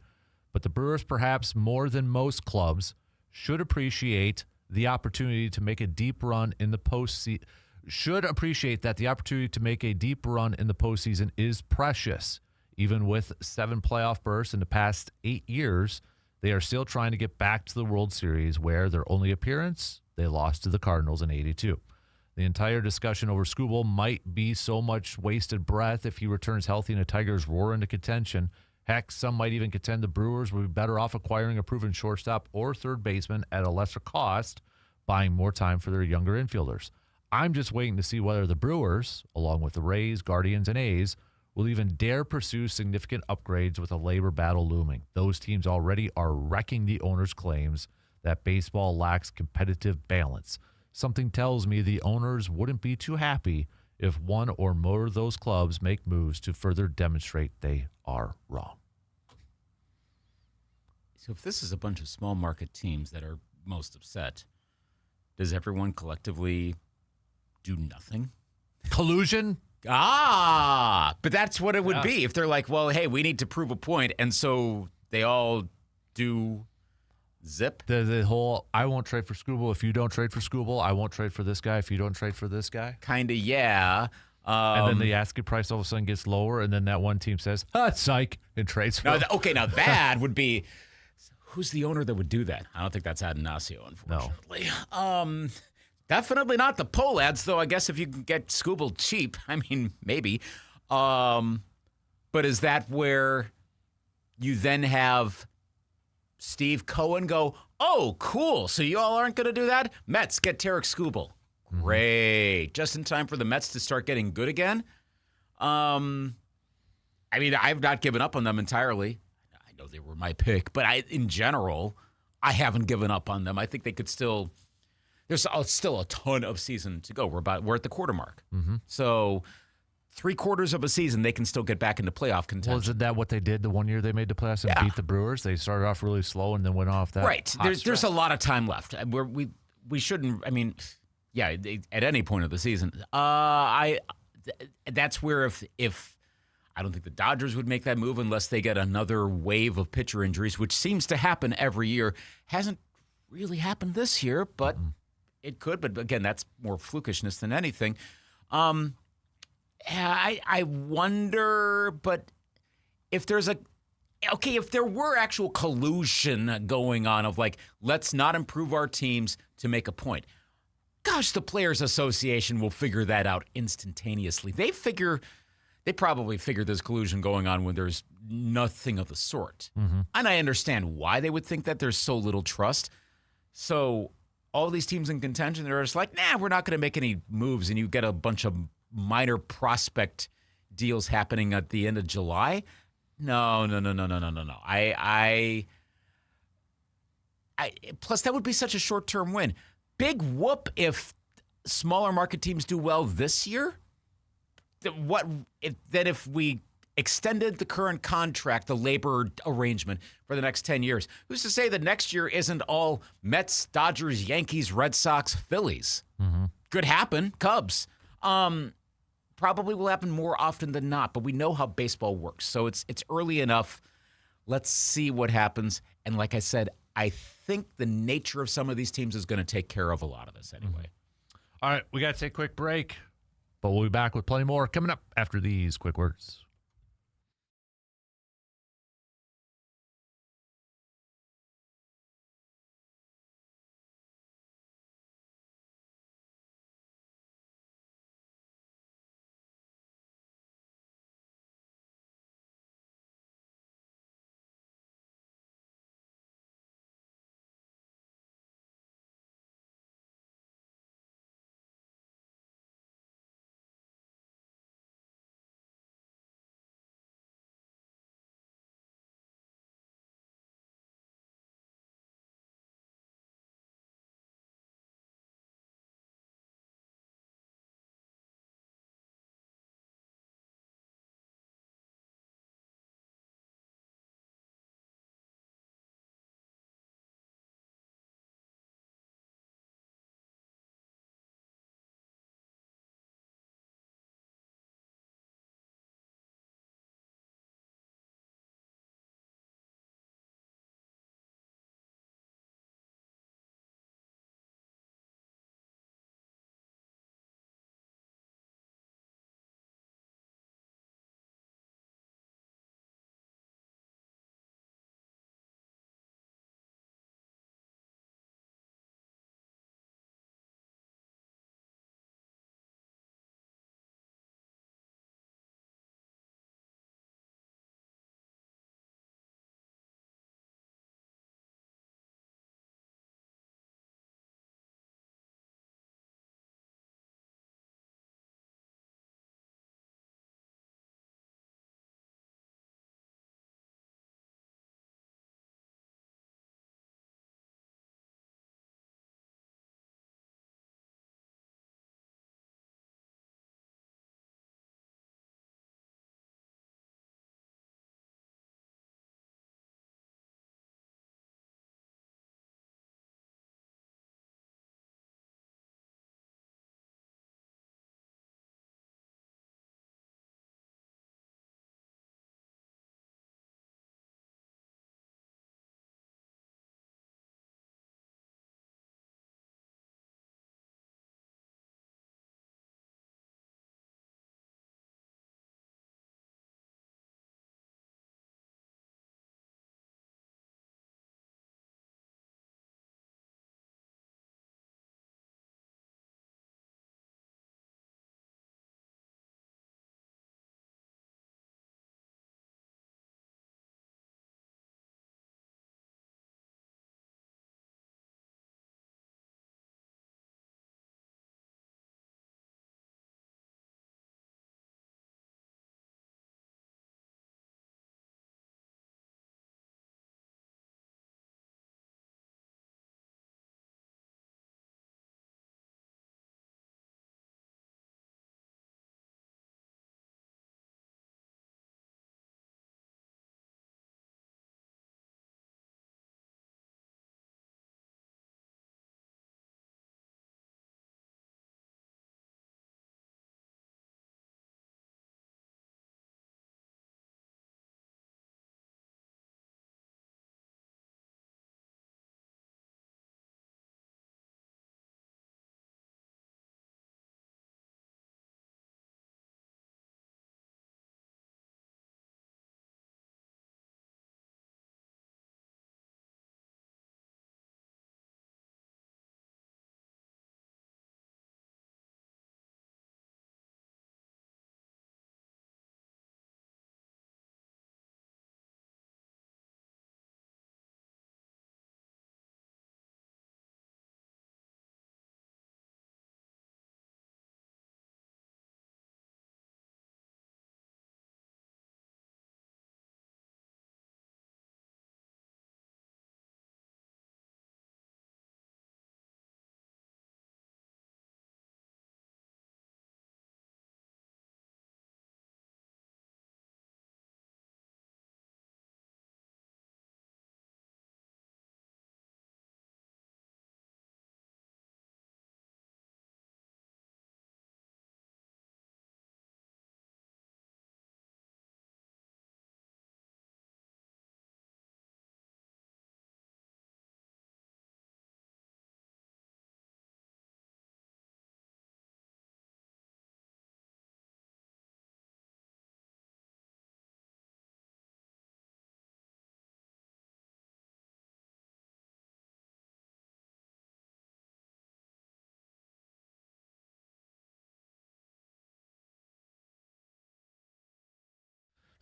But the Brewers, perhaps more than most clubs, should appreciate the opportunity to make a deep run in the postseason. Should appreciate that the opportunity to make a deep run in the postseason is precious. Even with 7 playoff berths in the past 8 years, they are still trying to get back to the World Series, where their only appearance, they lost to the Cardinals in '82. The entire discussion over Skubal might be so much wasted breath if he returns healthy and the Tigers roar into contention. Heck, some might even contend the Brewers would be better off acquiring a proven shortstop or third baseman at a lesser cost, buying more time for their younger infielders. I'm just waiting to see whether the Brewers, along with the Rays, Guardians, and A's, will even dare pursue significant upgrades with a labor battle looming. Those teams already are wrecking the owners' claims that baseball lacks competitive balance. Something tells me the owners wouldn't be too happy if one or more of those clubs make moves to further demonstrate they are wrong. So if this is a bunch of small market teams that are most upset, does everyone collectively do nothing? Collusion? But that's what it would be if they're like, well, hey, we need to prove a point, and so they all do zip. The whole, I won't trade for Skubal if you don't trade for Skubal. I won't trade for this guy if you don't trade for this guy. Kind of, yeah. And then the asking price all of a sudden gets lower, and then that one team says, psych, and trades for him. Now that would be, who's the owner that would do that? I don't think that's Atanasio, unfortunately. No. Definitely not the Pohlads, though. I guess if you can get Skubal cheap, I mean, maybe. But is that where you then have Steve Cohen go, oh, cool, so you all aren't going to do that? Mets, get Tarek Skubal. Great. Just in time for the Mets to start getting good again? I mean, I've not given up on them entirely. I know they were my pick, but in general, I haven't given up on them. I think they could still... There's still a ton of season to go. We're at the quarter mark. So 3/4 of a season, they can still get back into playoff contention. Wasn't that what they did the one year they made the playoffs and beat the Brewers? They started off really slow and then went off that. Right. There's a lot of time left. We shouldn't. I mean, yeah. At any point of the season, that's where if I don't think the Dodgers would make that move unless they get another wave of pitcher injuries, which seems to happen every year. Hasn't really happened this year, but it could. But again, that's more flukishness than anything. I wonder, but if there's if there were actual collusion going on of like, let's not improve our teams to make a point. Gosh, the Players Association will figure that out instantaneously. They probably figure there's collusion going on when there's nothing of the sort. And I understand why they would think that. There's so little trust. So all these teams in contention, they're just like, nah, we're not going to make any moves. And you get a bunch of minor prospect deals happening at the end of July. No. Plus, that would be such a short-term win. Big whoop if smaller market teams do well this year. If we extended the current contract, the labor arrangement for the next 10 years, who's to say that next year isn't all Mets, Dodgers, Yankees, Red Sox, Phillies? Could happen. Cubs. Probably will happen more often than not, but we know how baseball works. So it's early enough. Let's see what happens. And like I said, I think the nature of some of these teams is going to take care of a lot of this anyway. All right, we got to take a quick break, but we'll be back with plenty more coming up after these quick words.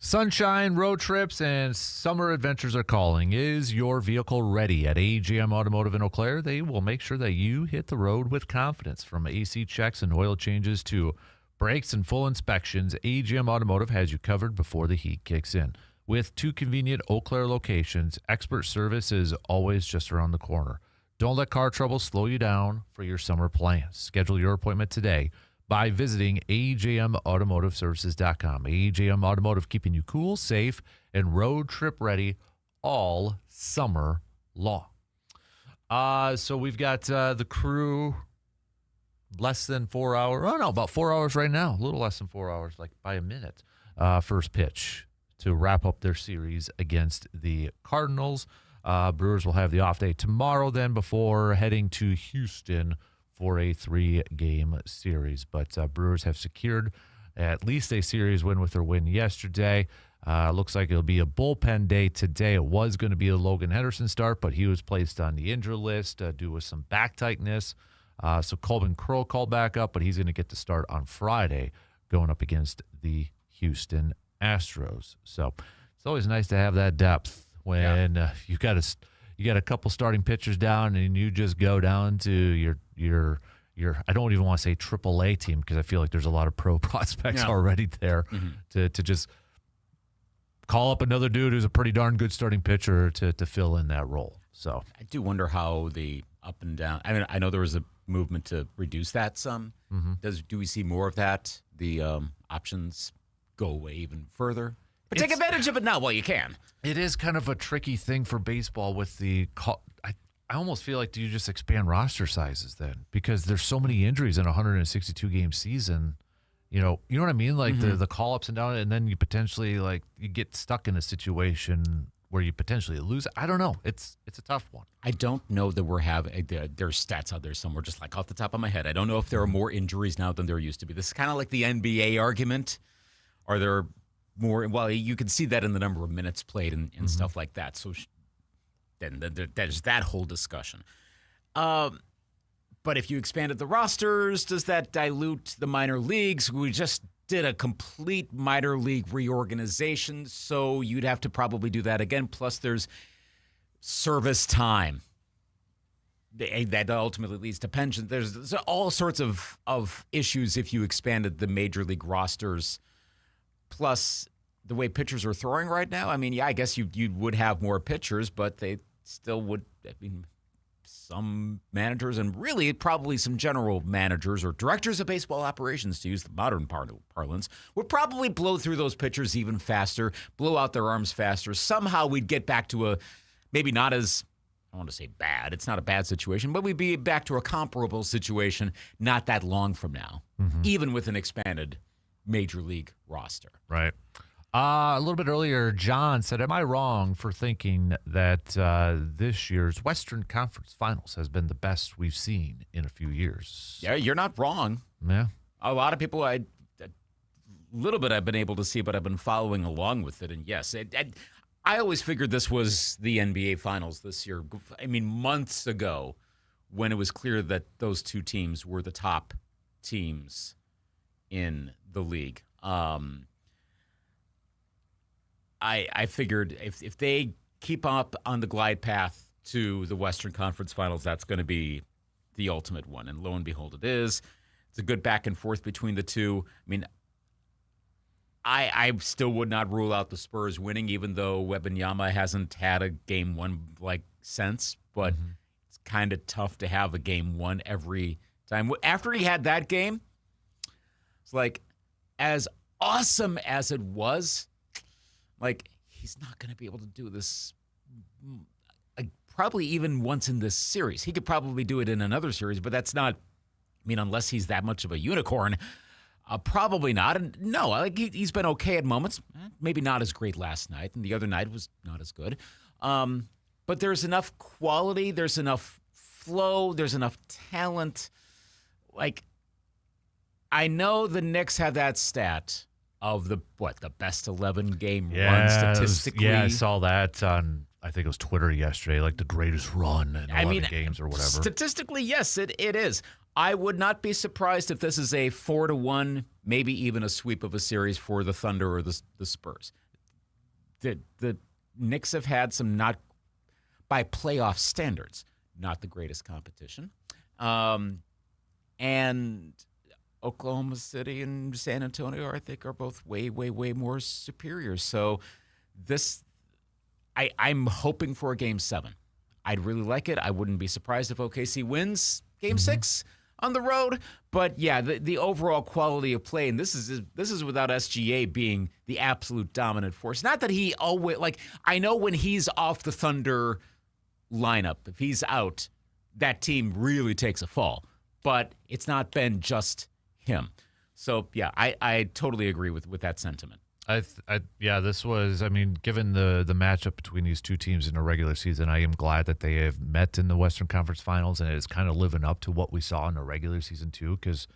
Sunshine, road trips, and summer adventures are calling. Is your vehicle ready? At AGM Automotive in Eau Claire, they will make sure that you hit the road with confidence. From AC checks and oil changes to brakes and full inspections, AGM Automotive has you covered before the heat kicks in. With 2 convenient Eau Claire locations, expert service is always just around the corner. Don't let car trouble slow you down for your summer plans. Schedule your appointment today by visiting ajmautomotiveservices.com. AJM Automotive, keeping you cool, safe, and road trip ready all summer long. So we've got the crew less than 4 hours. Oh, no, about 4 hours right now. A little less than 4 hours, like by a minute. First pitch to wrap up their series against the Cardinals. Brewers will have the off day tomorrow then before heading to Houston for a 3-game series. But Brewers have secured at least a series win with their win yesterday. Looks like it'll be a bullpen day today. It was going to be a Logan Henderson start, but he was placed on the injury list due to some back tightness. So Corbin Crow called back up, but he's going to get to start on Friday going up against the Houston Astros. So it's always nice to have that depth when you got a couple starting pitchers down and you just go down to your I don't even want to say AAA team because I feel like there's a lot of pro prospects already there to just call up another dude who's a pretty darn good starting pitcher to fill in that role. So I do wonder how the up and down. I mean, I know there was a movement to reduce that some. Do we see more of that? The options go away even further? But take advantage of it now while you can. It is kind of a tricky thing for baseball with the I almost feel like, do you just expand roster sizes then? Because there's so many injuries in a 162-game season. You know what I mean? Like the call-ups and down, and then you potentially you get stuck in a situation where you potentially lose. I don't know. It's a tough one. I don't know that we're having there's stats out there somewhere, just like off the top of my head. I don't know if there are more injuries now than there used to be. This is kind of like the NBA argument. Are there more? Well, you can see that in the number of minutes played and stuff like that. So then there's that whole discussion. But if you expanded the rosters, does that dilute the minor leagues? We just did a complete minor league reorganization, so you'd have to probably do that again. Plus, there's service time. That ultimately leads to pensions. There's all sorts of issues if you expanded the major league rosters. Plus, the way pitchers are throwing right now, I mean, I guess you would have more pitchers, but they still would. I mean, some managers and really probably some general managers or directors of baseball operations, to use the modern parlance, would probably blow through those pitchers even faster, blow out their arms faster. Somehow we'd get back to a maybe not as, I want to say bad. It's not a bad situation, but we'd be back to a comparable situation not that long from now, even with an expanded major league roster. Right. A little bit earlier, John said, am I wrong for thinking that this year's Western Conference Finals has been the best we've seen in a few years? Yeah, you're not wrong. Yeah. A lot of people, a little bit I've been able to see, but I've been following along with it. And yes, I always figured this was the NBA Finals this year. I mean, months ago when it was clear that those two teams were the top teams in the league. I figured if they keep up on the glide path to the Western Conference Finals, that's going to be the ultimate one. And lo and behold, it is. It's a good back and forth between the two. I mean, I still would not rule out the Spurs winning, even though Wembanyama hasn't had a game one since. But it's kind of tough to have a game one every time. After he had that game, it's like, as awesome as it was, he's not going to be able to do this probably even once in this series. He could probably do it in another series, but that's not, unless he's that much of a unicorn, probably not. And no, he's been okay at moments, maybe not as great last night, and the other night was not as good. But there's enough quality, there's enough flow, there's enough talent. I know the Knicks have that stat of the best 11 game run statistically. Yeah, I saw that on, I think it was Twitter yesterday, the greatest run in 11 games or whatever. Statistically, yes, it is. I would not be surprised if this is a 4-1, maybe even a sweep of a series for the Thunder or the Spurs. the Knicks have had some, not by playoff standards, not the greatest competition. And Oklahoma City and San Antonio, I think, are both way, way, way more superior. So I'm hoping for a Game 7. I'd really like it. I wouldn't be surprised if OKC wins Game 6 on the road. But yeah, the overall quality of play, and this is without SGA being the absolute dominant force. Not that he always, like, I know when he's off the Thunder lineup, if he's out, that team really takes a fall. But it's not been just him. So yeah, I totally agree with that sentiment. This was, I mean, given the matchup between these two teams in the regular season, I am glad that they have met in the Western Conference Finals, and it's kind of living up to what we saw in the regular season too. Because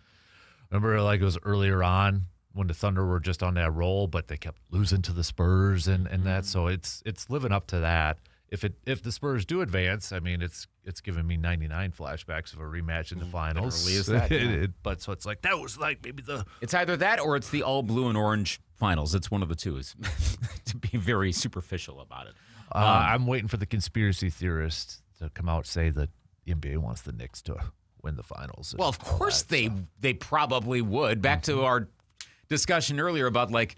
remember, like, it was earlier on when the Thunder were just on that roll, but they kept losing to the Spurs and that. So it's living up to that. If the Spurs do advance, I mean, it's giving me 99 flashbacks of a rematch in the finals. It really is that, yeah. But so it's like, that was like maybe It's either that or it's the all blue and orange finals. It's one of the two, to be very superficial about it. I'm waiting for the conspiracy theorists to come out and say that the NBA wants the Knicks to win the finals. Well, of course they probably would. Back to our discussion earlier about, like,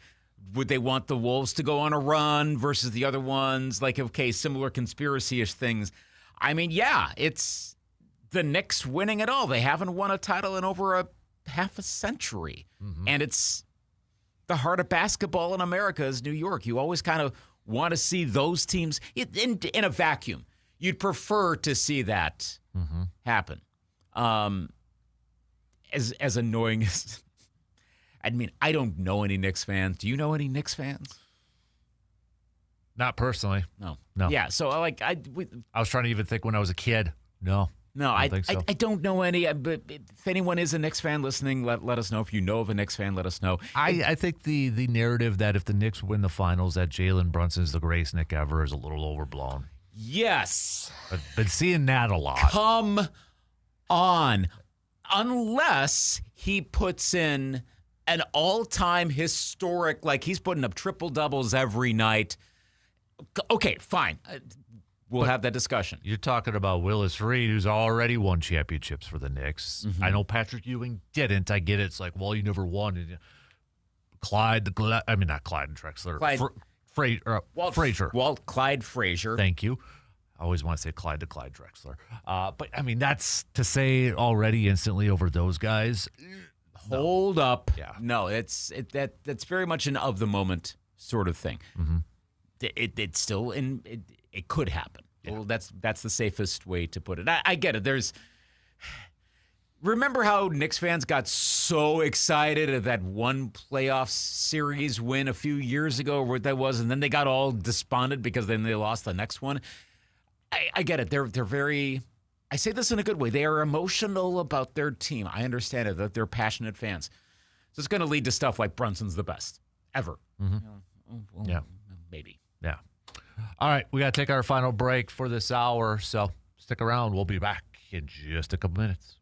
would they want the Wolves to go on a run versus the other ones? Like, okay, similar conspiracy-ish things. I mean, yeah, it's the Knicks winning it all. They haven't won a title in over a half a century. And it's the heart of basketball in America is New York. You always kind of want to see those teams in a vacuum. You'd prefer to see that happen. As annoying as... I mean, I don't know any Knicks fans. Do you know any Knicks fans? Not personally. No. No. Yeah, so I was trying to even think when I was a kid. No. I don't think so. I don't know any. But if anyone is a Knicks fan listening, let us know. If you know of a Knicks fan, let us know. I think the narrative that if the Knicks win the finals, that Jalen Brunson's the greatest Knick ever is a little overblown. Yes. I've been seeing that a lot. Come on. Unless he puts in an all-time historic, like he's putting up triple-doubles every night. Okay, fine. We'll have that discussion. You're talking about Willis Reed, who's already won championships for the Knicks. I know Patrick Ewing didn't. I get it. It's like, well, you never won. And Clyde and Drexler. Frazier. Clyde Frazier. Thank you. I always want to say Clyde Drexler. But, I mean, that's to say already instantly over those guys. Hold up. Yeah. No, that's very much an of the moment sort of thing. It's still it could happen. Yeah. Well, that's the safest way to put it. I get it. Remember how Knicks fans got so excited at that one playoff series win a few years ago, or what that was, and then they got all despondent because then they lost the next one. I get it. They're very. I say this in a good way. They are emotional about their team. I understand it, that they're passionate fans. So it's going to lead to stuff like Brunson's the best ever. Yeah. Maybe. Yeah. All right. We got to take our final break for this hour. So stick around. We'll be back in just a couple minutes.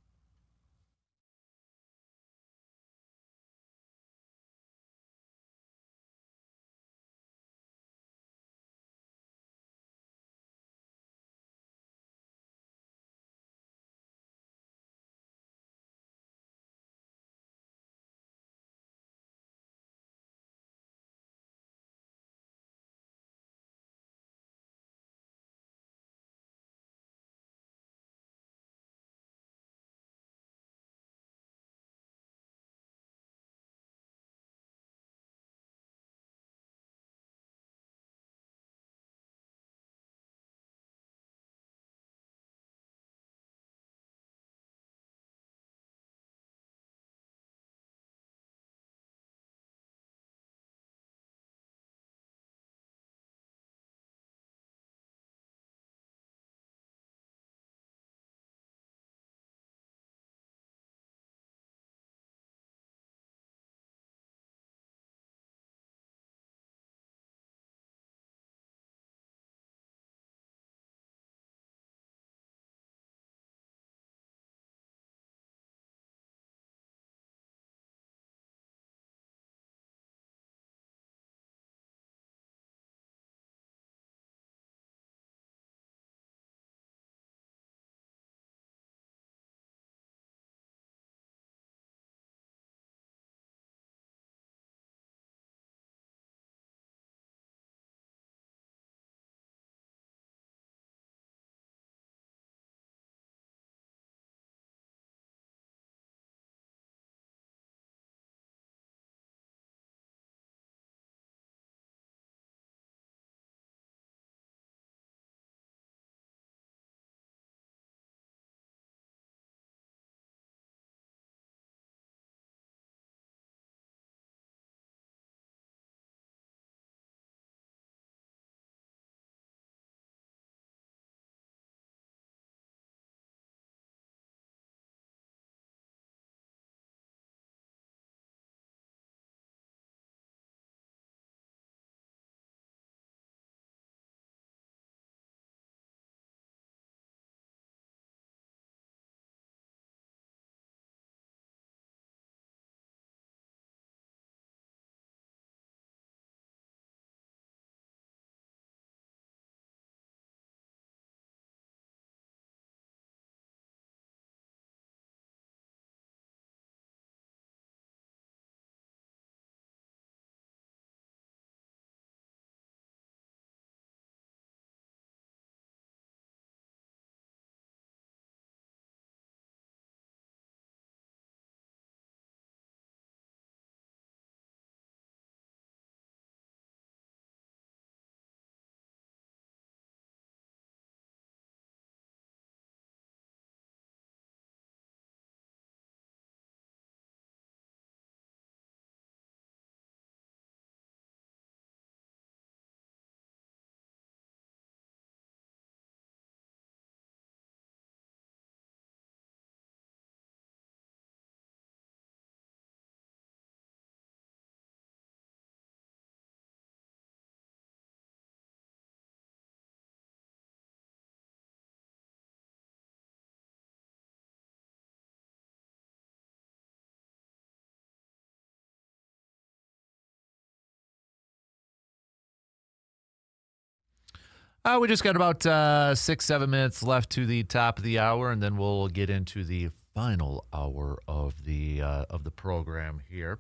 We just got about 6-7 minutes left to the top of the hour, and then we'll get into the final hour of the program here.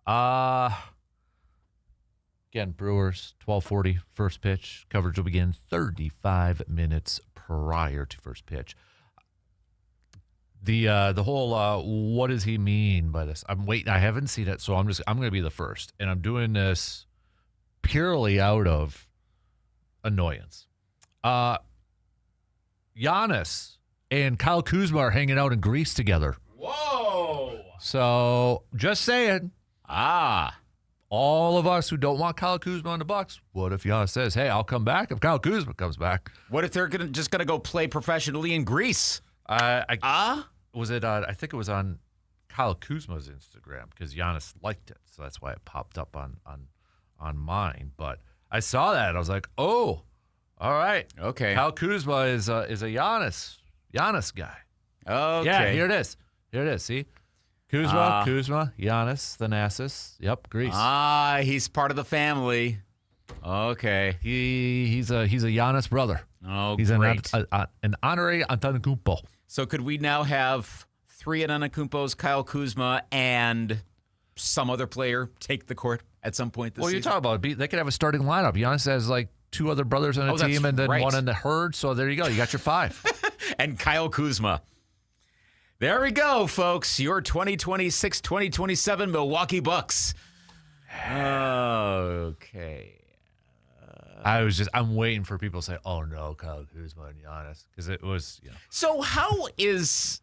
Again, Brewers 12:40 first pitch. Coverage will begin 35 minutes prior to first pitch. The whole what does he mean by this? I'm waiting. I haven't seen it, so I'm going to be the first, and I'm doing this purely out of annoyance. Giannis and Kyle Kuzma are hanging out in Greece together. Whoa! So just saying. All of us who don't want Kyle Kuzma on the Bucks, what if Giannis says, "Hey, I'll come back if Kyle Kuzma comes back"? What if they're just gonna go play professionally in Greece? Was it? I think it was on Kyle Kuzma's Instagram because Giannis liked it, so that's why it popped up on mine. But I saw that and I was like, "Oh, all right, okay." Kyle Kuzma is a Giannis guy. Okay, Yeah, here it is. See, Kuzma, Giannis, Thanasis. Yep, Greece. He's part of the family. Okay, He's a Giannis brother. Oh, He's great. an honorary Antetokounmpo. So could we now have 3 Antetokounmpos, Kyle Kuzma, and some other player take the court at some point this Well, you're season? talking about they could have a starting lineup. Giannis has like 2 other brothers on the that's team and then right. one in the herd. So there you go. You got your 5. And Kyle Kuzma. There we go, folks. Your 2026-2027 Milwaukee Bucks. Okay. I'm waiting for people to say, "Oh no, Kyle Kuzma and Giannis," because it was, So how is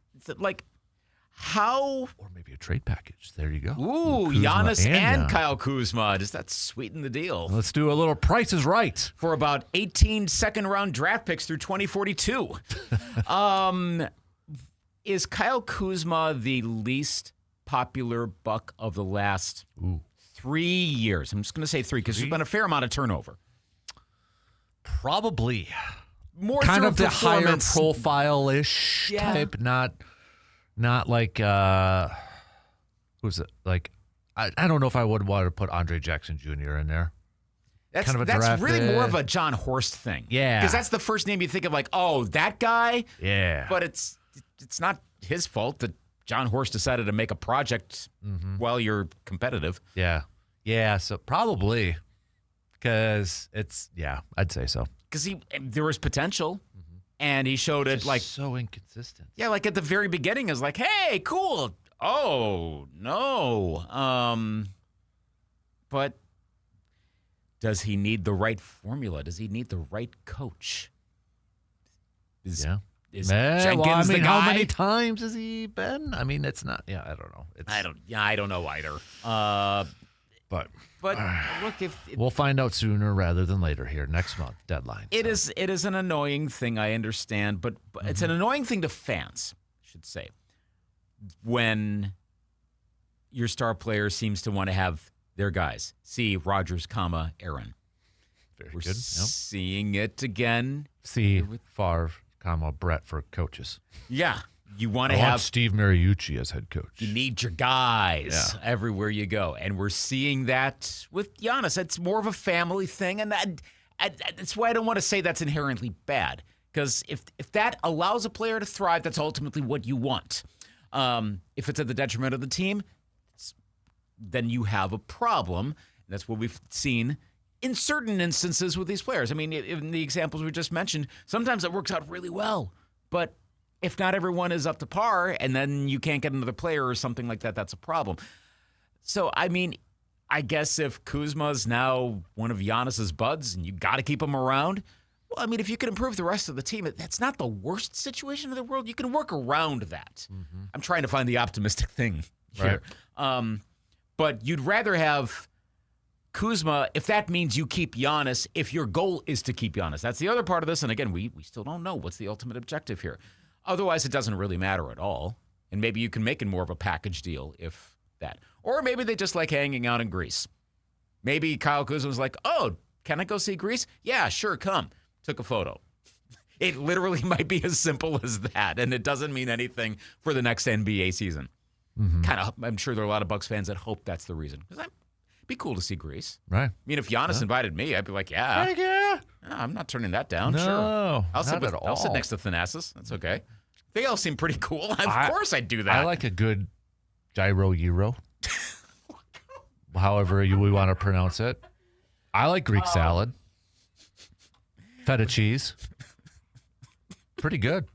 how? or maybe a trade package. There you go. Ooh, Kuzma Giannis and Giannis. Kyle Kuzma. Does that sweeten the deal? Let's do a little Price is Right. For about 18 second-round draft picks through 2042. Is Kyle Kuzma the least popular Buck of the last 3 years? I'm just going to say 3 because there's been a fair amount of turnover. Probably More kind through of the higher performance. profile-ish Yeah. type, not like who's it? Like I don't know if I would want to put Andre Jackson Jr. in there. That's kind of a that's really drafted- more of a John Horst thing. Yeah. Because that's the first name you think of, like, oh, that guy? Yeah. But it's not his fault that John Horst decided to make a project while you're competitive. Yeah. Yeah, so probably because I'd say so. Because there was potential, and he showed it, Just like, so inconsistent. yeah, like at the very beginning is like, hey, cool. Oh, no. But does he need the right formula? Does he need the right coach? Is Jenkins the guy? how many times has he been? I mean, it's not. Yeah, I don't know. I don't know either. But Look, if we'll find out sooner rather than later here next month deadline. it is an annoying thing, I understand, but it's an annoying thing to fans, I should say, when your star player seems to want to have their guys. See Rodgers, Aaron. Very We're good. Yep. seeing it again. See Favre, Brett for coaches. Yeah, you want I to want have. Steve Mariucci as head coach. You need your guys everywhere you go. And we're seeing that with Giannis. It's more of a family thing. And that's why I don't want to say that's inherently bad. Because if that allows a player to thrive, that's ultimately what you want. If it's at the detriment of the team, then you have a problem. That's what we've seen in certain instances with these players. I mean, in the examples we just mentioned, sometimes it works out really well. But if not everyone is up to par and then you can't get another player or something like that, that's a problem. So, I mean, I guess if Kuzma's now one of Giannis's buds and you got to keep him around, well, I mean, if you can improve the rest of the team, that's not the worst situation in the world. You can work around that. I'm trying to find the optimistic thing here. Right. But you'd rather have Kuzma if that means you keep Giannis, if your goal is to keep Giannis. That's the other part of this. And again, we still don't know what's the ultimate objective here. Otherwise, it doesn't really matter at all. And maybe you can make it more of a package deal if that. Or maybe they just like hanging out in Greece. Maybe Kyle Kuzma's like, oh, can I go see Greece? Yeah, sure, come. Took a photo. It literally might be as simple as that. And it doesn't mean anything for the next NBA season. I'm sure there are a lot of Bucks fans that hope that's the reason. Because Be cool to see Greece. Right. I mean, if Giannis invited me, I'd be like, yeah. Heck yeah. I'm not turning that down. No, Sure. I'll sit not at I'll sit all. next to Thanasis. That's okay. They all seem pretty cool. Of course I'd do that. I like a good gyro gyro. However we want to pronounce it. I like Greek salad. Feta cheese. Pretty good.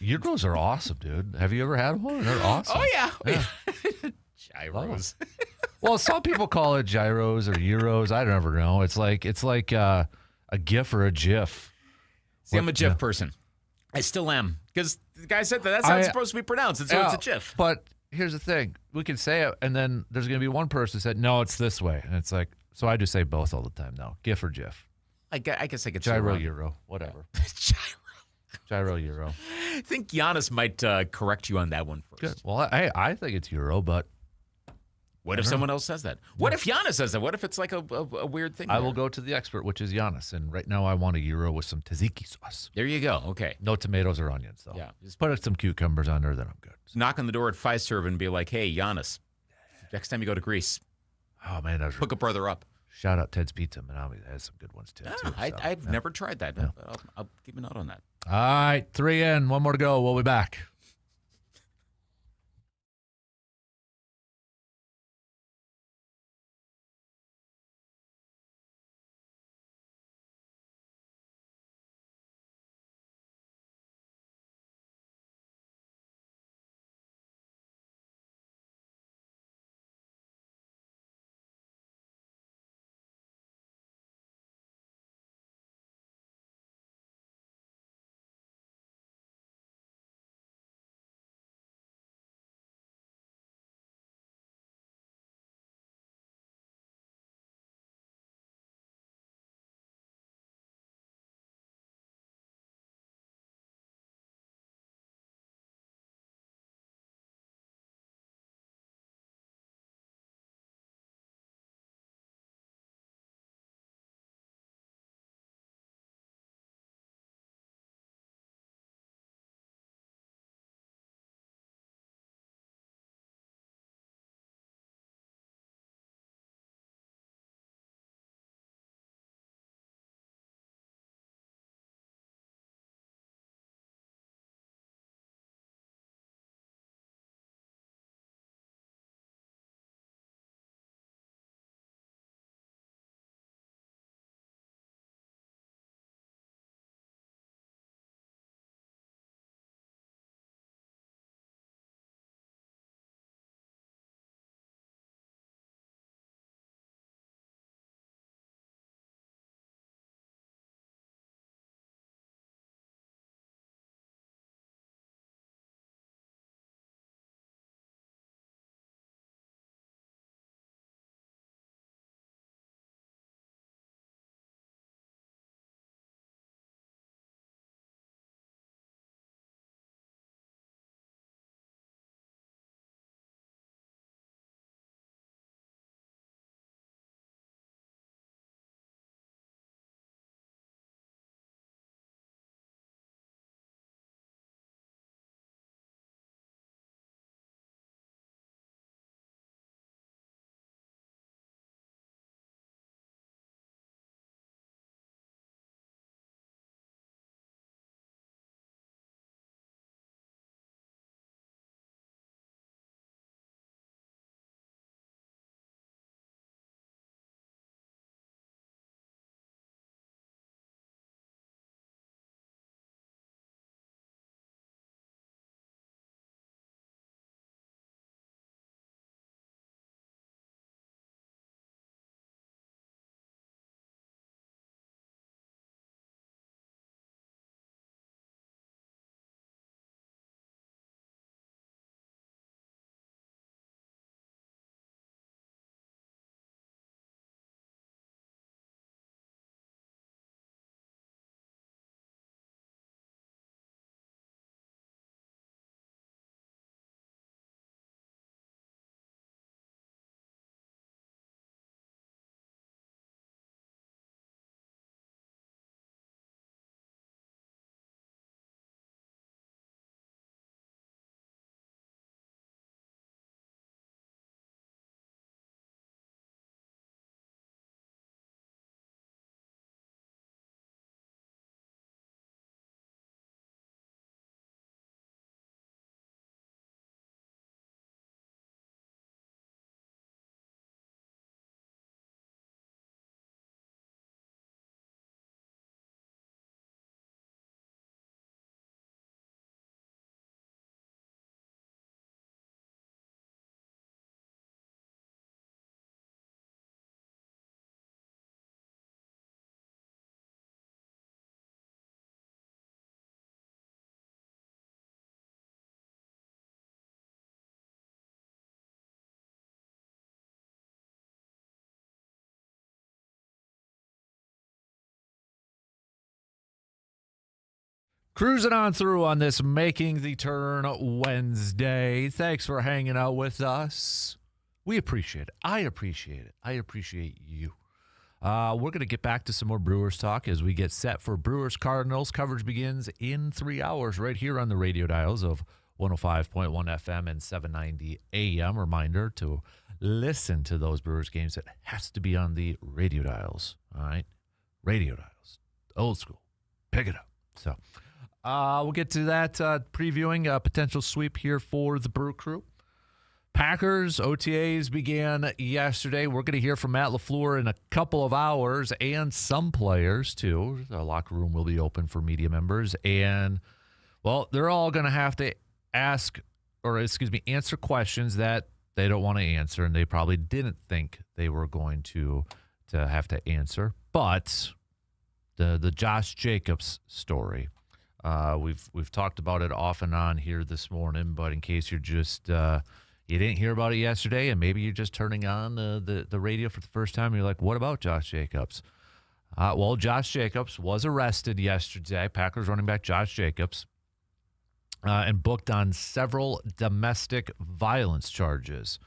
Gyros are awesome, dude. Have you ever had one? They're awesome. Oh, yeah. Gyros. Gyros. Well, some people call it gyros or euros. I never know. It's like a GIF or a GIF. See, I'm a GIF person. I still am. Because the guy said that's how it's supposed to be pronounced. And so it's a GIF. But here's the thing. We can say it, and then there's going to be one person who said, no, it's this way. And it's like, so I just say both all the time now. GIF or GIF. I guess I could Gyro, say euro, whatever. Gyro. Gyro, euro. I think Giannis might correct you on that one first. Good. Well, I think it's euro, but What if someone else says that? What if Giannis says that? What if it's like a weird thing? I there? will go to the expert, which is Giannis. And right now I want a euro with some tzatziki sauce. There you go. Okay. No tomatoes or onions, though. Yeah. Just put some cucumbers on there, then I'm good. Knock on the door at Fiserv and be like, hey, Giannis, next time you go to Greece, Oh, man. That was hook a brother up. Shout out Ted's Pizza. Manami has some good ones, too. I've never tried that. I'll keep a note on that. All right. 3 in. One more to go. We'll be back. Cruising on through on this Making the Turn Wednesday. Thanks for hanging out with us. We appreciate it. I appreciate it. I appreciate you. We're going to get back to some more Brewers talk as we get set for Brewers Cardinals. Coverage begins in 3 hours right here on the radio dials of 105.1 FM and 790 AM. Reminder to listen to those Brewers games. It has to be on the radio dials. All right? Radio dials. Old school. Pick it up. So we'll get to that previewing a potential sweep here for the Brew Crew. Packers OTAs began yesterday. We're going to hear from Matt LaFleur in a couple of hours and some players, too. The locker room will be open for media members. And, well, they're all going to have to answer questions that they don't want to answer, and they probably didn't think they were going to have to answer. But the Josh Jacobs story, we've talked about it off and on here this morning, but in case you're just you didn't hear about it yesterday, and maybe you're just turning on the radio for the first time, and you're like, what about Josh Jacobs? Well, Josh Jacobs was arrested yesterday, Packers running back Josh Jacobs, and booked on several domestic violence charges.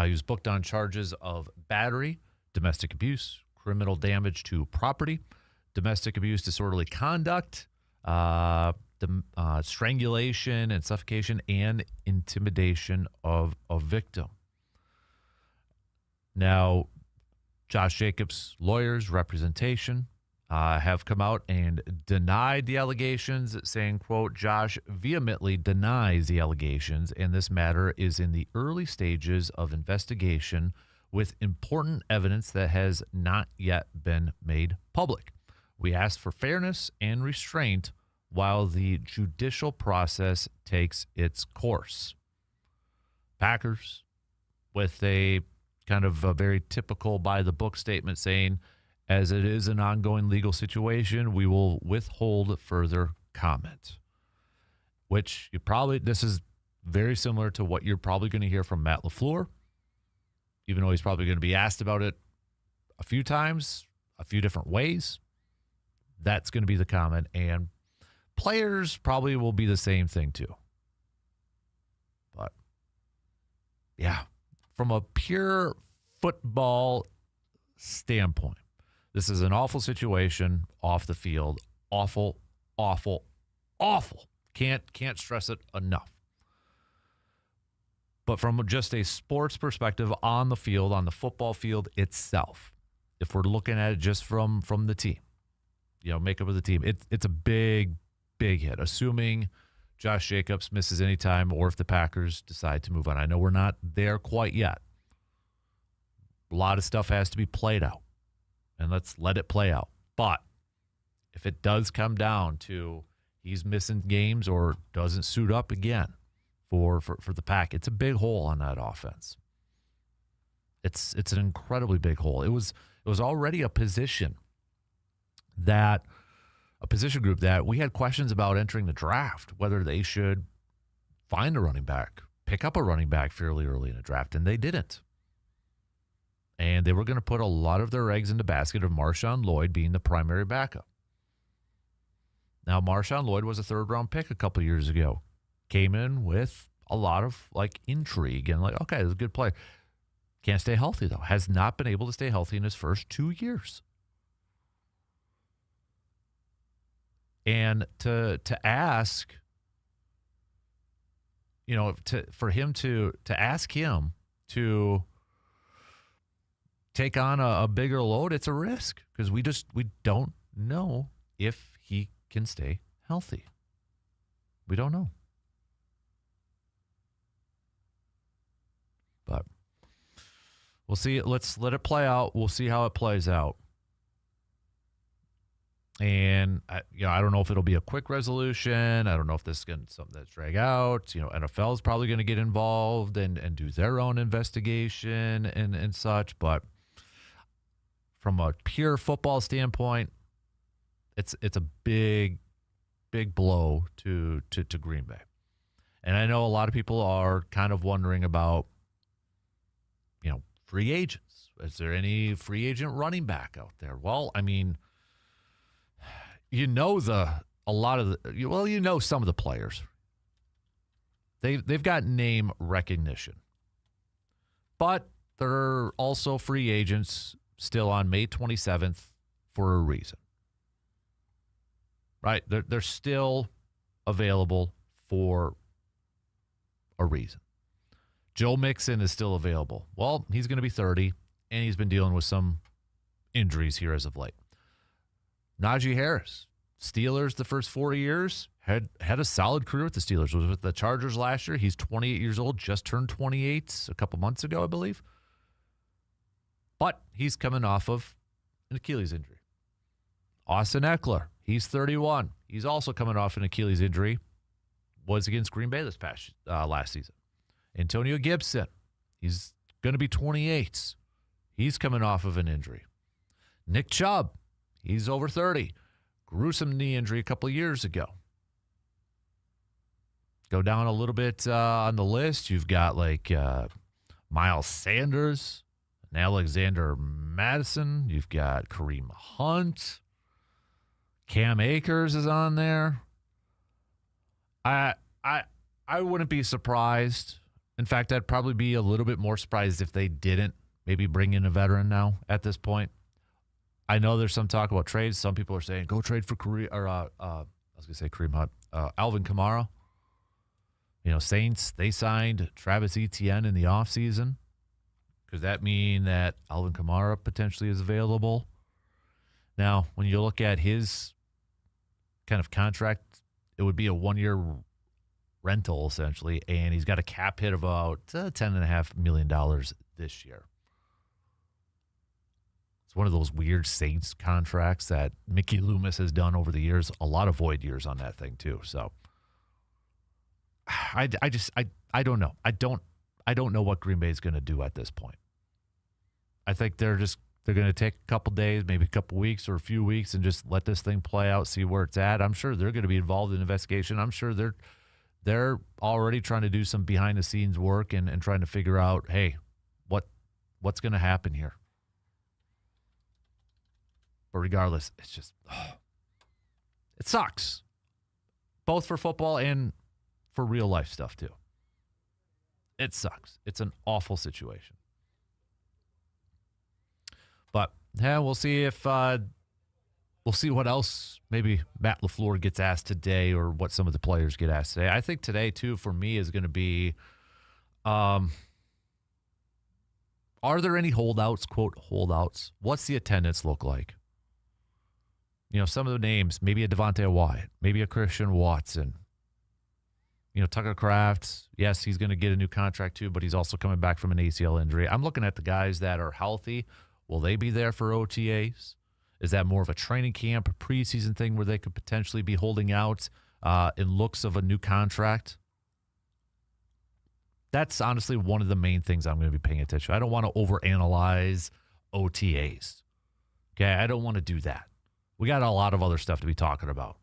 He was booked on charges of battery, domestic abuse, criminal damage to property, domestic abuse, disorderly conduct, strangulation and suffocation, and intimidation of a victim. Now, Josh Jacobs' lawyers, representation, have come out and denied the allegations, saying, quote, Josh vehemently denies the allegations, and this matter is in the early stages of investigation with important evidence that has not yet been made public. We ask for fairness and restraint while the judicial process takes its course. Packers, with a kind of a very typical by-the-book statement saying, as it is an ongoing legal situation, we will withhold further comment. Which this is very similar to what you're probably going to hear from Matt LaFleur, even though he's probably going to be asked about it a few times, a few different ways. That's going to be the comment, and players probably will be the same thing too. But, yeah, from a pure football standpoint, this is an awful situation off the field. Awful, awful, awful. Can't stress it enough. But from just a sports perspective on the field, on the football field itself, if we're looking at it just from the team, makeup of the team, it's a big hit, assuming Josh Jacobs misses any time or if the Packers decide to move on. I know we're not there quite yet. A lot of stuff has to be played out, and let's let it play out. But if it does come down to he's missing games or doesn't suit up again for the Pack, it's a big hole on that offense. It's an incredibly big hole. It was already a position group that we had questions about entering the draft, whether they should find a running back, pick up a running back fairly early in the draft, and they didn't. And they were going to put a lot of their eggs in the basket of Marshawn Lloyd being the primary backup. Now, Marshawn Lloyd was a third-round pick a couple years ago. Came in with a lot of, intrigue and, okay, this is a good player. Can't stay healthy, though. Has not been able to stay healthy in his first 2 years. And to ask, for him to ask him to take on a bigger load, it's a risk because we don't know if he can stay healthy. We don't know. But we'll see. Let's let it play out. We'll see how it plays out. And I don't know if it'll be a quick resolution. I don't know if this is going to be something that's drag out. NFL is probably going to get involved and do their own investigation and such. But from a pure football standpoint, it's a big blow to Green Bay. And I know a lot of people are kind of wondering about, free agents. Is there any free agent running back out there? Well, I mean, the a lot of some of the players. They've got name recognition. But they're also free agents still on May 27th for a reason. Right? They're still available for a reason. Joe Mixon is still available. Well, he's going to be 30, and he's been dealing with some injuries here as of late. Najee Harris, Steelers the first 4 years, had a solid career with the Steelers. Was with the Chargers last year. He's 28 years old, just turned 28 a couple months ago, I believe. But he's coming off of an Achilles injury. Austin Eckler, he's 31. He's also coming off an Achilles injury. Was against Green Bay this past last season. Antonio Gibson, he's going to be 28. He's coming off of an injury. Nick Chubb, he's over 30. Gruesome knee injury a couple of years ago. Go down a little bit on the list. You've got like Miles Sanders and Alexander Madison. You've got Kareem Hunt. Cam Akers is on there. I wouldn't be surprised. In fact, I'd probably be a little bit more surprised if they didn't maybe bring in a veteran now at this point. I know there's some talk about trades. Some people are saying go trade for Kareem Hunt, Alvin Kamara. Saints, they signed Travis Etienne in the offseason. Does that mean that Alvin Kamara potentially is available? Now, when you look at his kind of contract, it would be a 1-year rental, essentially, and he's got a cap hit of about $10.5 million this year. It's one of those weird Saints contracts that Mickey Loomis has done over the years. A lot of void years on that thing, too. So I don't know. I don't know what Green Bay is going to do at this point. I think they're going to take a couple days, maybe a couple weeks or a few weeks and just let this thing play out, see where it's at. I'm sure they're going to be involved in investigation. I'm sure they're already trying to do some behind-the-scenes work and trying to figure out, hey, what's going to happen here? But regardless, it's just, it sucks. Both for football and for real-life stuff, too. It sucks. It's an awful situation. But, yeah, we'll see if we'll see what else maybe Matt LaFleur gets asked today or what some of the players get asked today. I think today, too, for me is going to be, are there any holdouts, quote, holdouts? What's the attendance look like? Some of the names, maybe a Devontae Wyatt, maybe a Christian Watson. Tucker Kraft, yes, he's going to get a new contract too, but he's also coming back from an ACL injury. I'm looking at the guys that are healthy. Will they be there for OTAs? Is that more of a training camp, preseason thing where they could potentially be holding out in looks of a new contract? That's honestly one of the main things I'm going to be paying attention to. I don't want to overanalyze OTAs. Okay, I don't want to do that. We got a lot of other stuff to be talking about.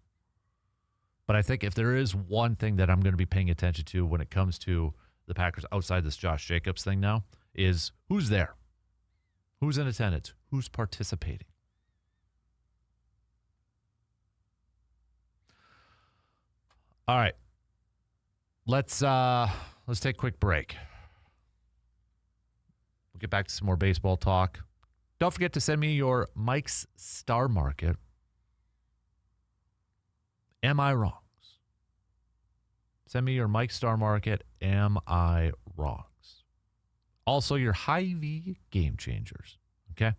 But I think if there is one thing that I'm going to be paying attention to when it comes to the Packers outside this Josh Jacobs thing now is who's there? Who's in attendance? Who's participating? All right. Let's take a quick break. We'll get back to some more baseball talk. Don't forget to send me your Mike's Star Market. Am I wrongs? Send me your Mike Star Market. Am I wrongs? Also, your Hy-Vee game changers. Okay?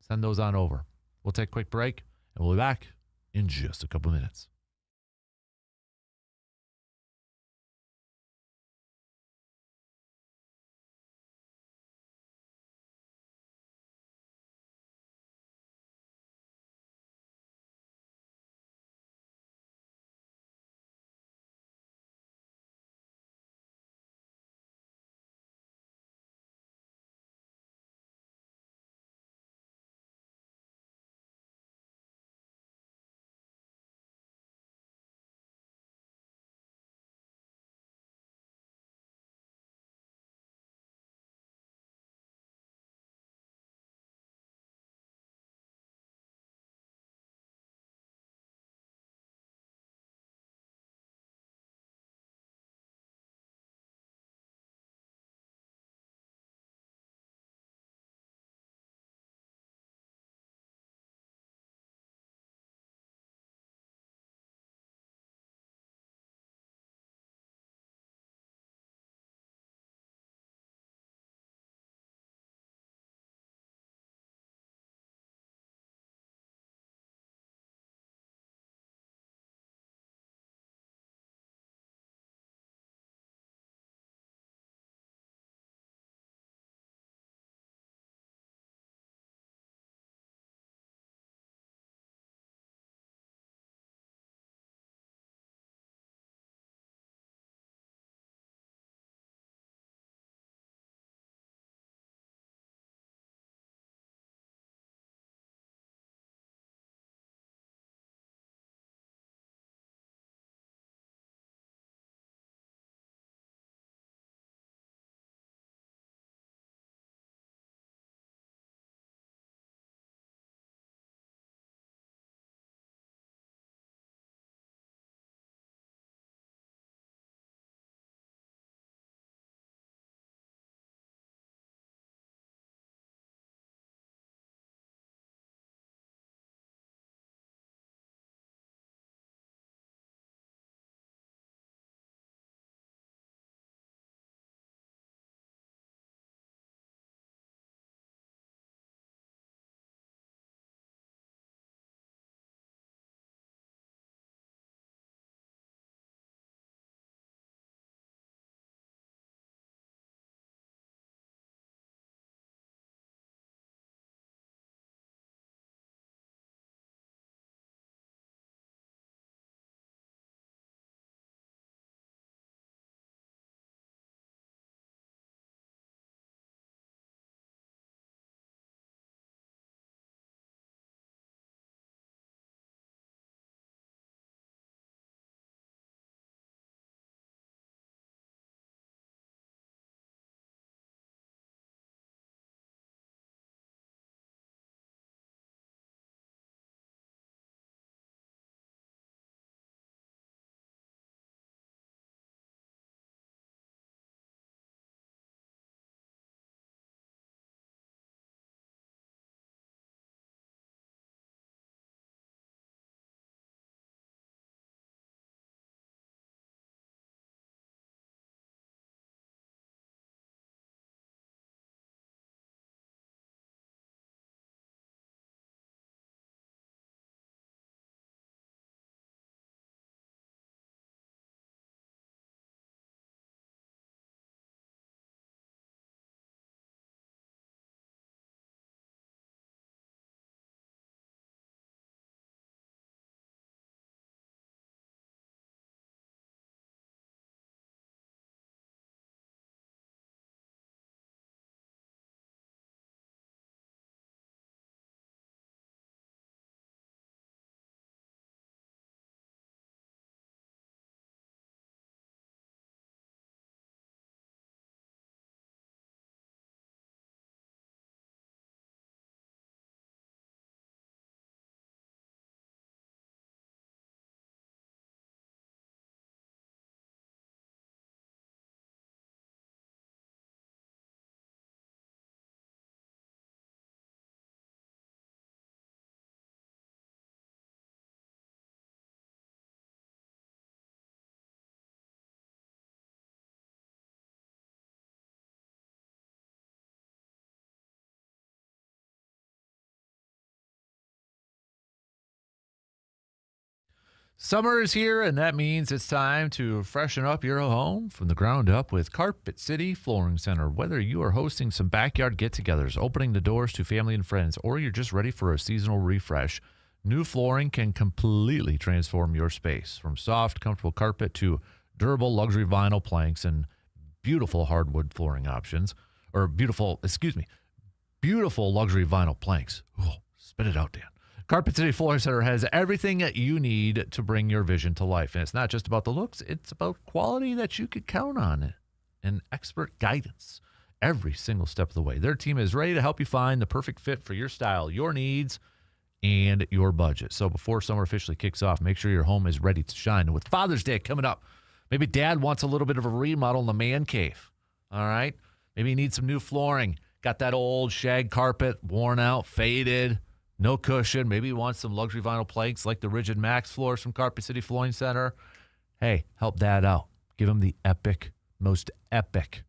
Send those on over. We'll take a quick break, and we'll be back in just a couple minutes. Summer is here, and that means it's time to freshen up your home from the ground up with Carpet City Flooring Center. Whether you are hosting some backyard get-togethers, opening the doors to family and friends, or you're just ready for a seasonal refresh, new flooring can completely transform your space. From soft, comfortable carpet to durable luxury vinyl planks and beautiful hardwood flooring options, or beautiful luxury vinyl planks. Oh, spit it out, Dan. Carpet City Flooring Center has everything that you need to bring your vision to life. And it's not just about the looks, it's about quality that you could count on and expert guidance every single step of the way. Their team is ready to help you find the perfect fit for your style, your needs, and your budget. So before summer officially kicks off, make sure your home is ready to shine. And with Father's Day coming up, maybe dad wants a little bit of a remodel in the man cave. All right? Maybe you need some new flooring. Got that old shag carpet, worn out, faded, no cushion. Maybe you want some luxury vinyl planks like the Rigid Max floors from Carpet City Flooring Center. Hey, help Dad out. Give him the most epic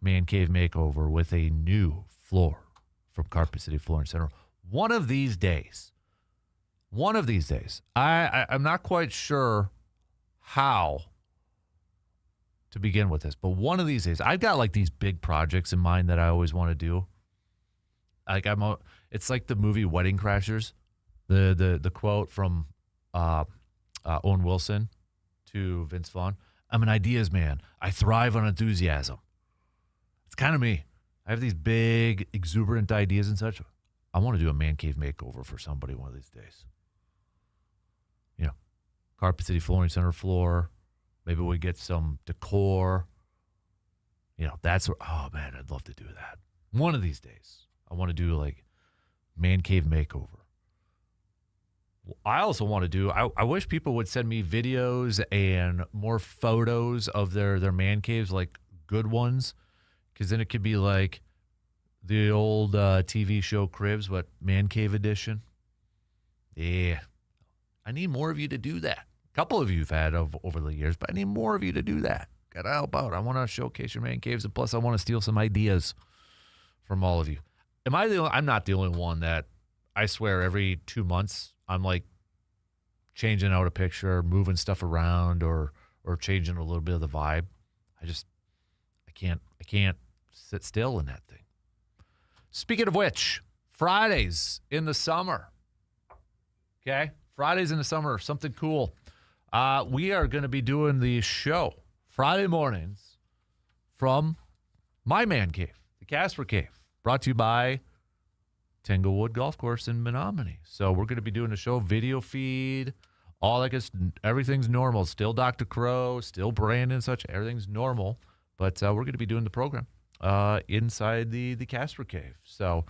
man cave makeover with a new floor from Carpet City Flooring Center. One of these days, I'm not quite sure how to begin with this, but one of these days, I've got like these big projects in mind that I always want to do. Like it's like the movie Wedding Crashers, the quote from Owen Wilson to Vince Vaughn. I'm an ideas man. I thrive on enthusiasm. It's kind of me. I have these big, exuberant ideas and such. I want to do a man cave makeover for somebody one of these days. You know, Carpet City Flooring Center floor. Maybe we get some decor. You know, oh man, I'd love to do that. One of these days. I want to do like man cave makeover. I also want to do, I wish people would send me videos and more photos of their man caves, like good ones, because then it could be like the old TV show Cribs, but man cave edition. Yeah. I need more of you to do that. A couple of you have had over the years, but I need more of you to do that. Got to help out. I want to showcase your man caves, and plus I want to steal some ideas from all of you. I'm not the only one that I swear every 2 months I'm like changing out a picture, moving stuff around, or changing a little bit of the vibe. I can't sit still in that thing. Speaking of which, Fridays in the summer. Okay? Fridays in the summer, something cool. We are going to be doing the show Friday mornings from my man cave, the Kasper Cave. Brought to you by Tanglewood Golf Course in Menominee. So we're going to be doing a show, video feed, all that good. Everything's normal. Still Dr. Crow, still Brandon and such. Everything's normal. But we're going to be doing the program inside the Kasper Cave. So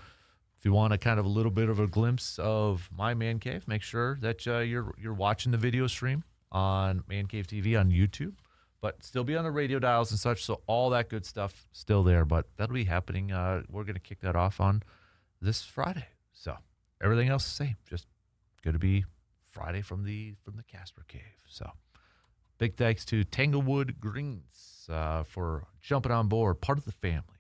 if you want a kind of a little bit of a glimpse of my man cave, make sure that you're watching the video stream on Man Cave TV on YouTube. But still be on the radio dials and such, so all that good stuff still there. But that'll be happening. We're going to kick that off on this Friday. So everything else the same. Just going to be Friday from the Kasper Cave. So big thanks to Tanglewood Greens for jumping on board. Part of the family.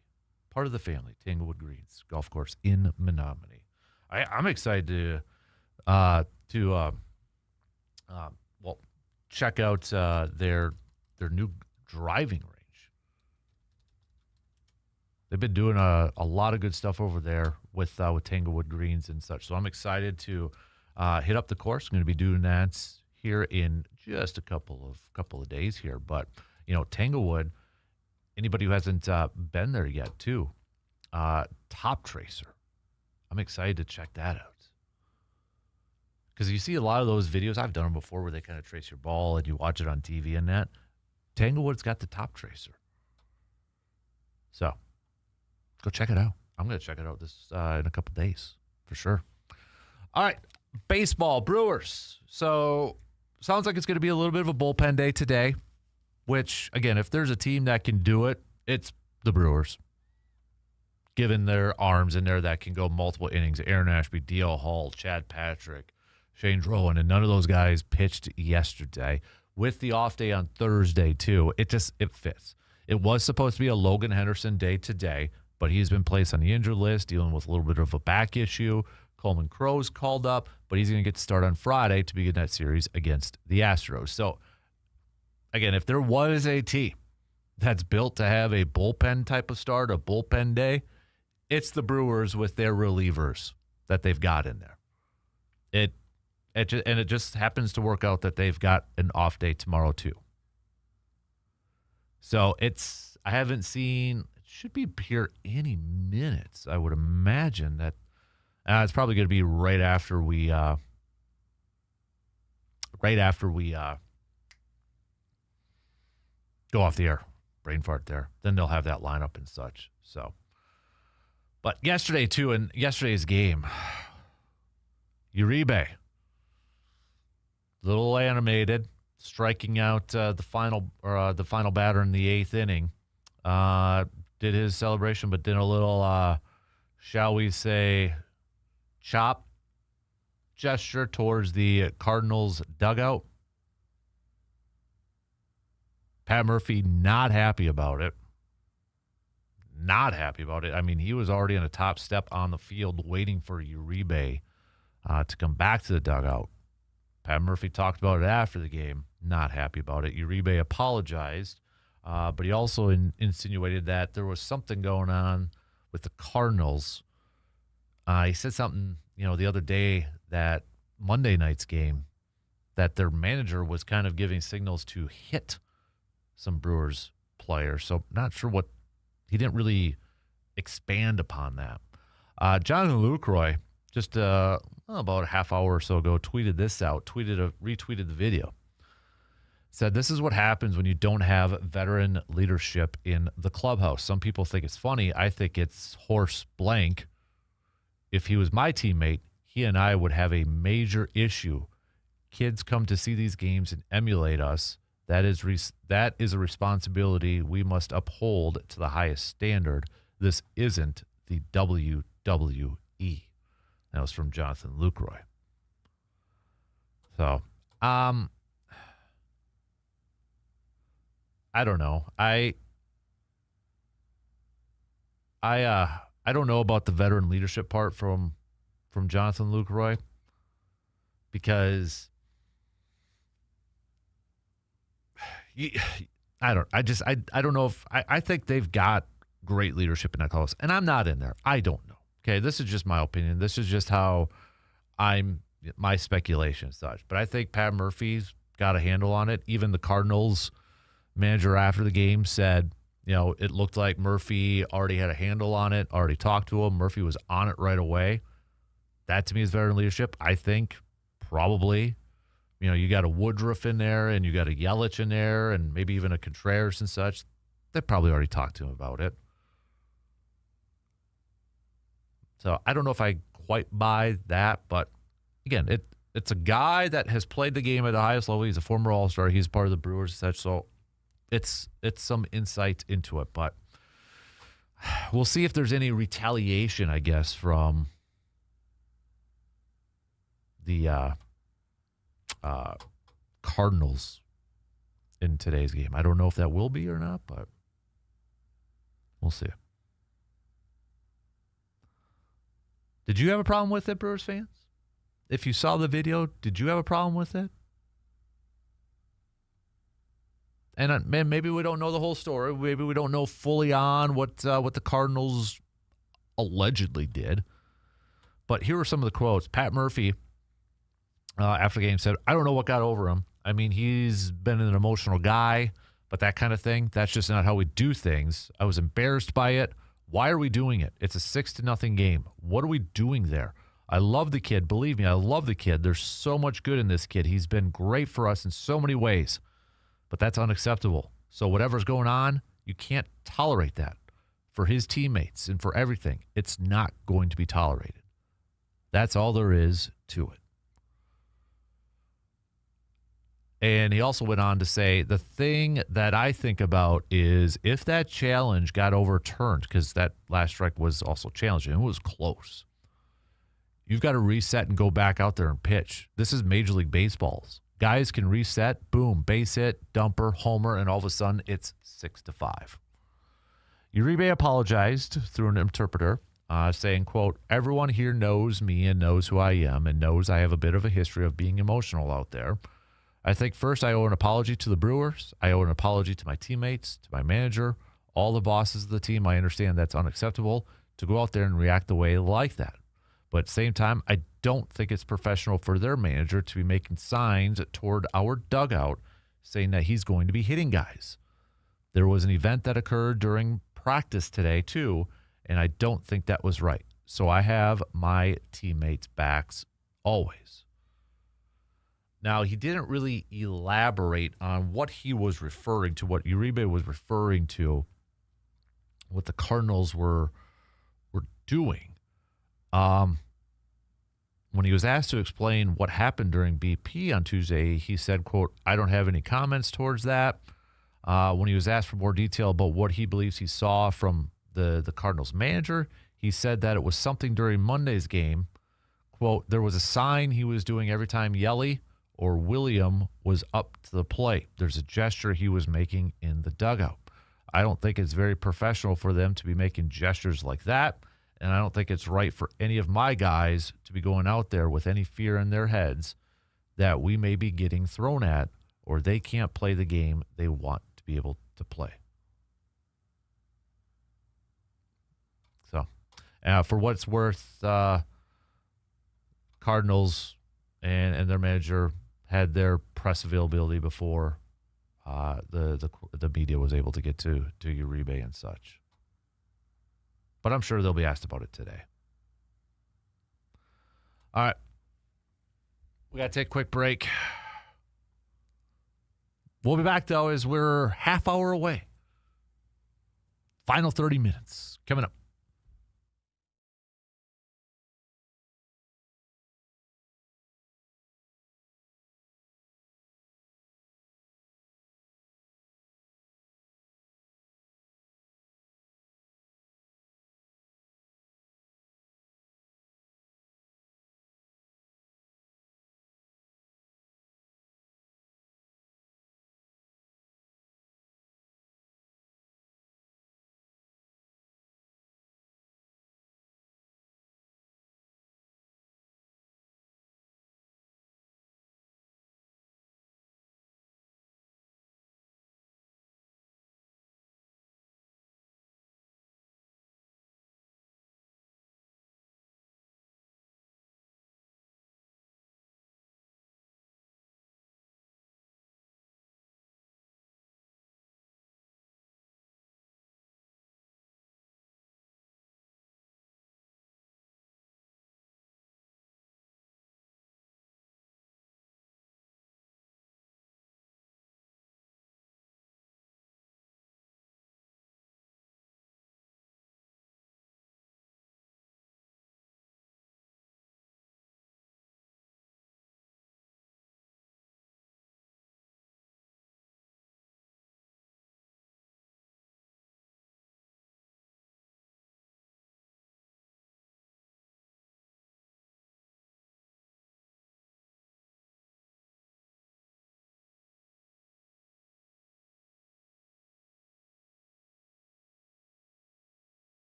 Tanglewood Greens Golf Course in Menominee. I'm excited to check out their new driving range. They've been doing a lot of good stuff over there with Tanglewood Greens and such. So I'm excited to hit up the course. I'm going to be doing that here in just a couple of days here. But you know, Tanglewood, anybody who hasn't been there yet, too, Top Tracer. I'm excited to check that out. Because you see a lot of those videos, I've done them before, where they kind of trace your ball and you watch it on TV and that. Tanglewood's got the Top Tracer. So, go check it out. I'm going to check it out this in a couple days, for sure. All right, baseball, Brewers. So, sounds like it's going to be a little bit of a bullpen day today, which, again, if there's a team that can do it, it's the Brewers. Given their arms in there that can go multiple innings. Aaron Ashby, D.L. Hall, Chad Patrick, Shane Drowan, and none of those guys pitched yesterday. With the off day on Thursday, too, it fits. It was supposed to be a Logan Henderson day today, but he's been placed on the injured list, dealing with a little bit of a back issue. Coleman Crow's called up, but he's going to get to start on Friday to begin that series against the Astros. So, again, if there was a team that's built to have a bullpen type of start, a bullpen day, it's the Brewers with their relievers that they've got in there. It just happens to work out that they've got an off day tomorrow too. So I haven't seen, it should be here any minutes. I would imagine that it's probably going to be right after we go off the air. Brain fart there. Then they'll have that lineup and such. So, but yesterday too, in yesterday's game, Uribe, little animated, striking out the final batter in the 8th inning. Did his celebration, but did a little, shall we say, chop gesture towards the Cardinals dugout. Pat Murphy not happy about it. Not happy about it. I mean, he was already on a top step on the field waiting for Uribe to come back to the dugout. Pat Murphy talked about it after the game. Not happy about it. Uribe apologized, but he also insinuated that there was something going on with the Cardinals. He said something, the other day, that Monday night's game, that their manager was kind of giving signals to hit some Brewers players. So not sure what, he didn't really expand upon that. Jonathan Lucroy, just about a half hour or so ago, tweeted this out, retweeted the video. Said, this is what happens when you don't have veteran leadership in the clubhouse. Some people think it's funny. I think it's horse blank. If he was my teammate, he and I would have a major issue. Kids come to see these games and emulate us. That is a responsibility we must uphold to the highest standard. This isn't the WWE. That was from Jonathan Lucroy. So, I don't know. I don't know about the veteran leadership part from Jonathan Lucroy, because I don't know if I think they've got great leadership in that class, and I'm not in there. I don't know. Okay, this is just my opinion. This is just how my speculation and such. But I think Pat Murphy's got a handle on it. Even the Cardinals manager after the game said, it looked like Murphy already had a handle on it, already talked to him. Murphy was on it right away. That to me is veteran leadership. I think probably, you got a Woodruff in there and you got a Yelich in there and maybe even a Contreras and such. They probably already talked to him about it. So I don't know if I quite buy that, but again, it's a guy that has played the game at the highest level. He's a former All-Star. He's part of the Brewers and such. So it's some insight into it, but we'll see if there's any retaliation, I guess, from the Cardinals in today's game. I don't know if that will be or not, but we'll see. Did you have a problem with it, Brewers fans? If you saw the video, did you have a problem with it? And maybe we don't know the whole story. Maybe we don't know fully on what the Cardinals allegedly did. But here are some of the quotes. Pat Murphy, after the game, said, I don't know what got over him. I mean, he's been an emotional guy, but that kind of thing, that's just not how we do things. I was embarrassed by it. Why are we doing it? It's a 6-0 game. What are we doing there? I love the kid. Believe me, I love the kid. There's so much good in this kid. He's been great for us in so many ways, but that's unacceptable. So whatever's going on, you can't tolerate that for his teammates and for everything. It's not going to be tolerated. That's all there is to it. And he also went on to say, the thing that I think about is if that challenge got overturned, because that last strike was also challenging, it was close. You've got to reset and go back out there and pitch. This is Major League Baseball's. Guys can reset, boom, base hit, dumper, homer, and all of a sudden it's 6-5. Uribe apologized through an interpreter saying, quote, everyone here knows me and knows who I am and knows I have a bit of a history of being emotional out there. I think first I owe an apology to the Brewers. I owe an apology to my teammates, to my manager, all the bosses of the team. I understand that's unacceptable to go out there and react the way like that. But at the same time, I don't think it's professional for their manager to be making signs toward our dugout saying that he's going to be hitting guys. There was an event that occurred during practice today, too, and I don't think that was right. So I have my teammates' backs always. Now, he didn't really elaborate on what he was referring to, what Uribe was referring to, what the Cardinals were doing. When he was asked to explain what happened during BP on Tuesday, he said, quote, I don't have any comments towards that. When he was asked for more detail about what he believes he saw from the Cardinals manager, he said that it was something during Monday's game. Quote, there was a sign he was doing every time Yelly or William was up to the plate. There's a gesture he was making in the dugout. I don't think it's very professional for them to be making gestures like that, and I don't think it's right for any of my guys to be going out there with any fear in their heads that we may be getting thrown at or they can't play the game they want to be able to play. So, for what it's worth, Cardinals and their manager had their press availability before the media was able to get to Uribe and such. But I'm sure they'll be asked about it today. All right. We got to take a quick break. We'll be back, though, as we're half hour away. Final 30 minutes coming up.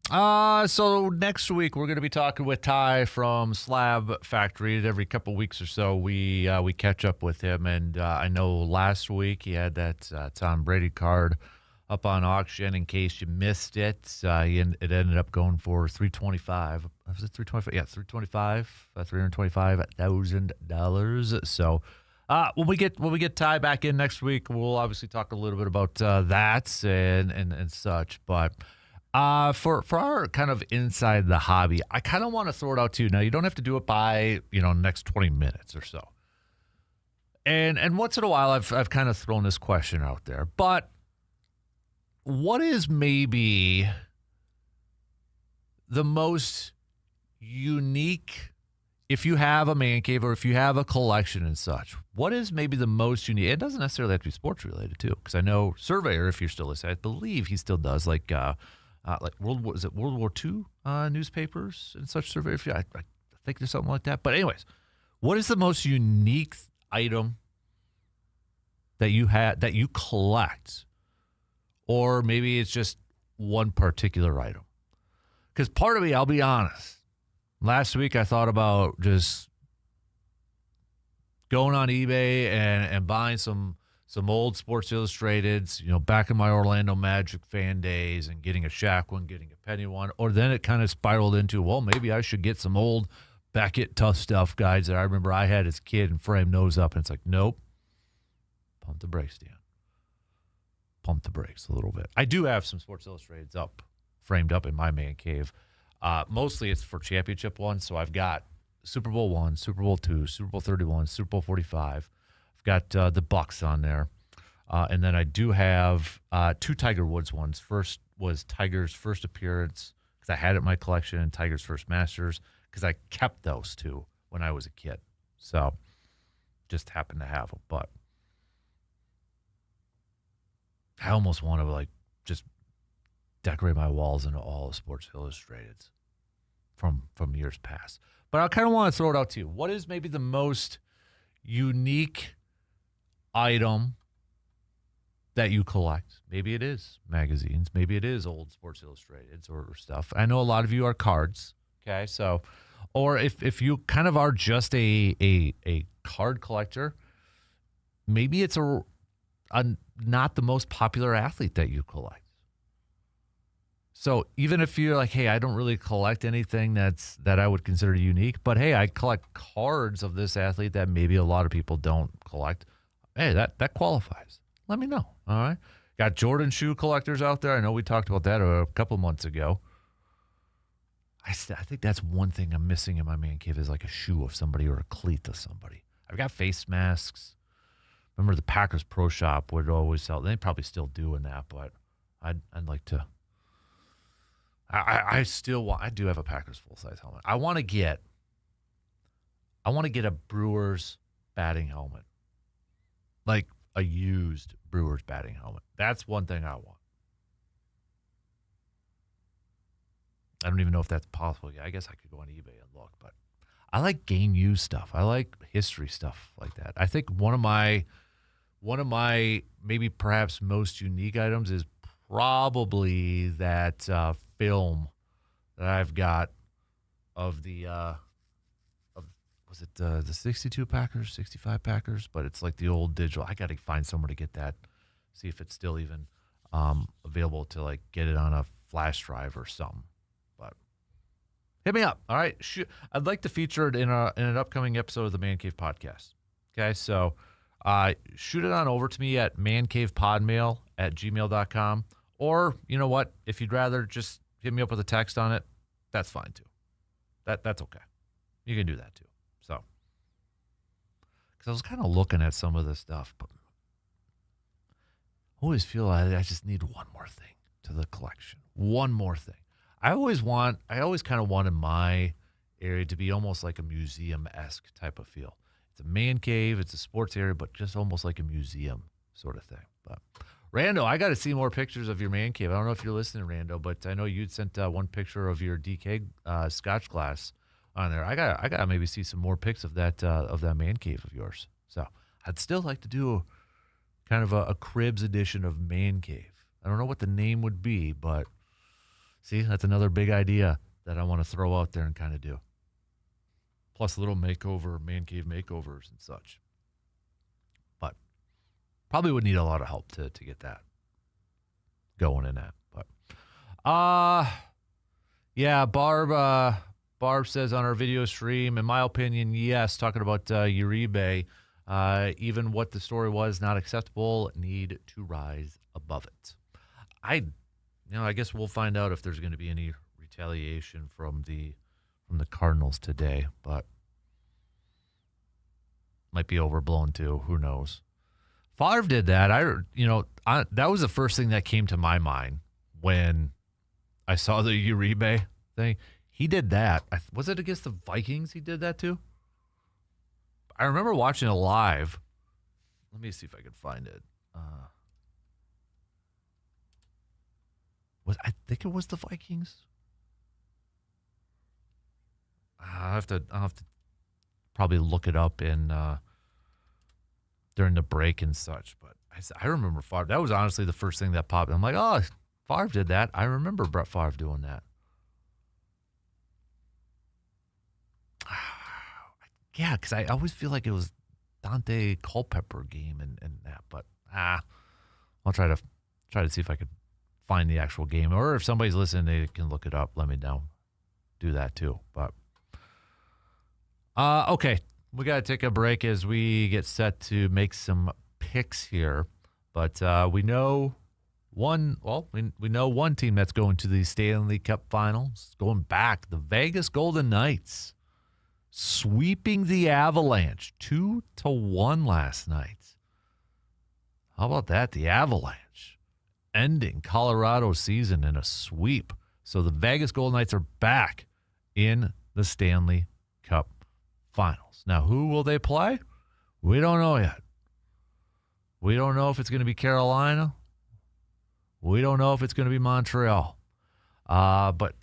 So next week we're going to be talking with Ty from Slab Factory. Every couple weeks or so we catch up with him, and I know last week he had that Tom Brady card up on auction. In case you missed it, it ended up going for $325. Was it $325? Yeah, $325,000. So when we get Ty back in next week, we'll obviously talk a little bit about that and such, but. For our kind of inside the hobby, I kind of want to throw it out to you. Now, you don't have to do it by, next 20 minutes or so. And once in a while, I've kind of thrown this question out there. But what is maybe the most unique, if you have a man cave or if you have a collection and such, what is maybe the most unique? It doesn't necessarily have to be sports related, too. Because I know Surveyor, if you're still listening, I believe he still does, like World War II newspapers and such survey? I think there's something like that. But anyways, what is the most unique item that you collect, or maybe it's just one particular item? Because part of me, I'll be honest, last week I thought about just going on eBay and buying some old Sports Illustrateds, back in my Orlando Magic fan days, and getting a Shaq one, getting a Penny one. Or then it kind of spiraled into, well, maybe I should get some old Beckett Tough Stuff guides that I remember I had as a kid and framed those up. And it's like, nope. Pump the brakes, Dan. Pump the brakes a little bit. I do have some Sports Illustrateds framed up in my man cave. Mostly it's for championship ones. So I've got Super Bowl 1, Super Bowl 2, Super Bowl 31, Super Bowl 45. Got the Bucks on there. And then I do have 2 Tiger Woods ones. First was Tiger's first appearance, because I had it in my collection, and Tiger's first Masters, because I kept those 2 when I was a kid. So just happened to have them. But I almost want to just decorate my walls into all the Sports Illustrateds from years past. But I kind of want to throw it out to you. What is maybe the most unique item that you collect? Maybe it is magazines, maybe it is old Sports Illustrateds or stuff. I know a lot of you are cards, okay? So, or if you kind of are just a card collector, maybe it's a not the most popular athlete that you collect. So even if you're like, hey, I don't really collect anything that I would consider unique, but hey, I collect cards of this athlete that maybe a lot of people don't collect. Hey, that qualifies. Let me know. All right. Got Jordan shoe collectors out there. I know we talked about that a couple months ago. I think that's one thing I'm missing in my man cave, is like a shoe of somebody or a cleat of somebody. I've got face masks. Remember the Packers Pro Shop would always sell. They probably still do in that, but I'd like to. I do have a Packers full size helmet. I want to get a Brewers batting helmet. Like a used Brewers batting helmet. That's one thing I want. I don't even know if that's possible yet. I guess I could go on eBay and look, but I like game used stuff. I like history stuff like that. I think one of my maybe perhaps most unique items is probably that film that I've got of the was it the 62 Packers, 65 Packers? But it's like the old digital. I got to find somewhere to get that, see if it's still even available to like get it on a flash drive or something. But hit me up. All right. I'd like to feature it in an upcoming episode of the Man Cave Podcast. Okay. So shoot it on over to me at mancavepodmail@gmail.com. Or, you know what? If you'd rather just hit me up with a text on it, that's fine too. That's okay. You can do that too. So, because I was kind of looking at some of this stuff, but I always feel I just need one more thing to the collection. One more thing. I always kind of wanted my area to be almost like a museum-esque type of feel. It's a man cave, it's a sports area, but just almost like a museum sort of thing. But Rando, I got to see more pictures of your man cave. I don't know if you're listening, Rando, but I know you'd sent one picture of your DK Scotch glass on there. I got maybe see some more pics of that man cave of yours. So I'd still like to do kind of a Cribs edition of Man Cave. I don't know what the name would be, but See, that's another big idea that I want to throw out there and kind of do. Plus a little makeover, man cave makeovers and such. But probably would need a lot of help to get that going in that. But yeah, Barb says on our video stream, in my opinion, yes, talking about Uribe, even what the story was not acceptable, need to rise above it. I guess we'll find out if there's going to be any retaliation from the Cardinals today, but might be overblown too. Who knows? Favre did that. That was the first thing that came to my mind when I saw the Uribe thing. He did that. Was it against the Vikings he did that too? I remember watching it live. Let me see if I can find it. I think it was the Vikings. I'll have to probably look it up in during the break and such. But I remember Favre. That was honestly the first thing that popped. I'm like, oh, Favre did that. I remember Brett Favre doing that. Yeah, because I always feel like it was Dante Culpepper game and that. But I'll try to see if I could find the actual game, or if somebody's listening, they can look it up. Let me know. Do that too. But okay, we got to take a break as we get set to make some picks here. But we know one. Well, we know one team that's going to the Stanley Cup Finals. Going back, the Vegas Golden Knights sweeping the Avalanche 2-1 last night. How about that? The Avalanche ending Colorado's season in a sweep. So the Vegas Golden Knights are back in the Stanley Cup Finals. Now, who will they play? We don't know yet. We don't know if it's going to be Carolina. We don't know if it's going to be Montreal. But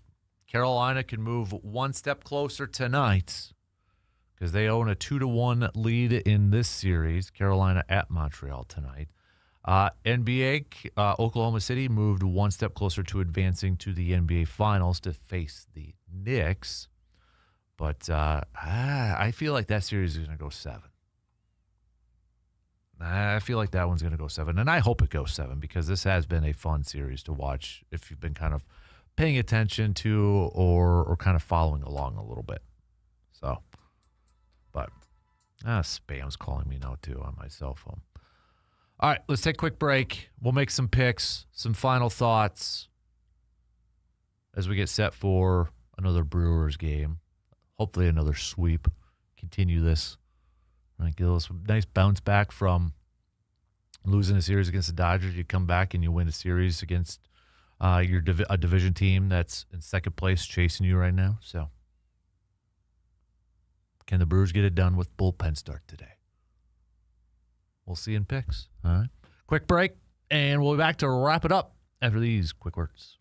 Carolina can move one step closer tonight because they own a 2-1 lead in this series. Carolina at Montreal tonight. NBA, Oklahoma City moved one step closer to advancing to the NBA Finals to face the Knicks. But I feel like that series is going to go 7. I feel like that one's going to go 7. And I hope it goes 7 because this has been a fun series to watch if you've been kind of paying attention to or kind of following along a little bit. So, but spam's calling me now too on my cell phone. All right, let's take a quick break. We'll make some picks, some final thoughts as we get set for another Brewers game. Hopefully another sweep. Continue this. Get us a nice bounce back from losing a series against the Dodgers. You come back and you win a series against a division team that's in second place chasing you right now. So can the Brewers get it done with bullpen start today? We'll see in picks. All right. Quick break, and we'll be back to wrap it up after these quick words.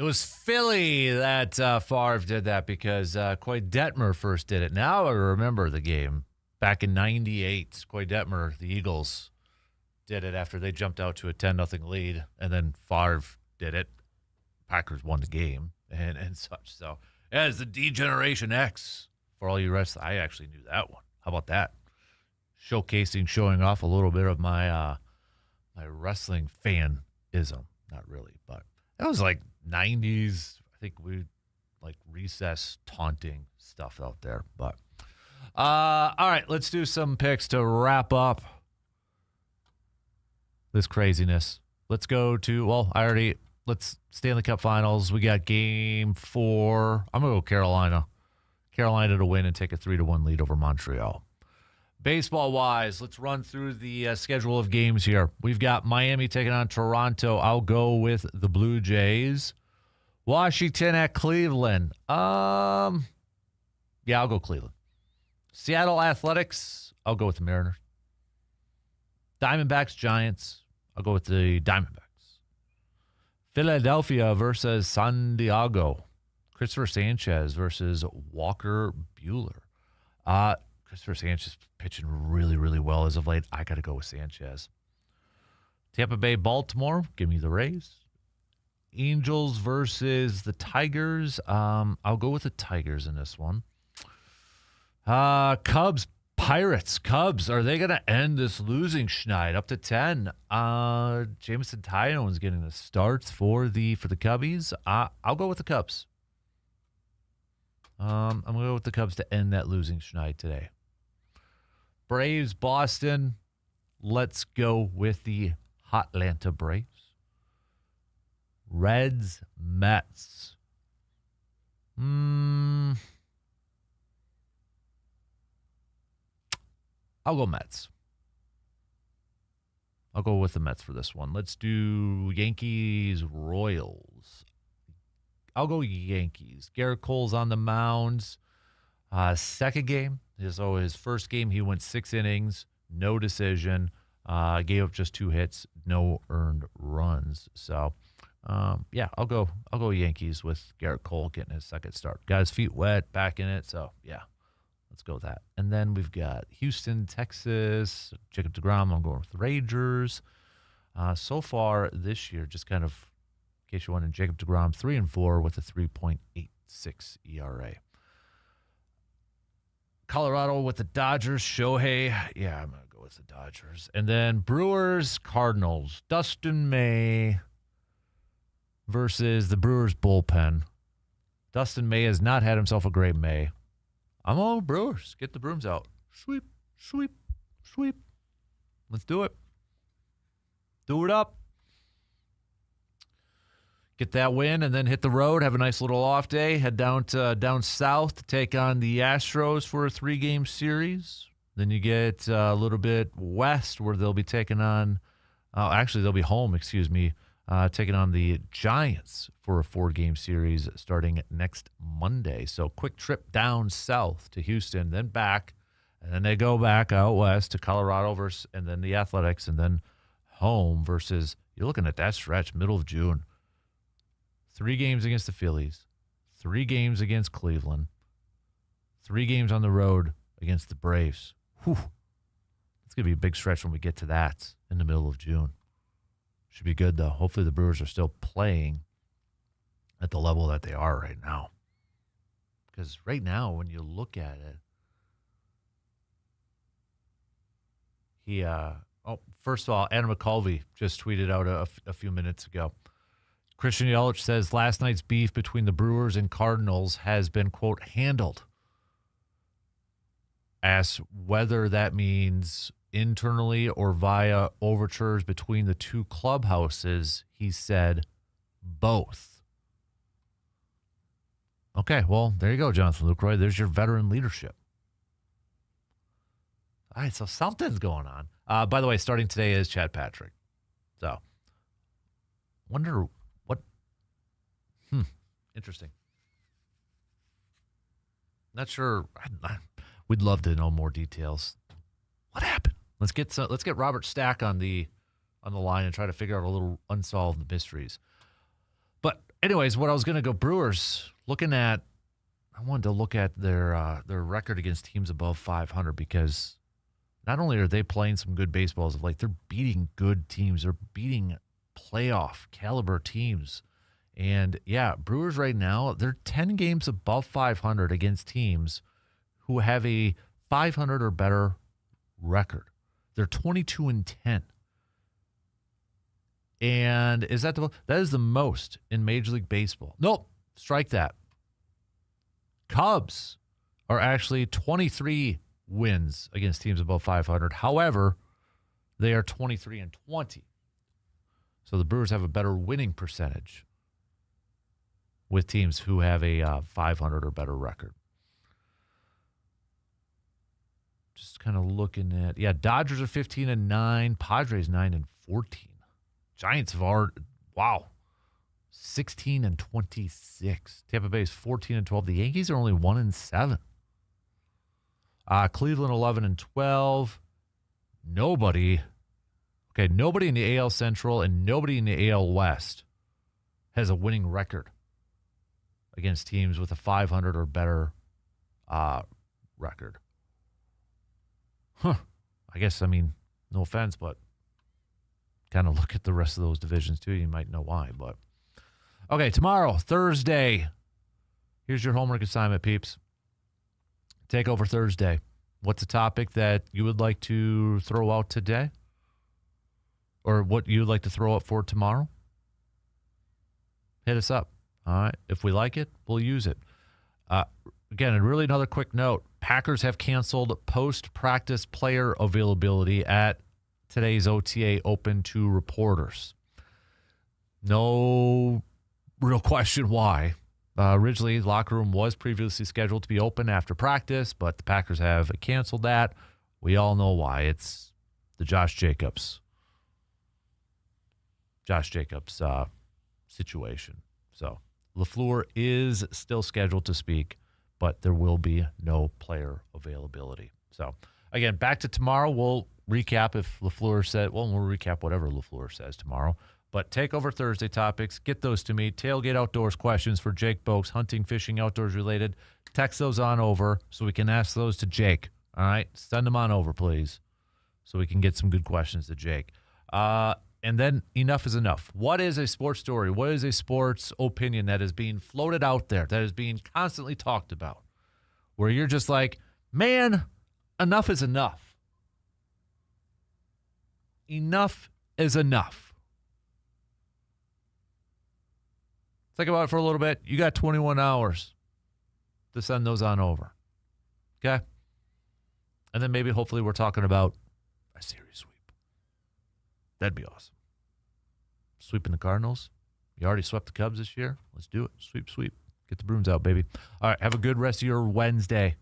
It was Philly that Favre did that because Coy Detmer first did it. Now I remember the game. Back in 98, Coy Detmer, the Eagles, did it after they jumped out to a 10-0 lead, and then Favre did it. Packers won the game and such. So, yeah, it's the D-Generation X for all you wrestlers. I actually knew that one. How about that? Showing off a little bit of my my wrestling fanism. Not really, but that was like 90s. I think we like recess taunting stuff out there. But all right, let's do some picks to wrap up this craziness. Let's go to let's Stanley Cup Finals. We got game 4. I'm gonna go Carolina. Carolina to win and take a 3-1 lead over Montreal. Baseball-wise, let's run through the schedule of games here. We've got Miami taking on Toronto. I'll go with the Blue Jays. Washington at Cleveland. Yeah, I'll go Cleveland. Seattle Athletics. I'll go with the Mariners. Diamondbacks, Giants. I'll go with the Diamondbacks. Philadelphia versus San Diego. Christopher Sanchez versus Walker Buehler. Christopher Sanchez pitching really, really well as of late. I got to go with Sanchez. Tampa Bay, Baltimore. Give me the Rays. Angels versus the Tigers. I'll go with the Tigers in this one. Cubs, Pirates. Cubs, are they going to end this losing schneid up to 10? Jameson Taillon's getting the starts for the Cubbies. I'll go with the Cubs. I'm going to go with the Cubs to end that losing schneid today. Braves, Boston. Let's go with the Hotlanta Braves. Reds, Mets. I'll go Mets. I'll go with the Mets for this one. Let's do Yankees, Royals. I'll go Yankees. Garrett Cole's on the mounds. Second game. So his first game, he went 6 innings, no decision, gave up just 2 hits, no earned runs. So, yeah, I'll go Yankees with Garrett Cole getting his second start. Got his feet wet, back in it. So, yeah, let's go with that. And then we've got Houston, Texas, Jacob deGrom. I'm going with the Rangers. So far this year, just kind of, in case you're wondering, Jacob deGrom 3-4 with a 3.86 ERA. Colorado with the Dodgers. Shohei. Yeah, I'm going to go with the Dodgers. And then Brewers, Cardinals. Dustin May versus the Brewers bullpen. Dustin May has not had himself a great May. I'm all Brewers. Get the brooms out. Sweep, sweep, sweep. Let's do it. Do it up. Get that win and then hit the road. Have a nice little off day. Head down south to take on the Astros for a 3-game series. Then you get a little bit west where they'll be taking on they'll be home, taking on the Giants for a 4-game series starting next Monday. So quick trip down south to Houston, then back, and then they go back out west to Colorado and then the Athletics, and then home versus, you're looking at that stretch, middle of June. 3 games against the Phillies, 3 games against Cleveland, 3 games on the road against the Braves. Whew. It's going to be a big stretch when we get to that in the middle of June. Should be good, though. Hopefully the Brewers are still playing at the level that they are right now. Because right now, when you look at it, first of all, Adam McCulvey just tweeted out a few minutes ago. Christian Yelich says last night's beef between the Brewers and Cardinals has been, quote, handled. Asks whether that means internally or via overtures between the 2 clubhouses. He said both. Okay, well, there you go, Jonathan Lucroy. There's your veteran leadership. All right, so something's going on. By the way, starting today is Chad Patrick. So, wonder what. Interesting. Not sure. We'd love to know more details. What happened? Let's get Robert Stack on the line and try to figure out a little unsolved mysteries. But anyways, what I was going to go Brewers, I wanted to look at their record against teams above 500 because not only are they playing some good baseballs of late, they're beating good teams. They're beating playoff caliber teams. And yeah, Brewers right now, they're 10 games above 500 against teams who have a 500 or better record. They're 22-10. And that is the most in Major League Baseball. Nope, strike that. Cubs are actually 23 wins against teams above 500. However, they are 23-20. So the Brewers have a better winning percentage with teams who have a 500 or better record. Just kind of looking at, Dodgers are 15-9, Padres 9-14. Giants have already, 16-26. Tampa Bay is 14-12. The Yankees are only 1-7. Cleveland 11-12. Nobody in the AL Central and nobody in the AL West has a winning record against teams with a 500 or better record. I guess, no offense, but kind of look at the rest of those divisions too. You might know why, but okay, tomorrow, Thursday. Here's your homework assignment, peeps. Take over Thursday. What's a topic that you would like to throw out today? Or what you would like to throw up for tomorrow? Hit us up. All right. If we like it, we'll use it. Again, and really another quick note. Packers have canceled post-practice player availability at today's OTA open to reporters. No real question why. Originally, the locker room was previously scheduled to be open after practice, but the Packers have canceled that. We all know why. It's the Josh Jacobs situation. So LaFleur is still scheduled to speak, but there will be no player availability. So, again, back to tomorrow. We'll recap if LaFleur said, we'll recap whatever LaFleur says tomorrow. But take over Thursday topics. Get those to me. Tailgate Outdoors questions for Jake Boakes, hunting, fishing, outdoors related. Text those on over so we can ask those to Jake. All right? Send them on over, please, so we can get some good questions to Jake. And then enough is enough. What is a sports story? What is a sports opinion that is being floated out there, that is being constantly talked about, where you're just like, man, enough is enough. Enough is enough. Think about it for a little bit. You got 21 hours to send those on over. Okay? And then maybe, hopefully, we're talking about a series sweep. That'd be awesome. Sweeping the Cardinals. You already swept the Cubs this year. Let's do it. Sweep. Get the brooms out, baby. All right, have a good rest of your Wednesday.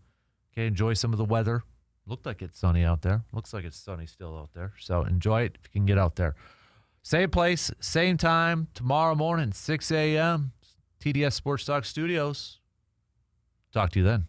Okay, enjoy some of the weather. Looked like it's sunny out there. Looks like it's sunny still out there. So enjoy it if you can get out there. Same place, same time, tomorrow morning, 6 a.m., TDS Sports Talk Studios. Talk to you then.